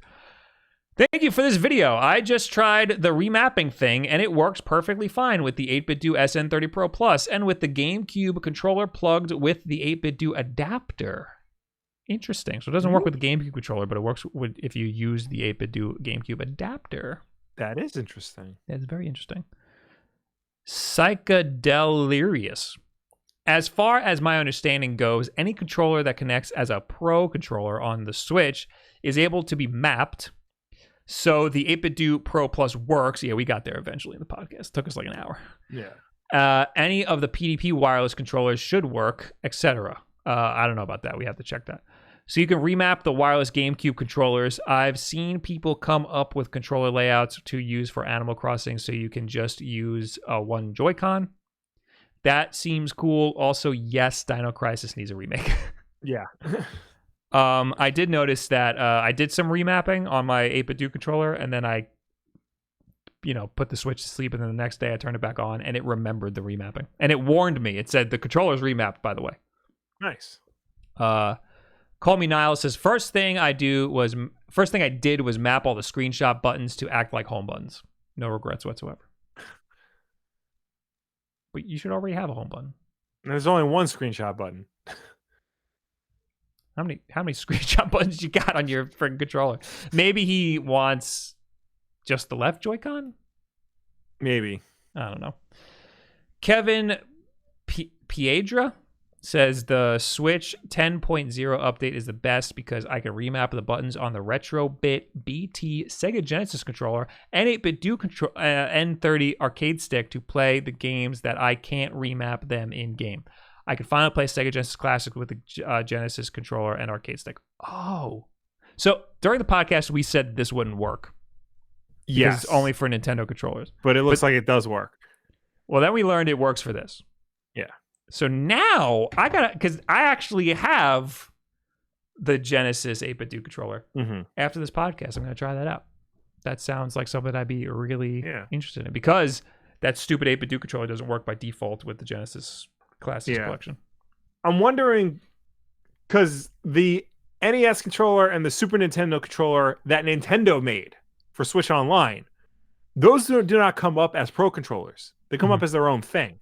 Thank you for this video. I just tried the remapping thing, and it works perfectly fine with the 8BitDo SN30 Pro Plus and with the GameCube controller plugged with the 8BitDo adapter. Interesting. So it doesn't work with the GameCube controller, but it works with if you use the 8BitDo GameCube adapter. That is interesting. That's very interesting. Psychedelirious. As far as my understanding goes, any controller that connects as a Pro controller on the Switch is able to be mapped. So the 8BitDo Pro Plus works. Yeah, we got there eventually in the podcast. It took us like an hour. Yeah. Any of the PDP wireless controllers should work, etc. I don't know about that. We have to check that. So you can remap the wireless GameCube controllers. I've seen people come up with controller layouts to use for Animal Crossing, so you can just use one Joy-Con. That seems cool. Also, yes, Dino Crisis needs a remake. Yeah. I did notice that I did some remapping on my 8-bit Duke controller, and then I put the Switch to sleep, and then the next day I turned it back on, and it remembered the remapping. And it warned me. It said, the controller's remapped, by the way. Nice. Call Me Niles says, first thing I did was map all the screenshot buttons to act like home buttons. No regrets whatsoever. But you should already have a home button. There's only one screenshot button. How many screenshot buttons you got on your freaking controller? Maybe he wants just the left Joy-Con? Maybe. I don't know. Kevin Piedra says the Switch 10.0 update is the best because I can remap the buttons on the Retro-Bit BT Sega Genesis controller and 8-bit Duke N30 arcade stick to play the games that I can't remap them in-game. I can finally play Sega Genesis Classic with the Genesis controller and arcade stick. Oh. So during the podcast, we said this wouldn't work. Yes. It's only for Nintendo controllers. But it looks like it does work. Well, then we learned it works for this. Yeah. So now because I actually have the Genesis 8-bit Duke controller. Mm-hmm. After this podcast, I'm going to try that out. That sounds like something I'd be really interested in because that stupid 8-bit Duke controller doesn't work by default with the Genesis Classics collection. I'm wondering, because the NES controller and the Super Nintendo controller that Nintendo made for Switch Online, those do not come up as Pro controllers. They come up as their own thing.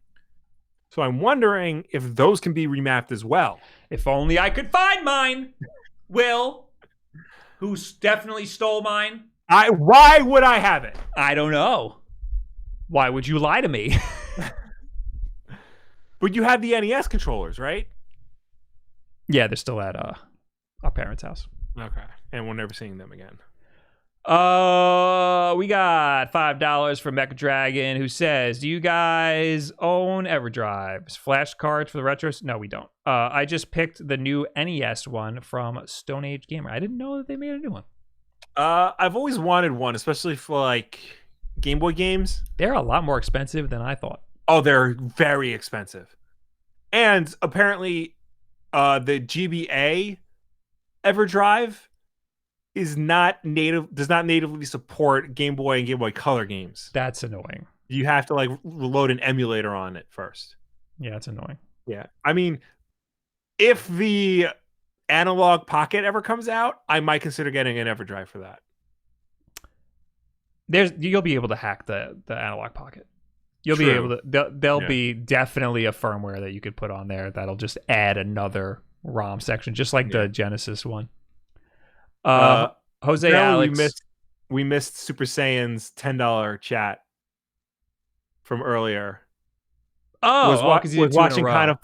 So I'm wondering if those can be remapped as well. If only I could find mine. Will, who definitely stole mine. Why would I have it? I don't know. Why would you lie to me? But you have the NES controllers, right? Yeah, they're still at our parents' house. Okay. And we're never seeing them again. We got $5 from Mecha Dragon, who says, do you guys own EverDrives? Flashcards for the retros? No, we don't. I just picked the new NES one from Stone Age Gamer. I didn't know that they made a new one. I've always wanted one, especially for like Game Boy games. They're a lot more expensive than I thought. Oh, they're very expensive. And apparently the GBA EverDrive does not natively support Game Boy and Game Boy Color games. That's annoying. You have to like load an emulator on it first. Yeah, it's annoying. Yeah. I mean, if the Analog Pocket ever comes out, I might consider getting an EverDrive for that. You'll be able to hack the Analog Pocket. You'll be able to. There'll be definitely a firmware that you could put on there that'll just add another ROM section, just like the Genesis one. Jose Alex, we missed Super Saiyan's $10 chat from earlier. Was watching kind of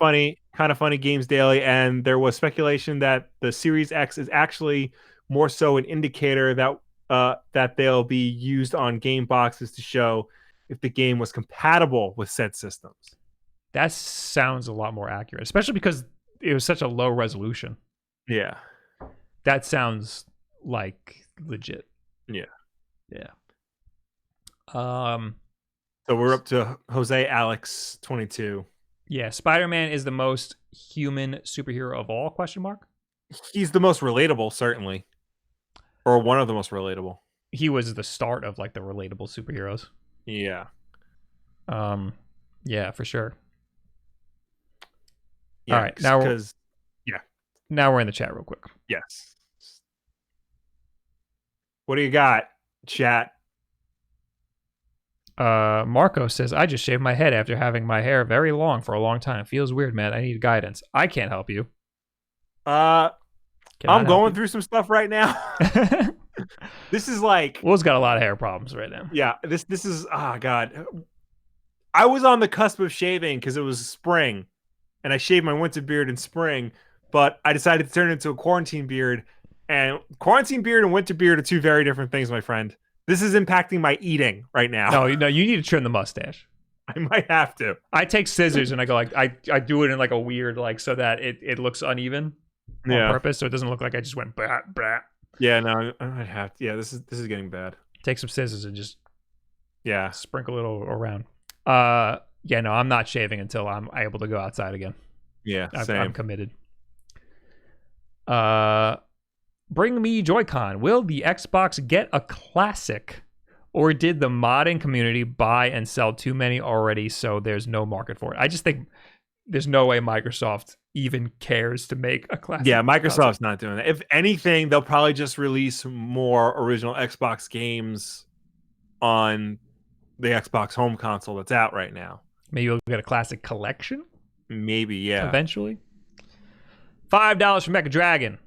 funny Games Daily, and there was speculation that the Series X is actually more so an indicator that they'll be used on game boxes to show if the game was compatible with said systems. That sounds a lot more accurate, especially because it was such a low resolution. Yeah. That sounds like legit. Yeah. Yeah. So we're up to Jose Alex 22. Yeah, Spider-Man is the most human superhero of all, ? He's the most relatable, certainly. Or one of the most relatable. He was the start of like the relatable superheroes. Yeah. Yeah, for sure. Yeah, all right, now we're in the chat real quick. Yes. What do you got, chat? Marco says, I just shaved my head after having my hair very long for a long time. Feels weird, man. I need guidance. I can't help you. I'm going through some stuff right now. This is like... Will's got a lot of hair problems right now. Yeah, this is... Oh, God. I was on the cusp of shaving because it was spring, and I shaved my winter beard in spring, but I decided to turn it into a quarantine beard, and quarantine beard and winter beard are two very different things, my friend. This is impacting my eating right now. No, you need to trim the mustache. I might have to. I take scissors and I go like I do it in like a weird like so that it looks uneven on purpose, so it doesn't look like I just went blah blah. Yeah, no, I might have to. Yeah, this is getting bad. Take some scissors and just sprinkle it around. Yeah, no, I'm not shaving until I'm able to go outside again. Yeah, same. I'm committed. Bring me Joy-Con. Will the Xbox get a classic? Or did the modding community buy and sell too many already, so there's no market for it? I just think there's no way Microsoft even cares to make a classic. Yeah, Microsoft's not doing that. If anything, they'll probably just release more original Xbox games on the Xbox home console that's out right now. Maybe we'll get a classic collection? Maybe, yeah. Eventually. $5 from Mecha Dragon.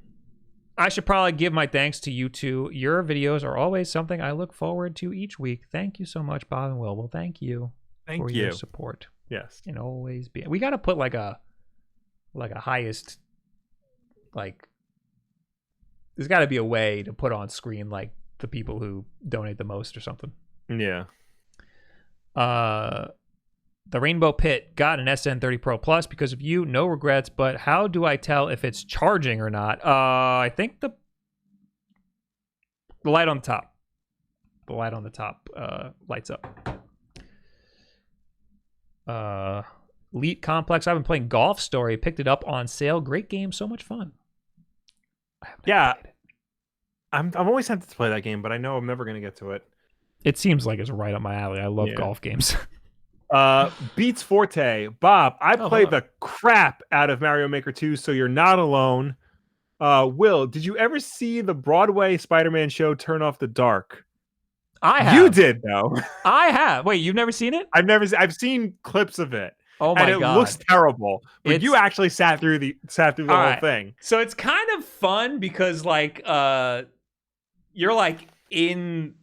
I should probably give my thanks to you two. Your videos are always something I look forward to each week. Thank you so much, Bob and Will. Well, thank you for your support. Yes. And always be. We got to put like a highest, like, there's got to be a way to put on screen like the people who donate the most or something. Yeah. The Rainbow Pit got an SN30 Pro Plus because of you. No regrets, but how do I tell if it's charging or not? I think the light on the top. The light on the top lights up. Elite Complex. I've been playing Golf Story. Picked it up on sale. Great game. So much fun. Yeah. I'm always tempted to play that game, but I know I'm never going to get to it. It seems like it's right up my alley. I love golf games. Beats Forte. Bob, I played the crap out of Mario Maker 2, so you're not alone. Will, did you ever see the Broadway Spider-Man show Turn Off the Dark? I have. You did, though. I have. Wait, you've never seen it? I've seen clips of it. Oh my god. And it looks terrible. But you actually sat through the whole thing. So it's kind of fun because like you're like in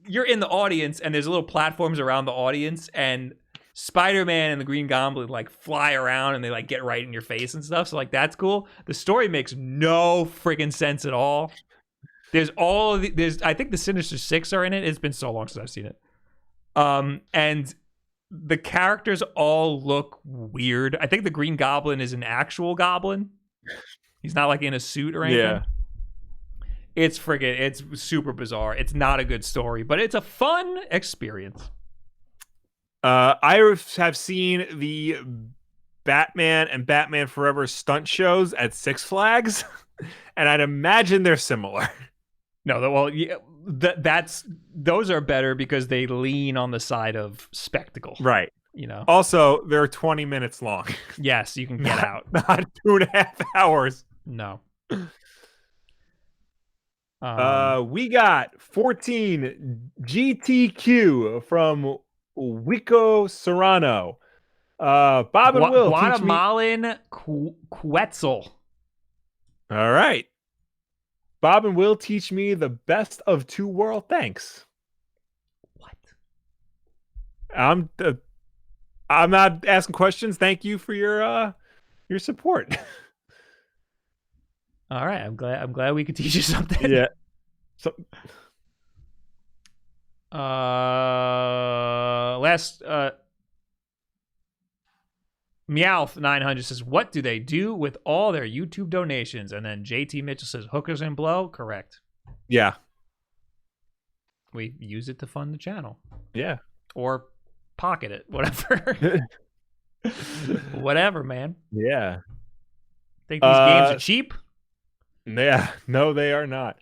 the audience and there's little platforms around the audience and Spider-Man and the Green Goblin like fly around and they like get right in your face and stuff. So like that's cool. The story makes no freaking sense at all. There's I think the Sinister Six are in it. It's been so long since I've seen it. And the characters all look weird. I think the Green Goblin is an actual goblin. He's not like in a suit or anything. Yeah. It's super bizarre. It's not a good story, but it's a fun experience. I have seen the Batman and Batman Forever stunt shows at Six Flags, and I'd imagine they're similar. No, well, yeah, those are better because they lean on the side of spectacle, right? You know. Also, they're 20 minutes long. Yes, you can get out. Not 2.5 hours. No. We got 14 GTQ from Wico Serrano. Bob and Will. Guatemalan Quetzal. All right. Bob and Will teach me the best of two world. Thanks. What? I'm not asking questions. Thank you for your support. All right. I'm glad we could teach you something. Yeah. So, Meowth 900 says, what do they do with all their YouTube donations? And then JT Mitchell says, hookers and blow. Correct. Yeah. We use it to fund the channel. Yeah. Or pocket it. Whatever. Whatever, man. Yeah. Think these games are cheap? Yeah. No, they are not.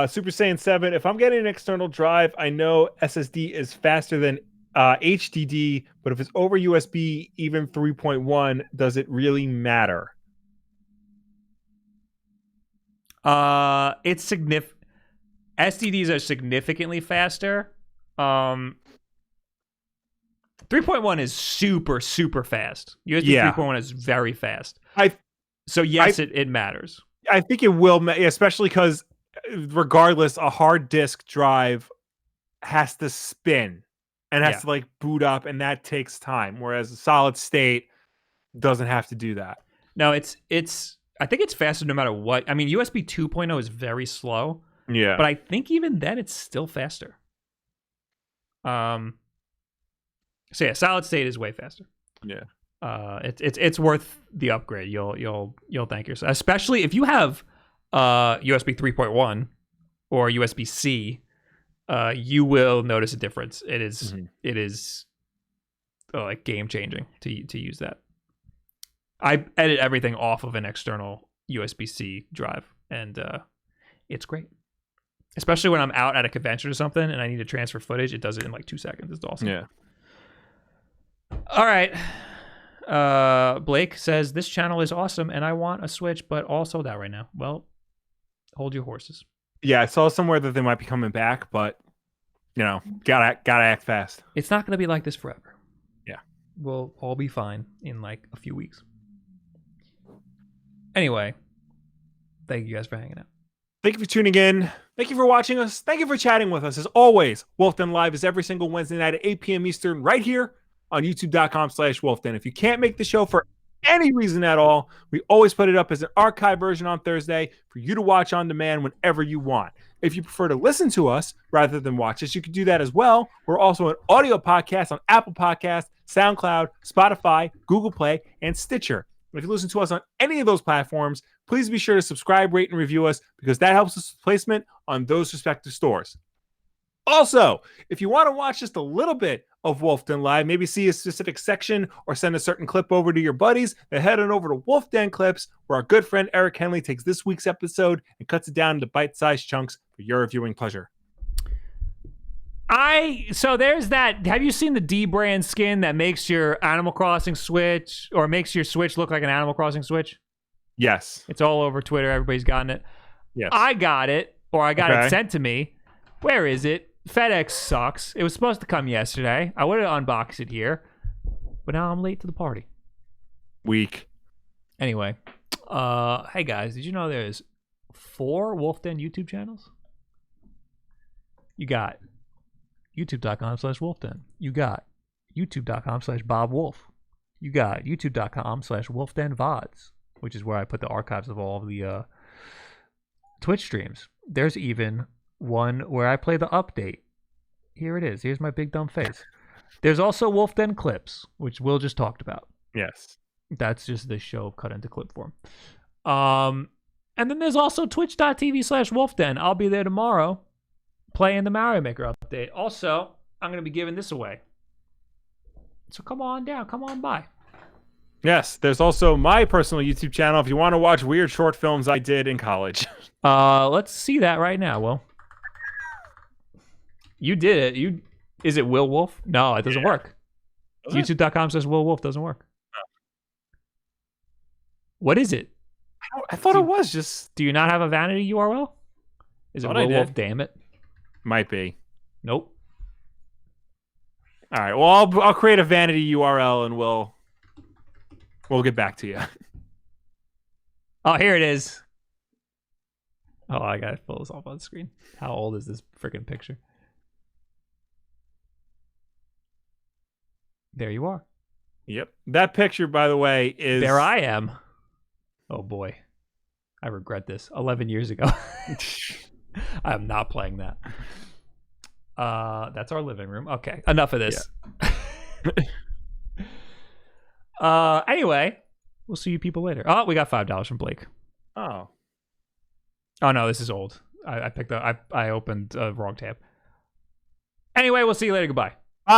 Super Saiyan 7. If I'm getting an external drive, I know SSD is faster than HDD, but if it's over USB, even 3.1, does it really matter? It's significant. SSDs are significantly faster. 3.1 is super fast. USB 3.1 is very fast. It matters. I think it will, especially because regardless, a hard disk drive has to spin. And has to like boot up, and that takes time. Whereas a solid state doesn't have to do that. No, it's. I think it's faster no matter what. I mean, USB 2.0 is very slow. Yeah, but I think even then it's still faster. So yeah, solid state is way faster. Yeah. It's worth the upgrade. You'll thank yourself, especially if you have USB 3.1 or USB-C. You will notice a difference. It is like game changing to use that. I edit everything off of an external USB-C drive, and it's great. Especially when I'm out at a convention or something and I need to transfer footage, it does it in like 2 seconds. It's awesome. Yeah. All right. Blake says, this channel is awesome and I want a Switch, but all sold out right now. Well, hold your horses. Yeah, I saw somewhere that they might be coming back, but gotta act fast. It's not going to be like this forever. Yeah. We'll all be fine in like a few weeks. Anyway, thank you guys for hanging out. Thank you for tuning in. Thank you for watching us. Thank you for chatting with us. As always, Wulff Den Live is every single Wednesday night at 8 p.m. Eastern right here on youtube.com/WolffDen. If you can't make the show for any reason at all, we always put it up as an archive version on Thursday for you to watch on demand whenever you want. If you prefer to listen to us rather than watch us, you can do that as well. We're also an audio podcast on Apple Podcasts, SoundCloud, Spotify, Google Play, and Stitcher. If you listen to us on any of those platforms, please be sure to subscribe, rate, and review us because that helps us with placement on those respective stores. Also, if you want to watch just a little bit of Wulff Den Live, maybe see a specific section or send a certain clip over to your buddies, then head on over to Wulff Den Clips, where our good friend Eric Henley takes this week's episode and cuts it down into bite-sized chunks for your viewing pleasure. So there's that. Have you seen the D brand skin that makes your Animal Crossing Switch or makes your Switch look like an Animal Crossing Switch? Yes. It's all over Twitter. Everybody's gotten it. Yes. I got it, or I got it sent to me. Where is it? FedEx sucks. It was supposed to come yesterday. I would have unboxed it here, but now I'm late to the party. Weak. Anyway, hey guys, did you know there's 4 Wulff Den YouTube channels? You got youtube.com/WolffDen. You got youtube.com/BobWolf. You got youtube.com/WolffDenVods, which is where I put the archives of all of the Twitch streams. There's even one where I play the update. Here it is. Here's my big dumb face. There's also Wulff Den Clips, which Will just talked about. Yes. That's just this show cut into clip form. And then there's also twitch.tv/WolffDen. I'll be there tomorrow playing the Mario Maker update. Also, I'm going to be giving this away. So come on down. Come on by. Yes, there's also my personal YouTube channel if you want to watch weird short films I did in college. Let's see that right now, Will. You did it. Is it Will Wolf? No, it doesn't work. YouTube.com/Will Wolf doesn't work. What is it? I thought it was just... Do you not have a vanity URL? Is it Will Wolf? Damn it. Might be. Nope. All right. Well, I'll create a vanity URL and we'll get back to you. Oh, here it is. Oh, I gotta pull this off on the screen. How old is this freaking picture? There you are. Yep. That picture, by the way, is... There I am. Oh, boy. I regret this. 11 years ago. I am not playing that. That's our living room. Okay, enough of this. Yeah. Anyway, we'll see you people later. Oh, we got $5 from Blake. Oh no, this is old. I picked up. I opened a wrong tab. Anyway, we'll see you later. Goodbye. Bye.